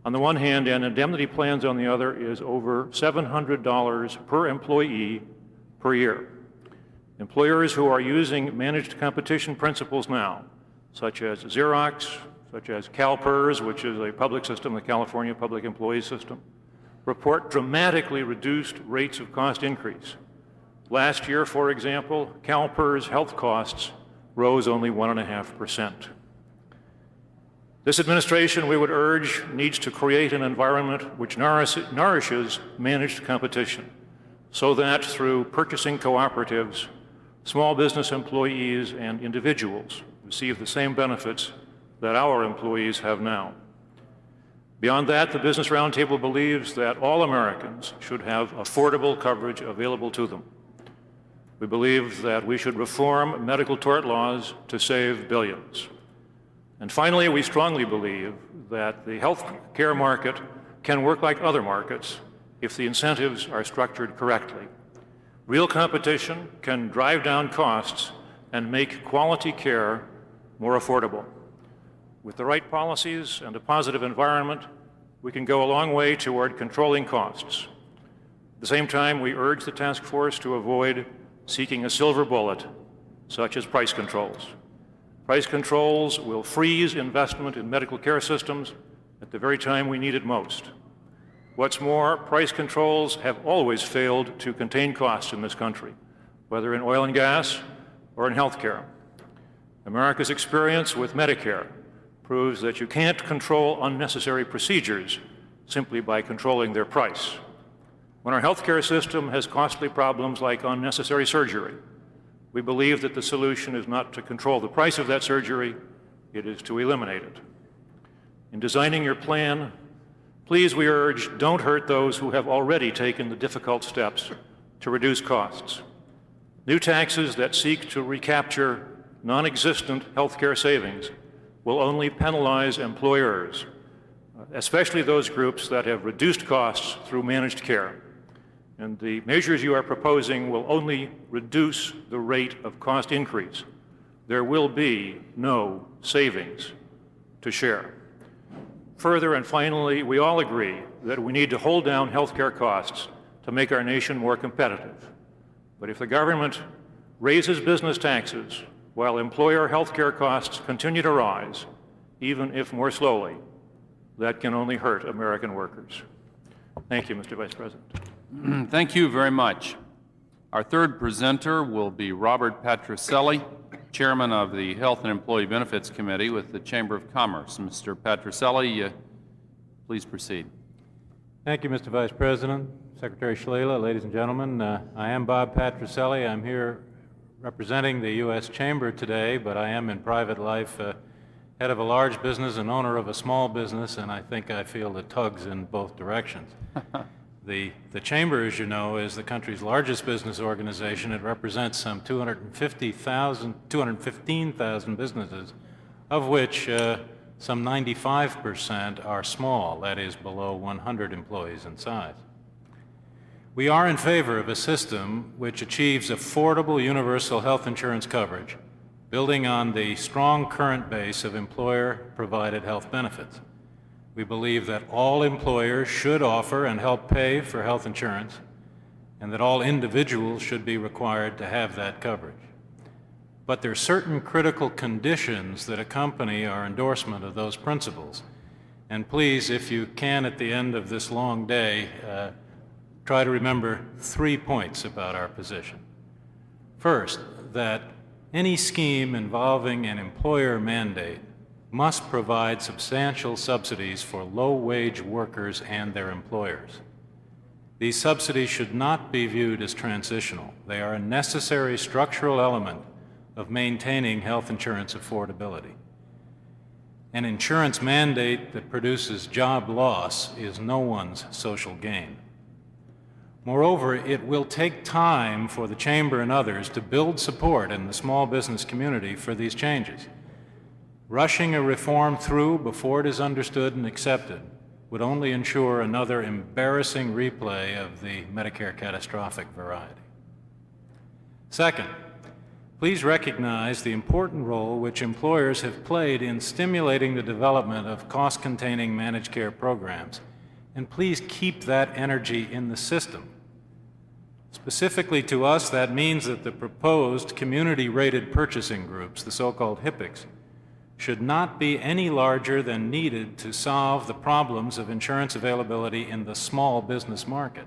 on the one hand, and indemnity plans on the other, is over $700 per employee per year. Employers who are using managed competition principles now, such as Xerox, such as CalPERS, which is a public system, the California Public Employees System, report dramatically reduced rates of cost increase. Last year, for example, CalPERS health costs rose only 1.5%. This administration, we would urge, needs to create an environment which nourishes managed competition so that through purchasing cooperatives, small business employees and individuals receive the same benefits that our employees have now. Beyond that, the Business Roundtable believes that all Americans should have affordable coverage available to them. We believe that we should reform medical tort laws to save billions. And finally, we strongly believe that the health care market can work like other markets if the incentives are structured correctly. Real competition can drive down costs and make quality care more affordable. With the right policies and a positive environment, we can go a long way toward controlling costs. At the same time, we urge the task force to avoid seeking a silver bullet, such as price controls. Price controls will freeze investment in medical care systems at the very time we need it most. What's more, price controls have always failed to contain costs in this country, whether in oil and gas or in health care. America's experience with Medicare proves that you can't control unnecessary procedures simply by controlling their price. When our healthcare system has costly problems like unnecessary surgery, we believe that the solution is not to control the price of that surgery, it is to eliminate it. In designing your plan, please, we urge, don't hurt those who have already taken the difficult steps to reduce costs. New taxes that seek to recapture non-existent healthcare savings will only penalize employers, especially those groups that have reduced costs through managed care. And the measures you are proposing will only reduce the rate of cost increase. There will be no savings to share. Further and finally, we all agree that we need to hold down healthcare costs to make our nation more competitive. But if the government raises business taxes while employer healthcare costs continue to rise, even if more slowly, that can only hurt American workers. Thank you, Mr. Vice President. Thank you very much. Our third presenter will be Robert Patricelli, Chairman of the Health and Employee Benefits Committee with the Chamber of Commerce. Mr. Patricelli, please proceed. Thank you, Mr. Vice President, Secretary Shalala, ladies and gentlemen. I am Bob Patricelli. I'm here representing the U.S. Chamber today, but I am in private life head of a large business and owner of a small business, and I think I feel the tugs in both directions. The Chamber, as you know, is the country's largest business organization. It represents some 215,000 businesses, of which some 95% are small, that is, below 100 employees in size. We are in favor of a system which achieves affordable universal health insurance coverage, building on the strong current base of employer-provided health benefits. We believe that all employers should offer and help pay for health insurance, and that all individuals should be required to have that coverage. But there are certain critical conditions that accompany our endorsement of those principles. And please, if you can, at the end of this long day, try to remember 3 points about our position. First, that any scheme involving an employer mandate must provide substantial subsidies for low-wage workers and their employers. These subsidies should not be viewed as transitional. They are a necessary structural element of maintaining health insurance affordability. An insurance mandate that produces job loss is no one's social gain. Moreover, it will take time for the Chamber and others to build support in the small business community for these changes. Rushing a reform through before it is understood and accepted would only ensure another embarrassing replay of the Medicare catastrophic variety. Second, please recognize the important role which employers have played in stimulating the development of cost-containing managed care programs, and please keep that energy in the system. Specifically to us, that means that the proposed community-rated purchasing groups, the so-called HIPPICs, should not be any larger than needed to solve the problems of insurance availability in the small business market.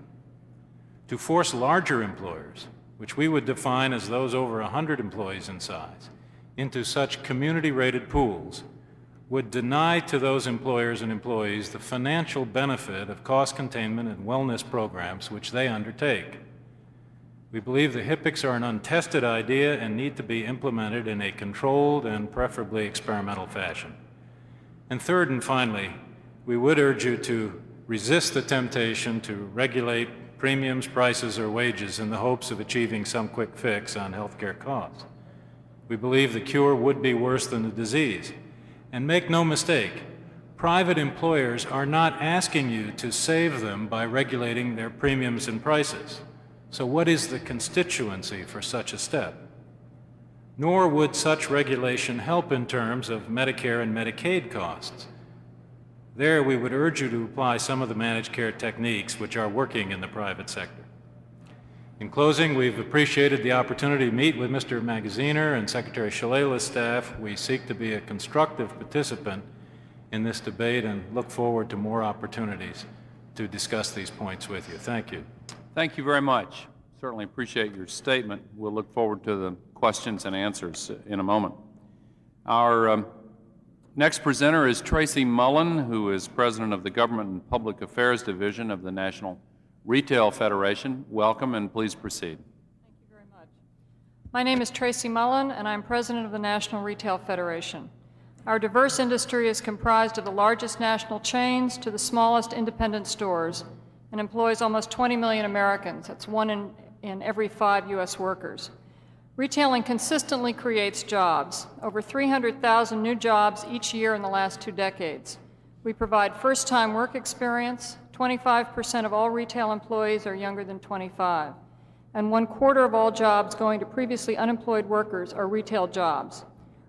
To force larger employers, which we would define as those over 100 employees in size, into such community-rated pools would deny to those employers and employees the financial benefit of cost containment and wellness programs which they undertake. We believe the HIPICs are an untested idea and need to be implemented in a controlled and preferably experimental fashion. And third and finally, we would urge you to resist the temptation to regulate premiums, prices, or wages in the hopes of achieving some quick fix on healthcare costs. We believe the cure would be worse than the disease. And make no mistake, private employers are not asking you to save them by regulating their premiums and prices. So what is the constituency for such a step? Nor would such regulation help in terms of Medicare and Medicaid costs. There, we would urge you to apply some of the managed care techniques which are working in the private sector. In closing, we've appreciated the opportunity to meet with Mr. Magaziner and Secretary Shalala's staff. We seek to be a constructive participant in this debate and look forward to more opportunities to discuss these points with you. Thank you. Thank you very much. Certainly appreciate your statement. We'll look forward to the questions and answers in a moment. Our next presenter is Tracy Mullen, who is President of the Government and Public Affairs Division of the National Retail Federation. Welcome, and please proceed. Thank you very much. My name is Tracy Mullen, and I'm President of the National Retail Federation. Our diverse industry is comprised of the largest national chains to the smallest independent stores and employs almost 20 million Americans. That's 1 in every 5 U.S. workers. Retailing consistently creates jobs, over 300,000 new jobs each year in the last 2 decades. We provide first-time work experience. 25% of all retail employees are younger than 25, and 1/4 of all jobs going to previously unemployed workers are retail jobs.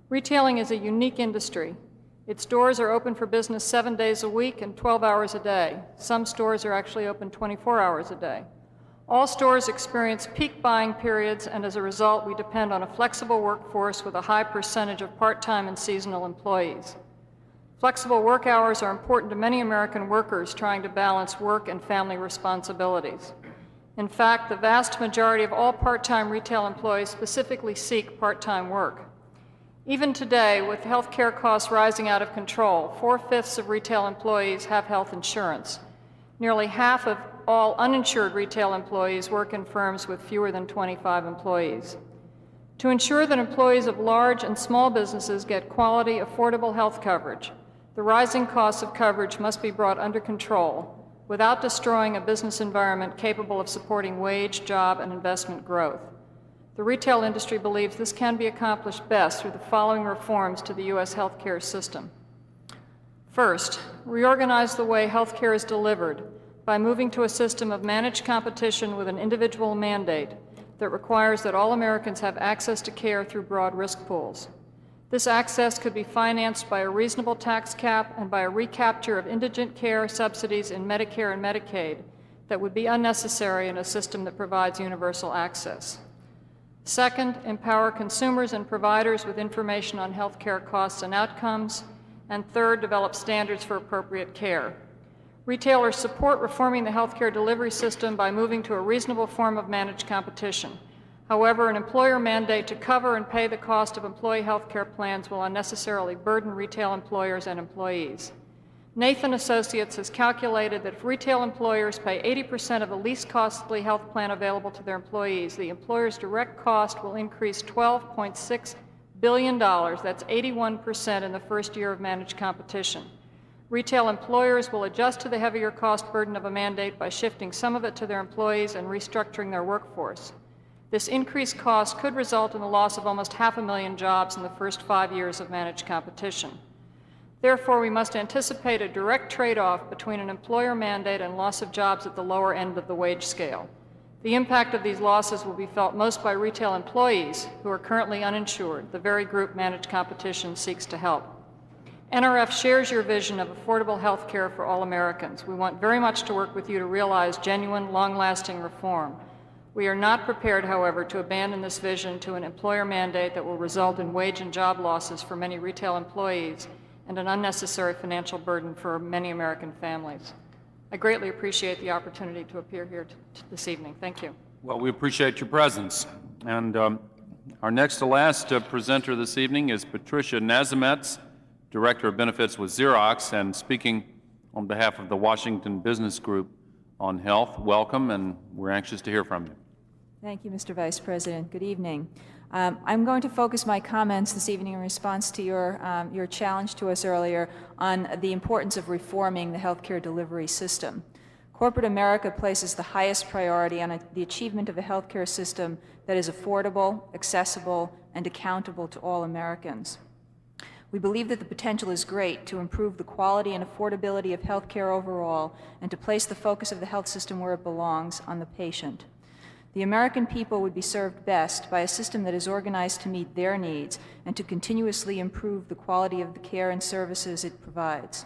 Retailing is a unique industry. Its doors are open for business 7 days a week and 12 hours a day. Some stores are actually open 24 hours a day. All stores experience peak buying periods, and as a result, we depend on a flexible workforce with a high percentage of part-time and seasonal employees. Flexible work hours are important to many American workers trying to balance work and family responsibilities. In fact, the vast majority of all part-time retail employees specifically seek part-time work. Even today, with health care costs rising out of control, 4/5 of retail employees have health insurance. Nearly half of all uninsured retail employees work in firms with fewer than 25 employees. To ensure that employees of large and small businesses get quality, affordable health coverage, the rising costs of coverage must be brought under control without destroying a business environment capable of supporting wage, job, and investment growth. The retail industry believes this can be accomplished best through the following reforms to the U.S. healthcare system. First, reorganize the way healthcare is delivered by moving to a system of managed competition with an individual mandate that requires that all Americans have access to care through broad risk pools. This access could be financed by a reasonable tax cap and by a recapture of indigent care subsidies in Medicare and Medicaid that would be unnecessary in a system that provides universal access. Second, empower consumers and providers with information on health care costs and outcomes. And third, develop standards for appropriate care. Retailers support reforming the healthcare delivery system by moving to a reasonable form of managed competition. However, an employer mandate to cover and pay the cost of employee health care plans will unnecessarily burden retail employers and employees. Nathan Associates has calculated that if retail employers pay 80% of the least costly health plan available to their employees, the employer's direct cost will increase $12.6 billion. That's 81% in the first year of managed competition. Retail employers will adjust to the heavier cost burden of a mandate by shifting some of it to their employees and restructuring their workforce. This increased cost could result in the loss of almost 500,000 jobs in the first 5 years of managed competition. Therefore, we must anticipate a direct trade-off between an employer mandate and loss of jobs at the lower end of the wage scale. The impact of these losses will be felt most by retail employees who are currently uninsured, the very group managed competition seeks to help. NRF shares your vision of affordable health care for all Americans. We want very much to work with you to realize genuine, long-lasting reform. We are not prepared, however, to abandon this vision to an employer mandate that will result in wage and job losses for many retail employees and an unnecessary financial burden for many American families. I greatly appreciate the opportunity to appear here this evening. Thank you. Well, we appreciate your presence. And our next to last presenter this evening is Patricia Nazametz, Director of Benefits with Xerox, and speaking on behalf of the Washington Business Group on Health. Welcome, and we're anxious to hear from you. Thank you, Mr. Vice President. Good evening. I'm going to focus my comments this evening in response to your challenge to us earlier on the importance of reforming the healthcare delivery system. Corporate America places the highest priority on the achievement of a healthcare system that is affordable, accessible, and accountable to all Americans. We believe that the potential is great to improve the quality and affordability of healthcare overall and to place the focus of the health system where it belongs, on the patient. The American people would be served best by a system that is organized to meet their needs and to continuously improve the quality of the care and services it provides.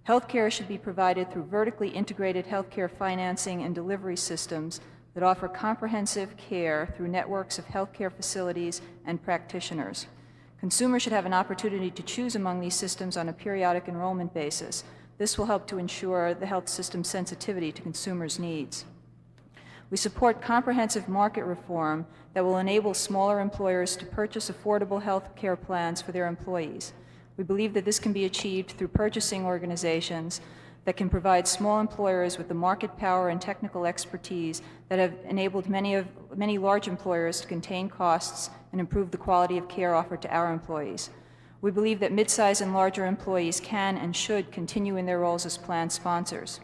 Healthcare should be provided through vertically integrated healthcare financing and delivery systems that offer comprehensive care through networks of healthcare facilities and practitioners. Consumers should have an opportunity to choose among these systems on a periodic enrollment basis. This will help to ensure the health system's sensitivity to consumers' needs. We support comprehensive market reform that will enable smaller employers to purchase affordable health care plans for their employees. We believe that this can be achieved through purchasing organizations that can provide small employers with the market power and technical expertise that have enabled many large employers to contain costs and improve the quality of care offered to our employees. We believe that mid-size and larger employees can and should continue in their roles as plan sponsors.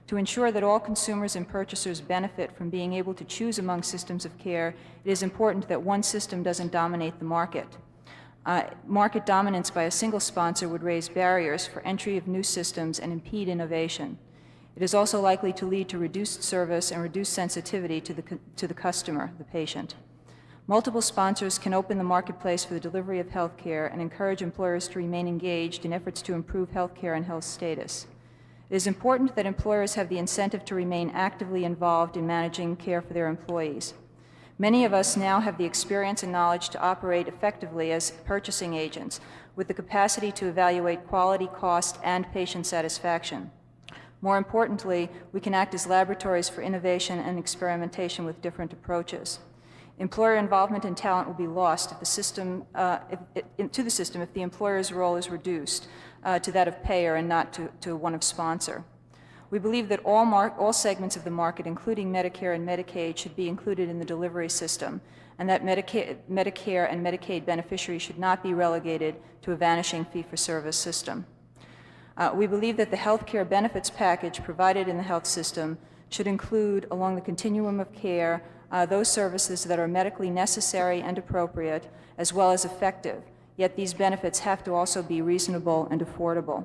To ensure that all consumers and purchasers benefit from being able to choose among systems of care, it is important that one system doesn't dominate the market. Market dominance by a single sponsor would raise barriers for entry of new systems and impede innovation. It is also likely to lead to reduced service and reduced sensitivity to the customer, the patient. Multiple sponsors can open the marketplace for the delivery of health care and encourage employers to remain engaged in efforts to improve health care and health status. It is important that employers have the incentive to remain actively involved in managing care for their employees. Many of us now have the experience and knowledge to operate effectively as purchasing agents, with the capacity to evaluate quality, cost, and patient satisfaction. More importantly, we can act as laboratories for innovation and experimentation with different approaches. Employer involvement and talent will be lost if the system if the employer's role is reduced to that of payer and not to one of sponsor. We believe that all segments of the market, including Medicare and Medicaid, should be included in the delivery system, and that Medicare and Medicaid beneficiaries should not be relegated to a vanishing fee-for-service system. We believe that the health care benefits package provided in the health system should include, along the continuum of care, those services that are medically necessary and appropriate, as well as effective, yet these benefits have to also be reasonable and affordable.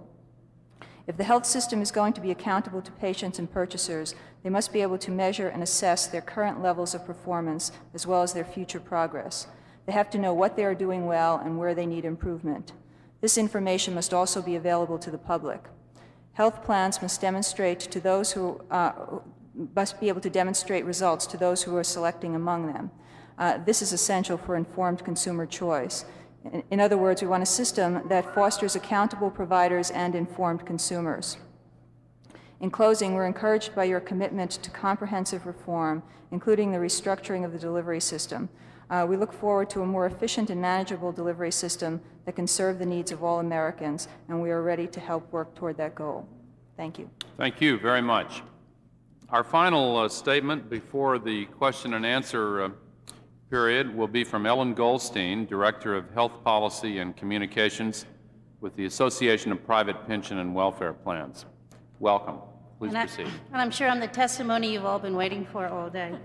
If the health system is going to be accountable to patients and purchasers, they must be able to measure and assess their current levels of performance as well as their future progress. They have to know what they are doing well and where they need improvement. This information must also be available to the public. Health plans must demonstrate to those who must be able to demonstrate results to those who are selecting among them. This is essential for informed consumer choice. In other words, we want a system that fosters accountable providers and informed consumers. In closing, we're encouraged by your commitment to comprehensive reform, including the restructuring of the delivery system. We look forward to a more efficient and manageable delivery system that can serve the needs of all Americans, and we are ready to help work toward that goal. Thank you. Thank you very much. Our final statement before the question and answer period will be from Ellen Goldstein, Director of Health Policy and Communications with the Association of Private Pension and Welfare Plans. Welcome. Please proceed. And I'm sure I'm the testimony you've all been waiting for all day.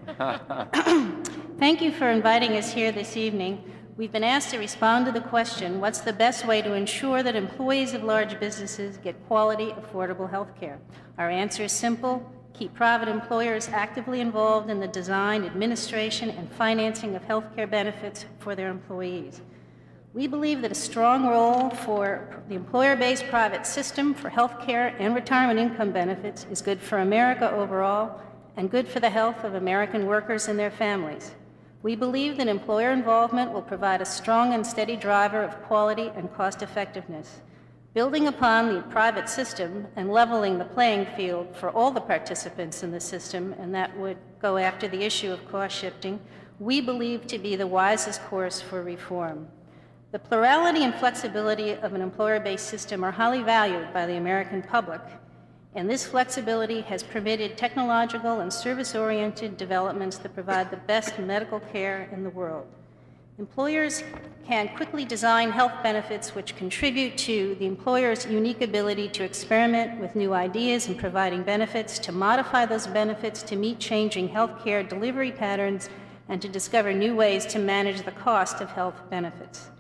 Thank you for inviting us here this evening. We've been asked to respond to the question, what's the best way to ensure that employees of large businesses get quality, affordable health care? Our answer is simple. Keep private employers actively involved in the design, administration, and financing of health care benefits for their employees. We believe that a strong role for the employer-based private system for health care and retirement income benefits is good for America overall and good for the health of American workers and their families. We believe that employer involvement will provide a strong and steady driver of quality and cost effectiveness. Building upon the private system and leveling the playing field for all the participants in the system, and that would go after the issue of cost shifting, we believe to be the wisest course for reform. The plurality and flexibility of an employer-based system are highly valued by the American public, and this flexibility has permitted technological and service-oriented developments that provide the best medical care in the world. Employers can quickly design health benefits which contribute to the employer's unique ability to experiment with new ideas in providing benefits, to modify those benefits to meet changing healthcare delivery patterns, and to discover new ways to manage the cost of health benefits.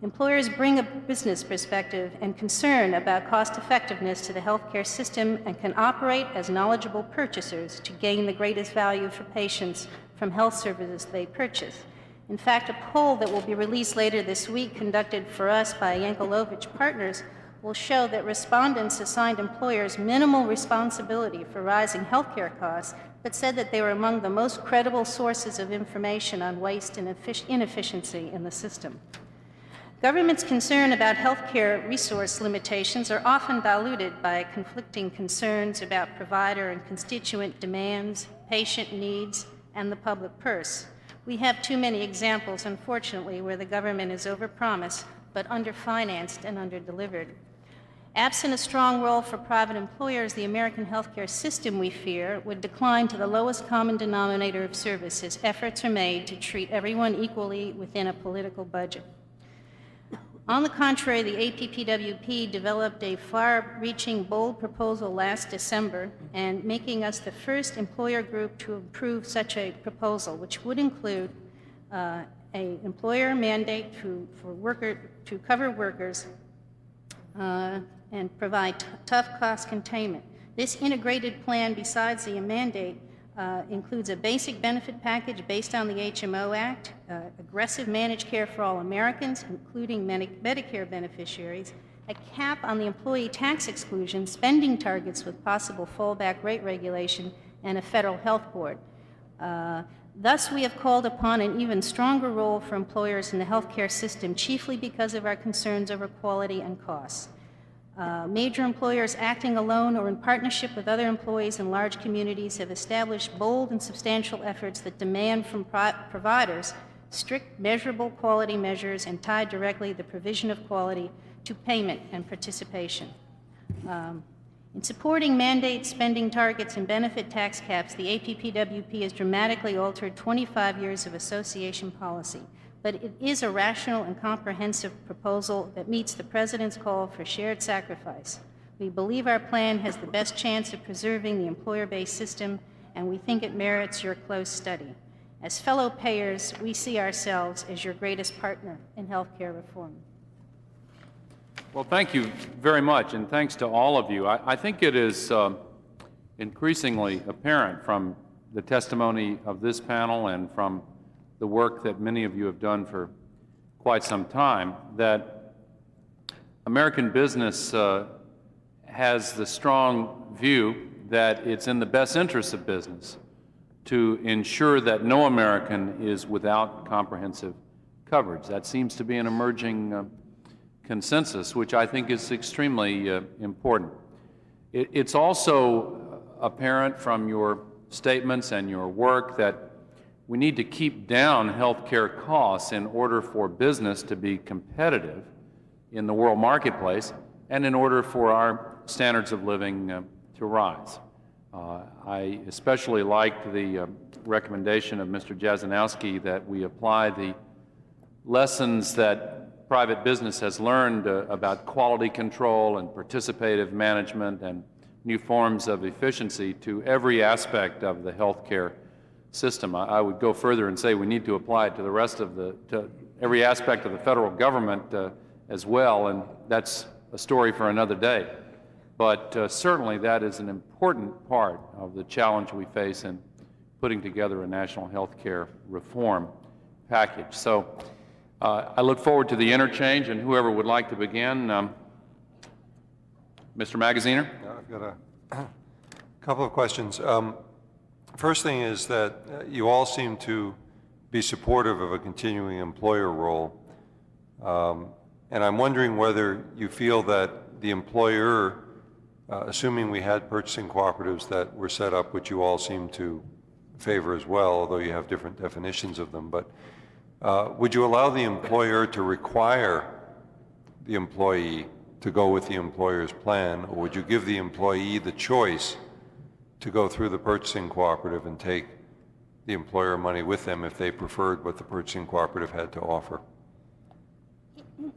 Employers bring a business perspective and concern about cost effectiveness to the healthcare system and can operate as knowledgeable purchasers to gain the greatest value for patients from health services they purchase. In fact, a poll that will be released later this week, conducted for us by Yankelovich Partners, will show that respondents assigned employers minimal responsibility for rising healthcare costs, but said that they were among the most credible sources of information on waste and inefficiency in the system. Government's concern about healthcare resource limitations are often diluted by conflicting concerns about provider and constituent demands, patient needs, and the public purse. We have too many examples, unfortunately, where the government is overpromised but underfinanced and underdelivered. Absent a strong role for private employers, the American healthcare system, we fear, would decline to the lowest common denominator of service as efforts are made to treat everyone equally within a political budget. On the contrary, the APPWP developed a far-reaching, bold proposal last December, and making us the first employer group to approve such a proposal, which would include an employer mandate to cover workers and provide tough cost containment. This integrated plan, besides the mandate, includes a basic benefit package based on the HMO Act, aggressive managed care for all Americans, including Medicare beneficiaries, a cap on the employee tax exclusion, spending targets with possible fallback rate regulation, and a federal health board. Thus, we have called upon an even stronger role for employers in the healthcare system, chiefly because of our concerns over quality and costs. Major employers acting alone or in partnership with other employees in large communities have established bold and substantial efforts that demand from providers strict, measurable quality measures and tie directly the provision of quality to payment and participation. In supporting mandates, spending targets, and benefit tax caps, the APPWP has dramatically altered 25 years of association policy. But it is a rational and comprehensive proposal that meets the President's call for shared sacrifice. We believe our plan has the best chance of preserving the employer-based system, and we think it merits your close study. As fellow payers, we see ourselves as your greatest partner in healthcare reform. Well, thank you very much, and thanks to all of you. I think it is increasingly apparent from the testimony of this panel and from the work that many of you have done for quite some time, that American business has the strong view that it's in the best interest of business to ensure that no American is without comprehensive coverage. That seems to be an emerging consensus, which I think is extremely important. It's also apparent from your statements and your work that we need to keep down healthcare costs in order for business to be competitive in the world marketplace and in order for our standards of living to rise. I especially liked the recommendation of Mr. Jasinowski that we apply the lessons that private business has learned about quality control and participative management and new forms of efficiency to every aspect of the healthcare system. I would go further and say we need to apply it to the rest of to every aspect of the federal government as well, and that's a story for another day. But certainly that is an important part of the challenge we face in putting together a national health care reform package. So I look forward to the interchange, and whoever would like to begin. Mr. Magaziner? I've got a couple of questions. First thing is that you all seem to be supportive of a continuing employer role. And I'm wondering whether you feel that the employer, assuming we had purchasing cooperatives that were set up, which you all seem to favor as well, although you have different definitions of them, but would you allow the employer to require the employee to go with the employer's plan, or would you give the employee the choice to go through the purchasing cooperative and take the employer money with them if they preferred what the purchasing cooperative had to offer?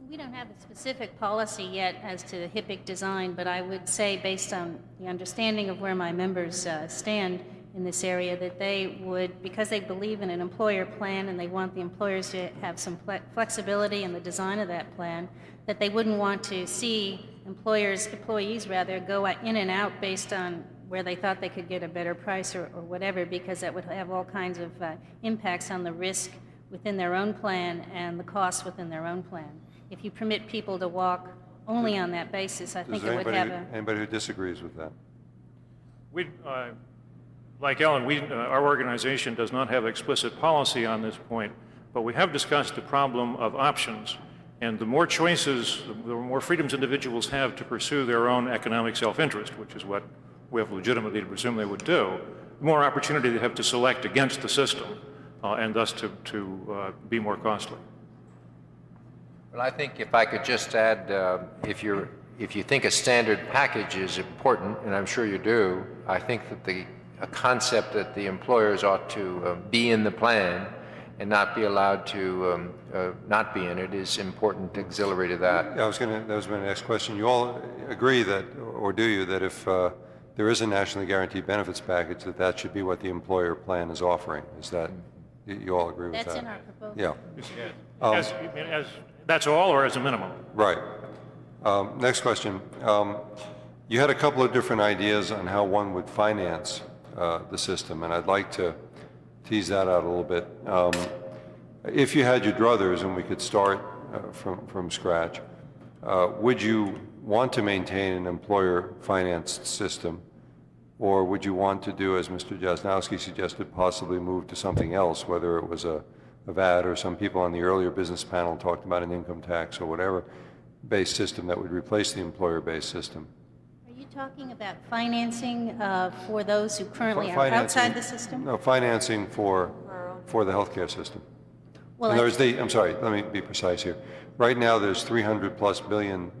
We don't have a specific policy yet as to the HIPIC design, but I would say, based on the understanding of where my members stand in this area, that they would, because they believe in an employer plan and they want the employers to have some flexibility in the design of that plan, that they wouldn't want to see employees go in and out based on where they thought they could get a better price or whatever, because that would have all kinds of impacts on the risk within their own plan and the costs within their own plan. If you permit people to walk only on that basis, I think it would have anybody who disagrees with that? We, like Ellen, our organization does not have explicit policy on this point, but we have discussed the problem of options. And the more choices, the more freedoms individuals have to pursue their own economic self-interest, which is what we have legitimately to presume they would do, the more opportunity they have to select against the system and thus to be more costly. Well, I think if I could just add, if you think a standard package is important, and I'm sure you do, I think that a concept that the employers ought to be in the plan and not be allowed to not be in it is important auxiliary to that. Yeah, that was my next question. You all agree that, or do you, that if there is a nationally guaranteed benefits package, that should be what the employer plan is offering? Is that, you all agree with that? That's in our proposal. Yeah. That's all, or as a minimum? Right. Next question. You had a couple of different ideas on how one would finance the system, and I'd like to tease that out a little bit. If you had your druthers and we could start from scratch, would you want to maintain an employer-financed system, or would you want to do, as Mr. Jasnowski suggested, possibly move to something else, whether it was a VAT, or some people on the earlier business panel talked about an income tax or whatever based system that would replace the employer-based system? Are you talking about financing for those who currently are outside the system? No, financing for the healthcare system. Well, In other words, I'm sorry, let me be precise here. Right now, there's $300+ billion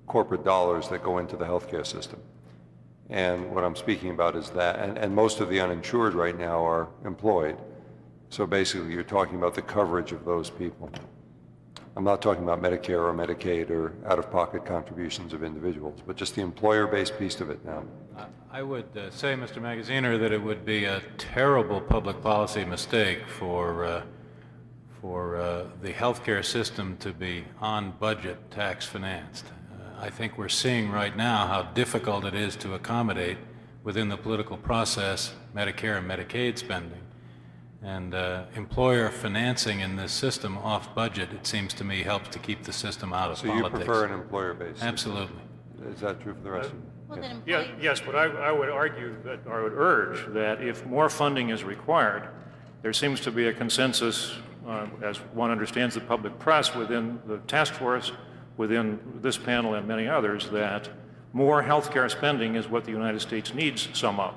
corporate dollars that go into the healthcare system. And what I'm speaking about is that, and most of the uninsured right now are employed. So basically, you're talking about the coverage of those people. I'm not talking about Medicare or Medicaid or out-of-pocket contributions of individuals, but just the employer-based piece of it now. I would say, Mr. Magaziner, that it would be a terrible public policy mistake for the healthcare system to be on-budget tax-financed. I think we're seeing right now how difficult it is to accommodate within the political process Medicare and Medicaid spending. And employer financing in this system off budget, it seems to me, helps to keep the system out of politics. So you prefer an employer-based system? Absolutely. Is that true for the rest of you? Yes, but I would argue that, or I would urge that if more funding is required, there seems to be a consensus, as one understands the public press, within the task force, within this panel and many others, that more healthcare spending is what the United States needs some of.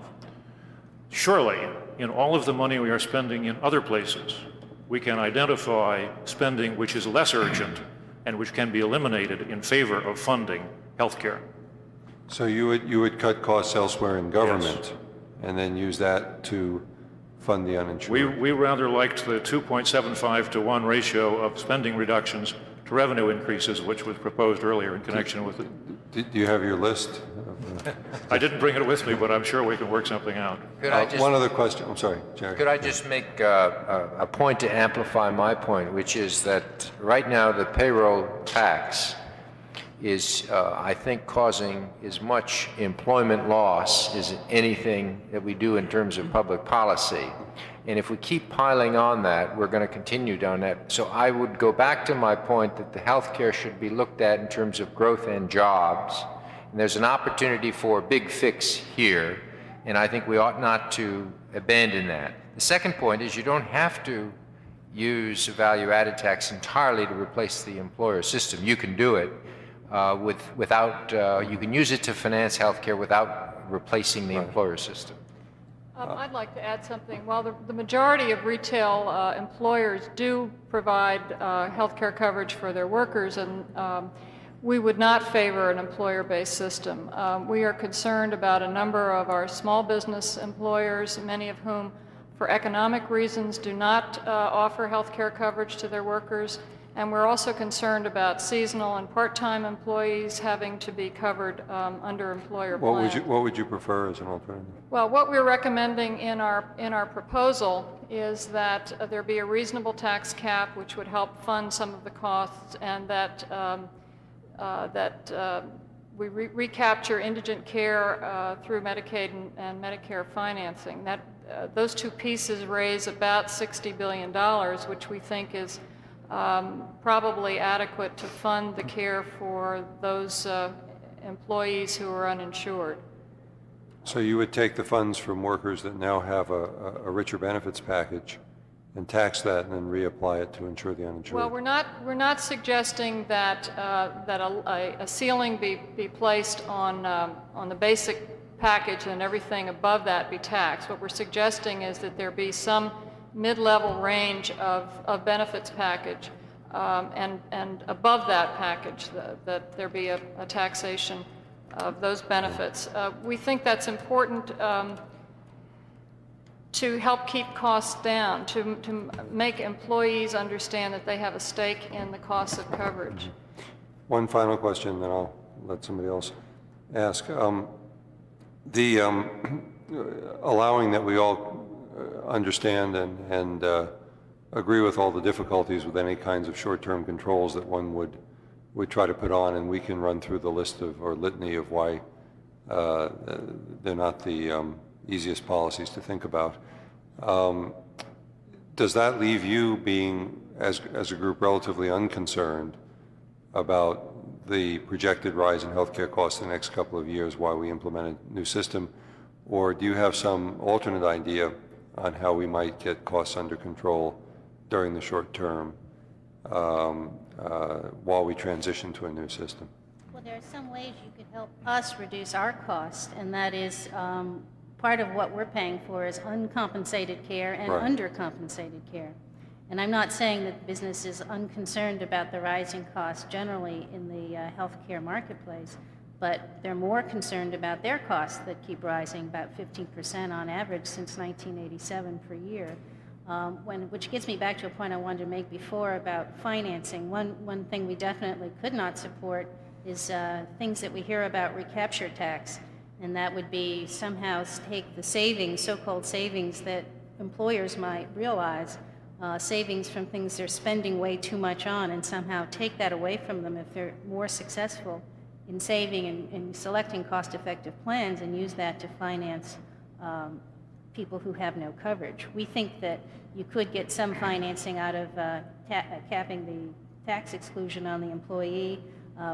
Surely, in all of the money we are spending in other places, we can identify spending which is less urgent and which can be eliminated in favor of funding healthcare. So you would cut costs elsewhere in government, yes, and then use that to fund the uninsured? We rather liked the 2.75 to 1 ratio of spending reductions to revenue increases, which was proposed earlier in connection with it. Do you have your list? I didn't bring it with me, but I'm sure we can work something out. One other question. I'm sorry, Jerry. Could I just make a point to amplify my point, which is that right now the payroll tax is, I think, causing as much employment loss as anything that we do in terms of public policy. And if we keep piling on that, we're going to continue down that. So I would go back to my point that the healthcare should be looked at in terms of growth and jobs. And there's an opportunity for a big fix here, and I think we ought not to abandon that. The second point is you don't have to use a value-added tax entirely to replace the employer system. You can do it you can use it to finance healthcare without replacing the employer system. I'd like to add something. While the majority of retail employers do provide health care coverage for their workers, and we would not favor an employer-based system. We are concerned about a number of our small business employers, many of whom, for economic reasons, do not offer health care coverage to their workers. And we're also concerned about seasonal and part-time employees having to be covered under employer plans. What would you prefer as an alternative? Well, what we're recommending in our proposal is that there be a reasonable tax cap, which would help fund some of the costs, and that we recapture indigent care through Medicaid and Medicare financing. Those two pieces raise about $60 billion, which we think is probably adequate to fund the care for those employees who are uninsured. So you would take the funds from workers that now have a richer benefits package and tax that and then reapply it to insure the uninsured? Well, we're not suggesting that a ceiling be placed on the basic package and everything above that be taxed. What we're suggesting is that there be some mid-level range of benefits package, and above that package that there be a taxation of those benefits. We think that's important to help keep costs down, to make employees understand that they have a stake in the cost of coverage. One final question, then I'll let somebody else ask. Allowing that we all understand and agree with all the difficulties with any kinds of short-term controls that one would try to put on, and we can run through the list of, or litany of why they're not the easiest policies to think about. Does that leave you being, as a group, relatively unconcerned about the projected rise in healthcare costs in the next couple of years while we implement a new system? Or do you have some alternate idea on how we might get costs under control during the short term while we transition to a new system? Well, there are some ways you could help us reduce our cost, and that is part of what we're paying for is uncompensated care and Right. undercompensated care. And I'm not saying that business is unconcerned about the rising costs generally in the healthcare marketplace, but they're more concerned about their costs that keep rising about 15% on average since 1987 per year. Which gets me back to a point I wanted to make before about financing. One thing we definitely could not support is things that we hear about recapture tax, and that would be somehow take the savings, so-called savings that employers might realize, savings from things they're spending way too much on, and somehow take that away from them if they're more successful in saving and selecting cost-effective plans, and use that to finance people who have no coverage. We think that you could get some financing out of capping the tax exclusion on the employee.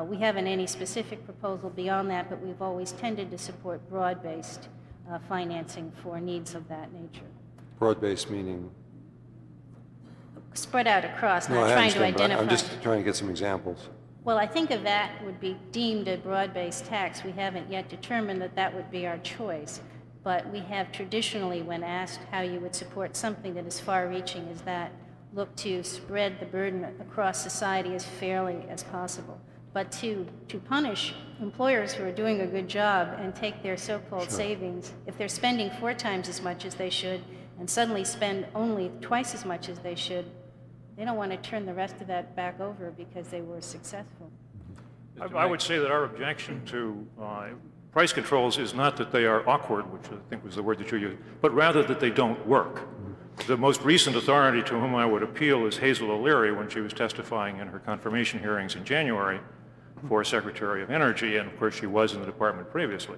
We haven't any specific proposal beyond that, but we've always tended to support broad-based financing for needs of that nature. Broad-based meaning? Spread out across, No, not I trying to understand, but identify. I'm just trying to get some examples. Well, I think of that would be deemed a broad-based tax. We haven't yet determined that that would be our choice. But we have traditionally, when asked how you would support something that is far-reaching as that, look to spread the burden across society as fairly as possible. But to punish employers who are doing a good job and take their so-called savings, if they're spending 4 times as much as they should and suddenly spend only twice as much as they should, they don't want to turn the rest of that back over because they were successful. I would say that our objection to price controls is not that they are awkward, which I think was the word that you used, but rather that they don't work. The most recent authority to whom I would appeal is Hazel O'Leary when she was testifying in her confirmation hearings in January for Secretary of Energy, and of course she was in the department previously.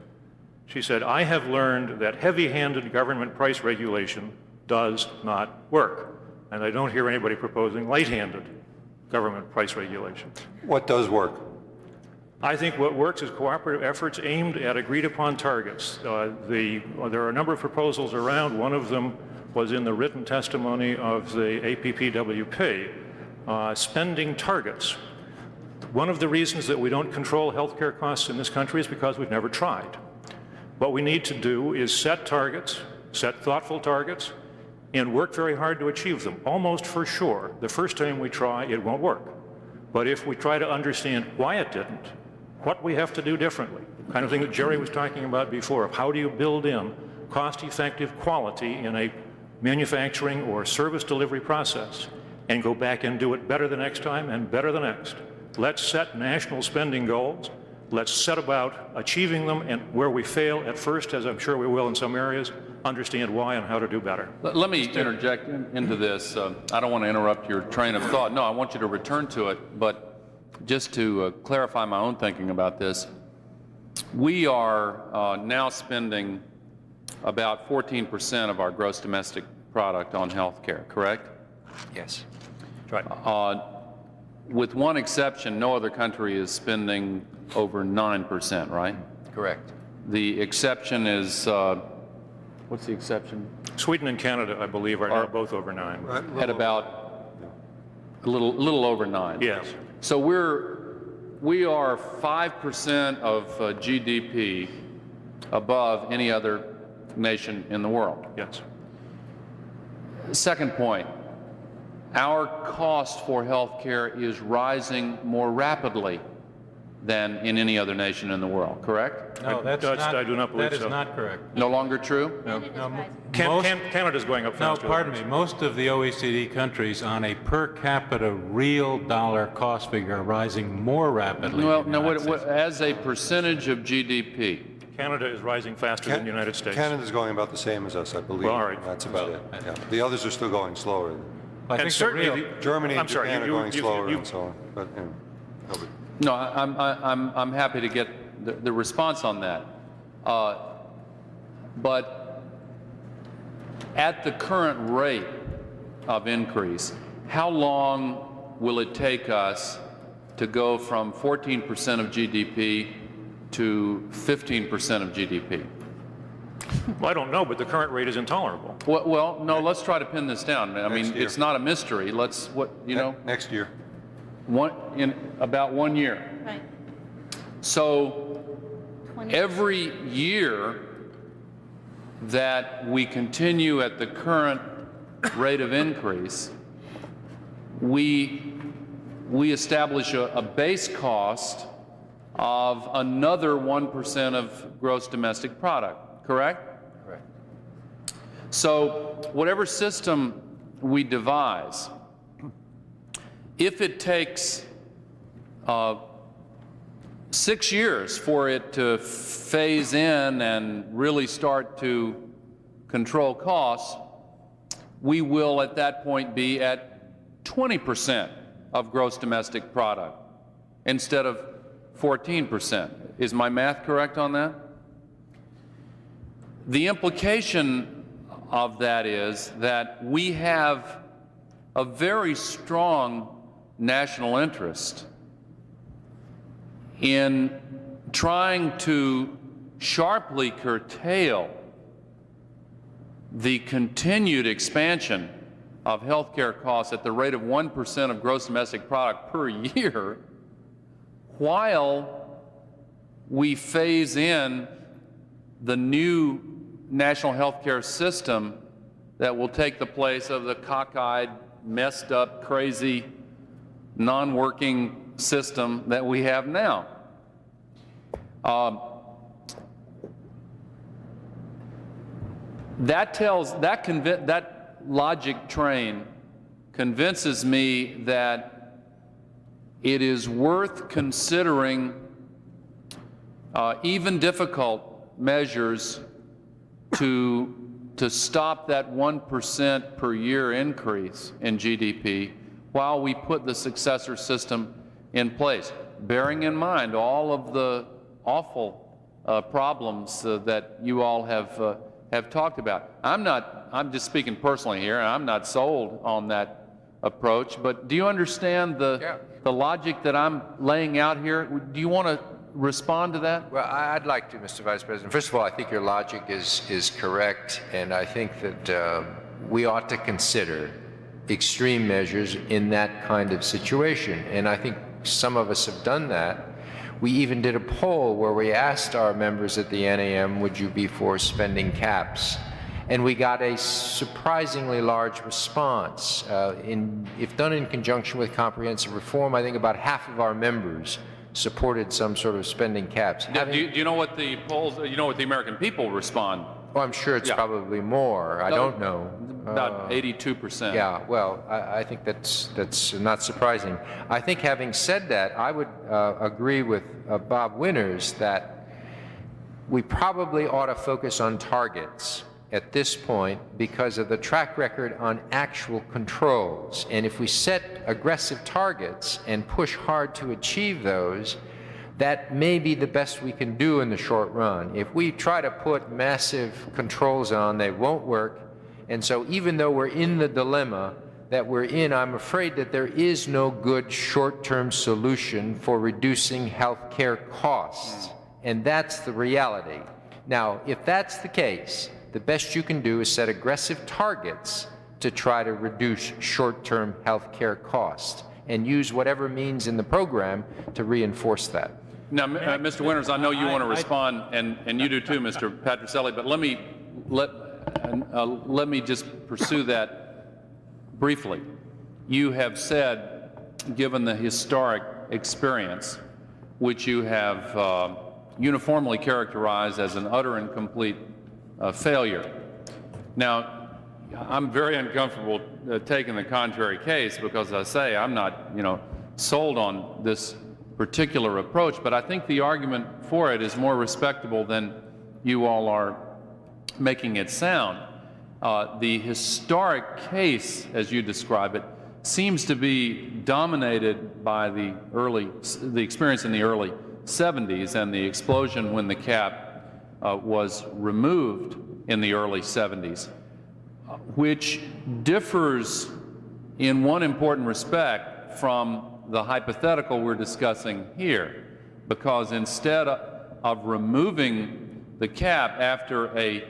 She said, "I have learned that heavy-handed government price regulation does not work." And I don't hear anybody proposing light-handed government price regulation. What does work? I think what works is cooperative efforts aimed at agreed-upon targets. There are a number of proposals around. One of them was in the written testimony of the APPWP, spending targets. One of the reasons that we don't control healthcare costs in this country is because we've never tried. What we need to do is set targets, set thoughtful targets, and work very hard to achieve them. Almost for sure, the first time we try, it won't work. But if we try to understand why it didn't, what we have to do differently, the kind of thing that Jerry was talking about before, of how do you build in cost-effective quality in a manufacturing or service delivery process and go back and do it better the next time and better the next. Let's set national spending goals. Let's set about achieving them, and where we fail at first, as I'm sure we will in some areas, understand why and how to do better. Let me interject into this. I don't want to interrupt your train of thought. No, I want you to return to it, but just to clarify my own thinking about this, we are now spending about 14% of our gross domestic product on health care, correct? Yes. That's right. With one exception, no other country is spending over 9%, right? Correct. The exception is, what's the exception? Sweden and Canada, I believe, are now both over 9. At about a little over 9. Yes. So we are 5% of GDP above any other nation in the world. Yes. Second point, our cost for health care is rising more rapidly than in any other nation in the world, correct? No, I do not believe that so. is not correct. No longer true? No. Canada's going up faster. No, pardon me. Most of the OECD countries on a per capita real dollar cost figure are rising more rapidly. Well, than the United States. as a percentage of GDP. Canada is rising faster than the United States. Canada's going about the same as us, I believe. Well, all right. That's about it. Yeah. The others are still going slower. I think certainly Germany and Japan are going slower you, and so on. But nobody. No, I'm happy to get the response on that. But at the current rate of increase, how long will it take us to go from 14% of GDP to 15% of GDP? Well, I don't know, but the current rate is intolerable. Well, no, let's try to pin this down. I mean, it's not a mystery. Let's, Next year. In about 1 year. Right. So every year that we continue at the current rate of increase, we establish a base cost of another 1% of gross domestic product, correct? Correct. So whatever system we devise, if it takes 6 years for it to phase in and really start to control costs, we will at that point be at 20% of gross domestic product instead of 14%. Is my math correct on that? The implication of that is that we have a very strong national interest in trying to sharply curtail the continued expansion of healthcare costs at the rate of 1% of gross domestic product per year, while we phase in the new national healthcare system that will take the place of the cockeyed, messed up, crazy, non-working system that we have now. That logic train convinces me that it is worth considering even difficult measures to stop that 1% per year increase in GDP while we put the successor system in place, bearing in mind all of the awful problems that you all have talked about. I'm just speaking personally here, and I'm not sold on that approach, but do you understand the logic that I'm laying out here? Do you want to respond to that? Well, I'd like to, Mr. Vice President. First of all, I think your logic is correct, and I think that we ought to consider extreme measures in that kind of situation, and I think some of us have done that. We even did a poll where we asked our members at the NAM, would you be for spending caps? And we got a surprisingly large response. If done in conjunction with comprehensive reform, I think about half of our members supported some sort of spending caps. Do you know what the polls, you know what the American people respond? Well, I'm sure it's probably more. I don't know. About 82%. Yeah, well, I think that's not surprising. I think having said that, I would agree with Bob Winters that we probably ought to focus on targets at this point because of the track record on actual controls. And if we set aggressive targets and push hard to achieve those, that may be the best we can do in the short run. If we try to put massive controls on, they won't work. And so even though we're in the dilemma that we're in, I'm afraid that there is no good short-term solution for reducing health care costs. And that's the reality. Now, if that's the case, the best you can do is set aggressive targets to try to reduce short-term health care costs and use whatever means in the program to reinforce that. Now, Mr. Winters, I know you want to respond, and you do too, Mr. Patricelli, but let me just pursue that briefly. You have said, given the historic experience, which you have uniformly characterized as an utter and complete failure. Now, I'm very uncomfortable taking the contrary case because, as I say, I'm not, sold on this particular approach, but I think the argument for it is more respectable than you all are making it sound. The historic case, as you describe it, seems to be dominated by the experience in the early 70s and the explosion when the cap was removed in the early 70s, which differs in one important respect from the hypothetical we're discussing here, because instead of removing the cap after a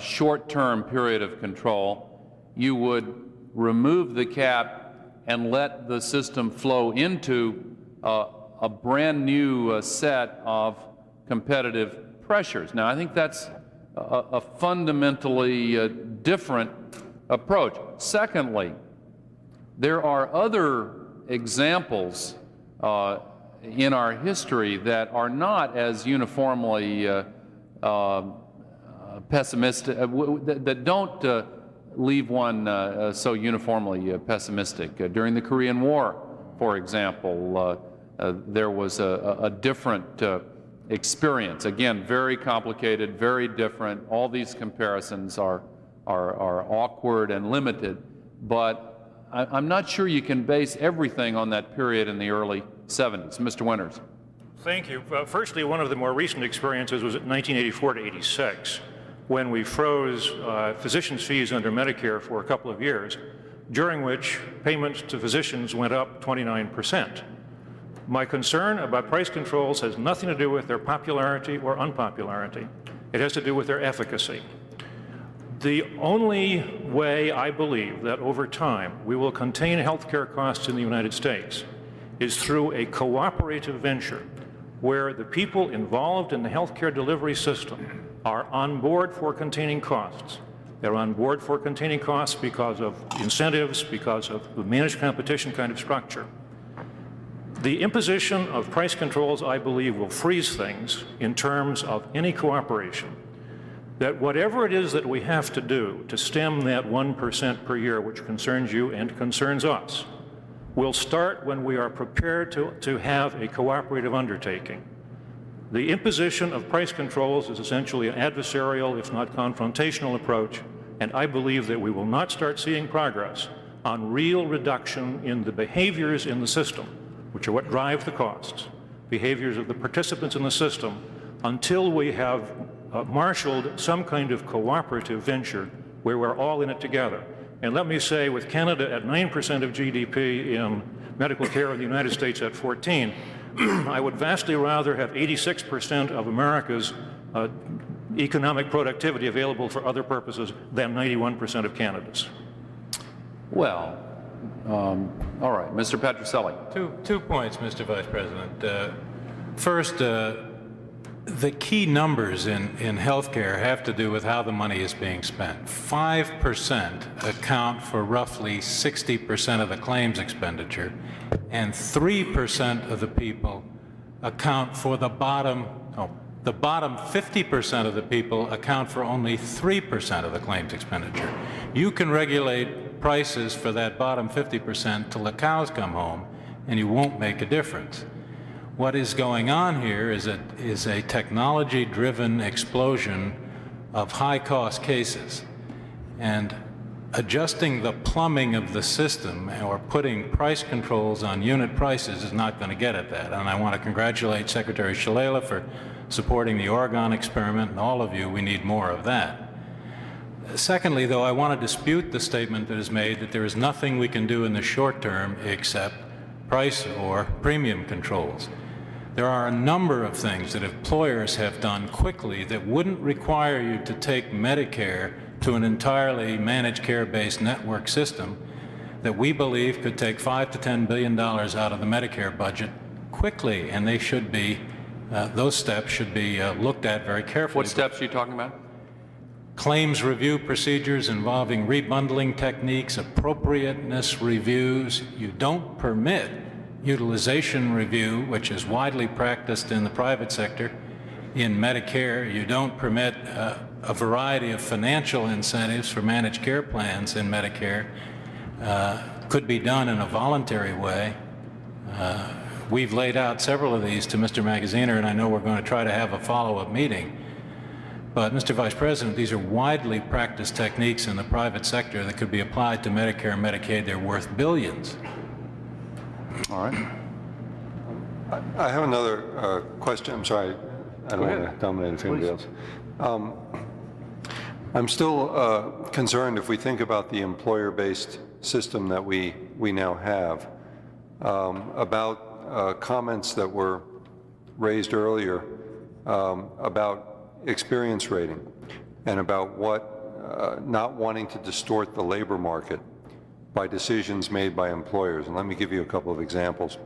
short-term period of control, you would remove the cap and let the system flow into a brand new set of competitive pressures. Now, I think that's a fundamentally different approach. Secondly, there are other examples in our history that are not as uniformly pessimistic, that don't leave one so uniformly pessimistic. During the Korean War, for example, there was a different experience. Again, very complicated, very different. All these comparisons are awkward and limited, but I'm not sure you can base everything on that period in the early 70s. Mr. Winters. Thank you. Firstly, one of the more recent experiences was in 1984 to 86, when we froze physicians' fees under Medicare for a couple of years, during which payments to physicians went up 29%. My concern about price controls has nothing to do with their popularity or unpopularity. It has to do with their efficacy. The only way I believe that over time we will contain healthcare costs in the United States is through a cooperative venture where the people involved in the healthcare delivery system are on board for containing costs. They're on board for containing costs because of incentives, because of the managed competition kind of structure. The imposition of price controls, I believe, will freeze things in terms of any cooperation. That whatever it is that we have to do to stem that 1% per year, which concerns you and concerns us, will start when we are prepared to have a cooperative undertaking. The imposition of price controls is essentially an adversarial, if not confrontational approach, and I believe that we will not start seeing progress on real reduction in the behaviors in the system, which are what drive the costs, behaviors of the participants in the system, until we have marshaled some kind of cooperative venture where we're all in it together. And let me say, with Canada at 9% of GDP in medical care in the United States at 14, I would vastly rather have 86% of America's economic productivity available for other purposes than 91% of Canada's. Well, all right, Mr. Patricelli. Two points, Mr. Vice President. First, the key numbers in healthcare have to do with how the money is being spent. 5% account for roughly 60% of the claims expenditure, and 3% of the people account for the bottom 50% of the people account for only 3% of the claims expenditure. You can regulate prices for that bottom 50% till the cows come home, and you won't make a difference. What is going on here is a technology-driven explosion of high-cost cases. And adjusting the plumbing of the system or putting price controls on unit prices is not going to get at that. And I want to congratulate Secretary Shalala for supporting the Oregon experiment, and all of you, we need more of that. Secondly, though, I want to dispute the statement that is made that there is nothing we can do in the short term except price or premium controls. There are a number of things that employers have done quickly that wouldn't require you to take Medicare to an entirely managed care-based network system that we believe could take $5 to $10 billion out of the Medicare budget quickly, and they should be, those steps should be looked at very carefully. What steps are you talking about? Claims review procedures involving rebundling techniques, appropriateness reviews. You don't permit utilization review, which is widely practiced in the private sector. In Medicare, you don't permit a variety of financial incentives for managed care plans in Medicare. Could be done in a voluntary way. We've laid out several of these to Mr. Magaziner, and I know we're going to try to have a follow-up meeting. But, Mr. Vice President, these are widely practiced techniques in the private sector that could be applied to Medicare and Medicaid. They're worth billions. All right. I have another question. I'm sorry. I don't want to dominate if anybody else. I'm still concerned if we think about the employer-based system that we now have, about comments that were raised earlier about experience rating and about what not wanting to distort the labor market by decisions made by employers. And let me give you a couple of examples.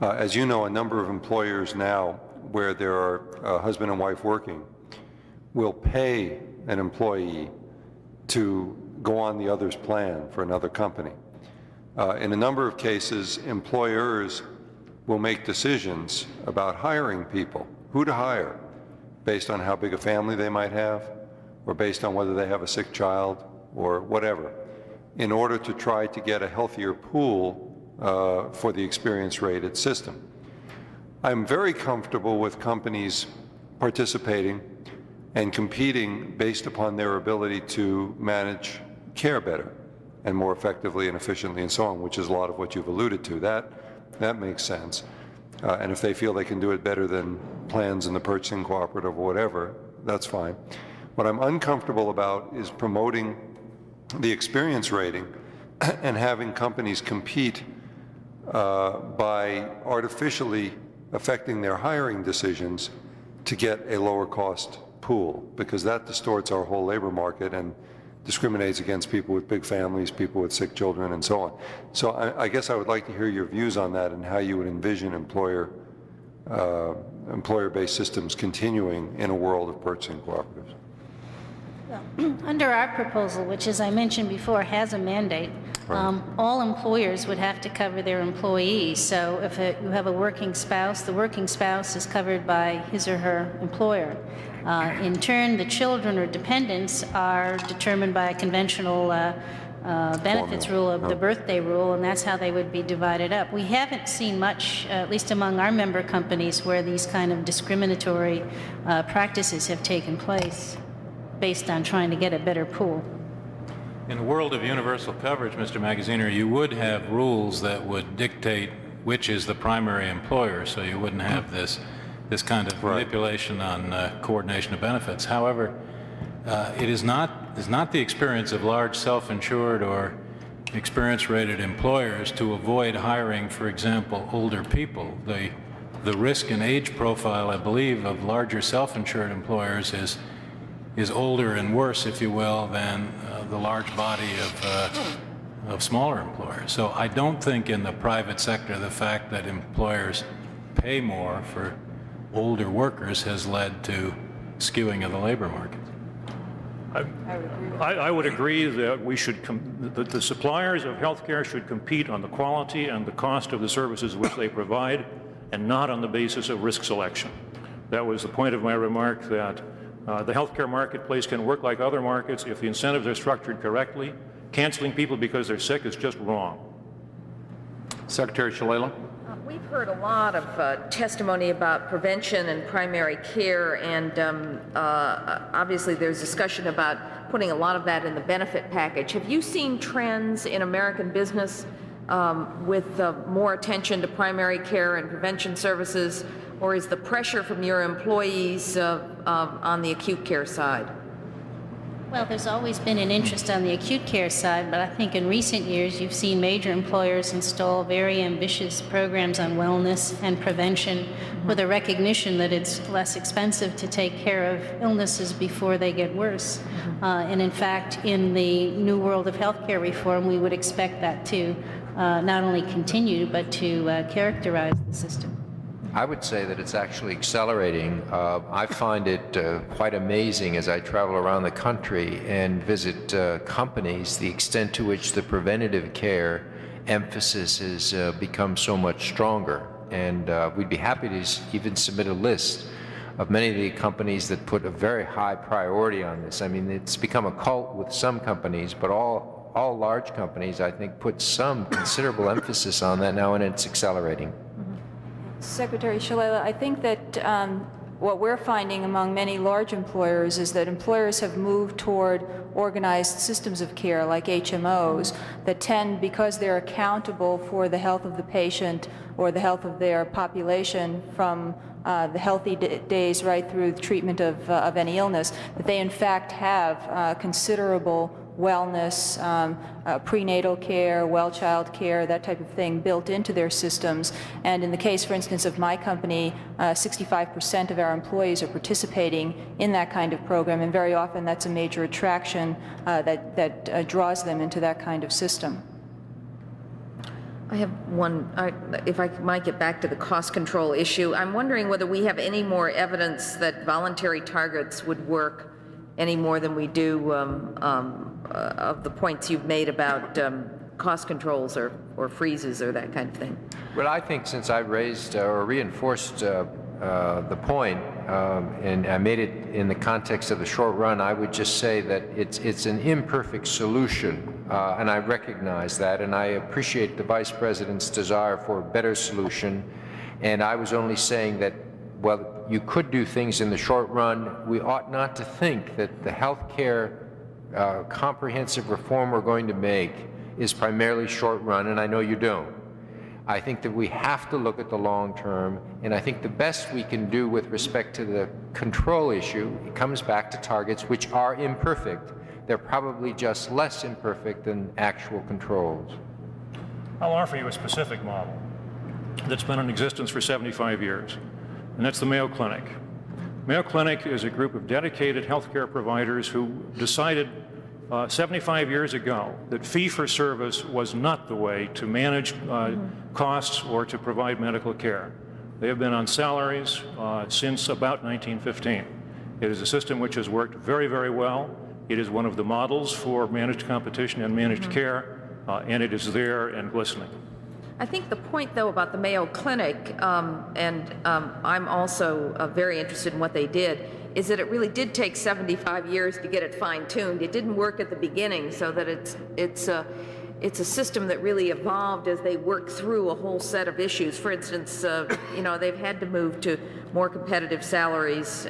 As you know, a number of employers now where there are husband and wife working will pay an employee to go on the other's plan for another company. In a number of cases, employers will make decisions about hiring people, who to hire, based on how big a family they might have, or based on whether they have a sick child, or whatever, in order to try to get a healthier pool for the experience-rated system. I'm very comfortable with companies participating and competing based upon their ability to manage care better and more effectively and efficiently and so on, which is a lot of what you've alluded to. That makes sense. And if they feel they can do it better than plans in the purchasing cooperative or whatever, that's fine. What I'm uncomfortable about is promoting the experience rating and having companies compete by artificially affecting their hiring decisions to get a lower cost pool, because that distorts our whole labor market and discriminates against people with big families, people with sick children, and so on. So I guess I would like to hear your views on that and how you would envision employer-based systems continuing in a world of purchasing cooperatives. Well, under our proposal, which as I mentioned before has a mandate, all employers would have to cover their employees. So if you have a working spouse, the working spouse is covered by his or her employer. In turn, the children or dependents are determined by a conventional benefits rule of the birthday rule, and that's how they would be divided up. We haven't seen much, at least among our member companies, where these kind of discriminatory practices have taken place based on trying to get a better pool. In a world of universal coverage, Mr. Magaziner, you would have rules that would dictate which is the primary employer, so you wouldn't have this kind of manipulation on coordination of benefits. However, it is not the experience of large self-insured or experience-rated employers to avoid hiring, for example, older people. The risk and age profile, I believe, of larger self-insured employers is older and worse, if you will, than the large body of smaller employers. So I don't think in the private sector the fact that employers pay more for older workers has led to skewing of the labor market. I would agree that that the suppliers of health care should compete on the quality and the cost of the services which they provide, and not on the basis of risk selection. That was the point of my remark, that the healthcare marketplace can work like other markets if the incentives are structured correctly. Canceling people because they're sick is just wrong. Secretary Shalala. We've heard a lot of testimony about prevention and primary care, and obviously there's discussion about putting a lot of that in the benefit package. Have you seen trends in American business with more attention to primary care and prevention services, or is the pressure from your employees on the acute care side? Well, there's always been an interest on the acute care side, but I think in recent years you've seen major employers install very ambitious programs on wellness and prevention with a recognition that it's less expensive to take care of illnesses before they get worse. And in fact, in the new world of healthcare reform, we would expect that to not only continue, but to characterize the system. I would say that it's actually accelerating. I find it quite amazing as I travel around the country and visit companies, the extent to which the preventative care emphasis has become so much stronger. And we'd be happy to even submit a list of many of the companies that put a very high priority on this. I mean, it's become a cult with some companies, but all large companies, I think, put some considerable emphasis on that now, and it's accelerating. Secretary Shalala, I think that what we're finding among many large employers is that employers have moved toward organized systems of care like HMOs that tend, because they're accountable for the health of the patient or the health of their population from the healthy days right through the treatment of any illness, that they in fact have considerable wellness, prenatal care, well child care, that type of thing built into their systems. And in the case, for instance, of my company, 65% of our employees are participating in that kind of program, and very often that's a major attraction that draws them into that kind of system. I have one, if I might get back to the cost control issue. I'm wondering whether we have any more evidence that voluntary targets would work any more than we do of the points you've made about cost controls or freezes or that kind of thing. Well, I think since I raised or reinforced the point, and I made it in the context of the short run, I would just say that it's an imperfect solution, and I recognize that, and I appreciate the Vice President's desire for a better solution, and I was only saying that, well, you could do things in the short run. We ought not to think that the health care comprehensive reform we're going to make is primarily short run, and I know you don't. I think that we have to look at the long term, and I think the best we can do with respect to the control issue, it comes back to targets which are imperfect. They're probably just less imperfect than actual controls. I'll offer you a specific model that's been in existence for 75 years, and that's the Mayo Clinic. Mayo Clinic is a group of dedicated healthcare providers who decided 75 years ago that fee-for-service was not the way to manage costs or to provide medical care. They have been on salaries since about 1915. It is a system which has worked very, very well. It is one of the models for managed competition and managed care, and it is there and glistening. I think the point, though, about the Mayo Clinic, and I'm also very interested in what they did, is that it really did take 75 years to get it fine-tuned. It didn't work at the beginning, so that it's a system that really evolved as they worked through a whole set of issues. For instance, you know, they've had to move to more competitive salaries,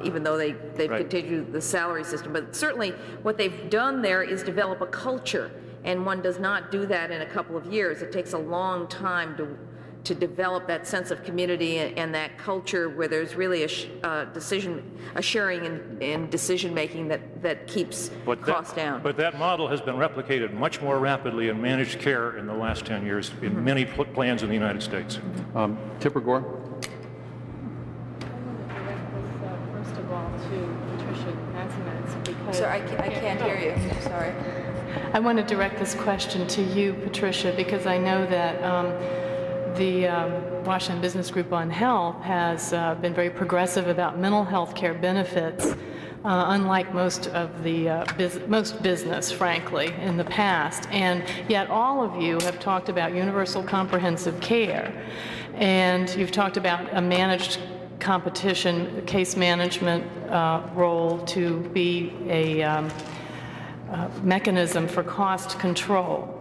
even though they've continued the salary system. But certainly what they've done there is develop a culture, and one does not do that in a couple of years. It takes a long time to develop that sense of community and that culture where there's really a sharing and decision making that keeps costs down. But that model has been replicated much more rapidly in managed care in the last 10 years in many plans in the United States. Tipper Gore. First of all, to Patricia Nazametz, because Sir, I can't hear you. Sorry. I want to direct this question to you, Patricia, because I know that the Washington Business Group on Health has been very progressive about mental health care benefits, unlike most of the most business, frankly, in the past. And yet all of you have talked about universal comprehensive care, and you've talked about a managed competition case management role to be a mechanism for cost control.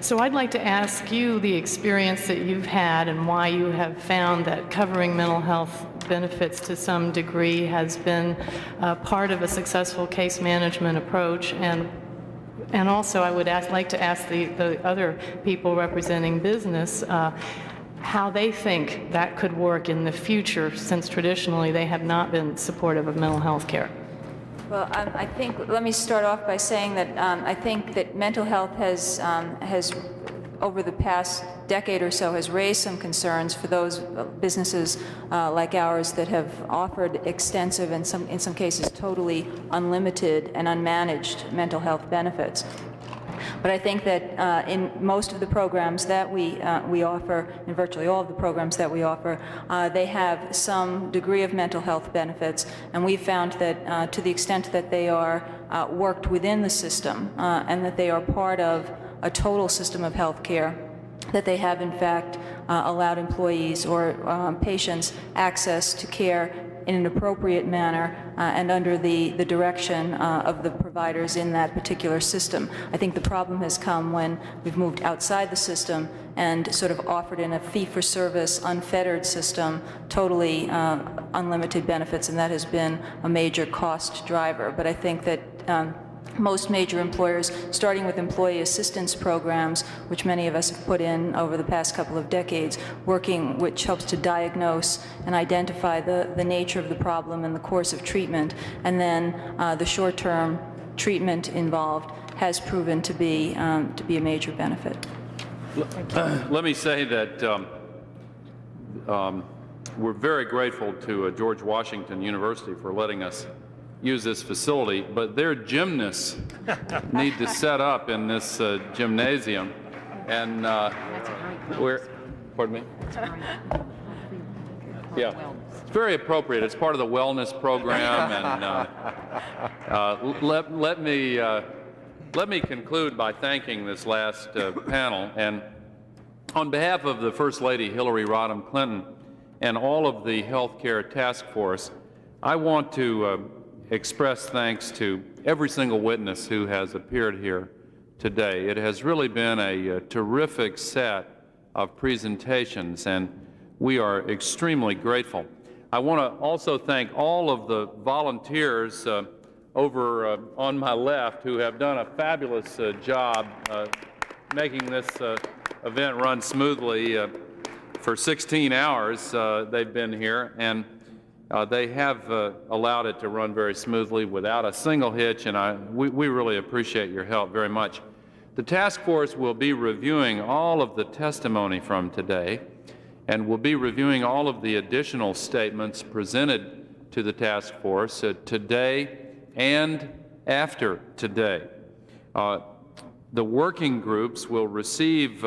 So I'd like to ask you the experience that you've had and why you have found that covering mental health benefits to some degree has been part of a successful case management approach, and also I would like to ask the other people representing business how they think that could work in the future, since traditionally they have not been supportive of mental health care. Well, I think, let me start off by saying that I think that mental health has over the past decade or so, has raised some concerns for those businesses like ours that have offered extensive and in some cases totally unlimited and unmanaged mental health benefits. But I think that in most of the programs that we offer, in virtually all of the programs that we offer, they have some degree of mental health benefits, and we've found that to the extent that they are worked within the system and that they are part of a total system of health care, that they have in fact allowed employees or patients access to care in an appropriate manner and under the direction of the providers in that particular system. I think the problem has come when we've moved outside the system and sort of offered in a fee-for-service, unfettered system, totally unlimited benefits, and that has been a major cost driver. But I think that most major employers, starting with employee assistance programs, which many of us have put in over the past couple of decades, which helps to diagnose and identify the nature of the problem and the course of treatment, and then the short-term treatment involved has proven to be a major benefit. Let me say that we're very grateful to George Washington University for letting us use this facility, but their gymnasts need to set up in this gymnasium, and we're, pardon me? Yeah, it's very appropriate. It's part of the wellness program, and let me conclude by thanking this last panel, and on behalf of the First Lady Hillary Rodham Clinton and all of the Healthcare Task Force, I want to express thanks to every single witness who has appeared here today. It has really been a terrific set of presentations, and we are extremely grateful. I want to also thank all of the volunteers over on my left who have done a fabulous job making this event run smoothly. For 16 hours they've been here, and they have allowed it to run very smoothly without a single hitch, and we really appreciate your help very much. The task force will be reviewing all of the testimony from today, and will be reviewing all of the additional statements presented to the task force today and after today. The working groups will receive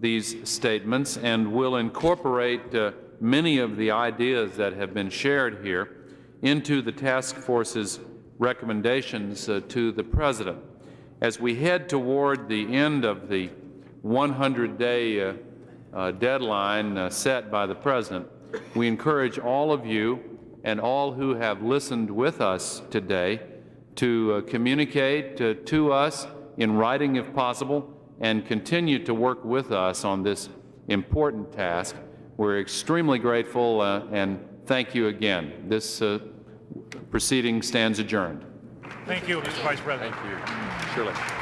these statements and will incorporate many of the ideas that have been shared here into the task force's recommendations to the President. As we head toward the end of the 100-day deadline set by the President, we encourage all of you and all who have listened with us today to communicate to us in writing if possible, and continue to work with us on this important task. We're extremely grateful and thank you again. This proceeding stands adjourned. Thank you, Mr. Vice President. Thank you. Shirley.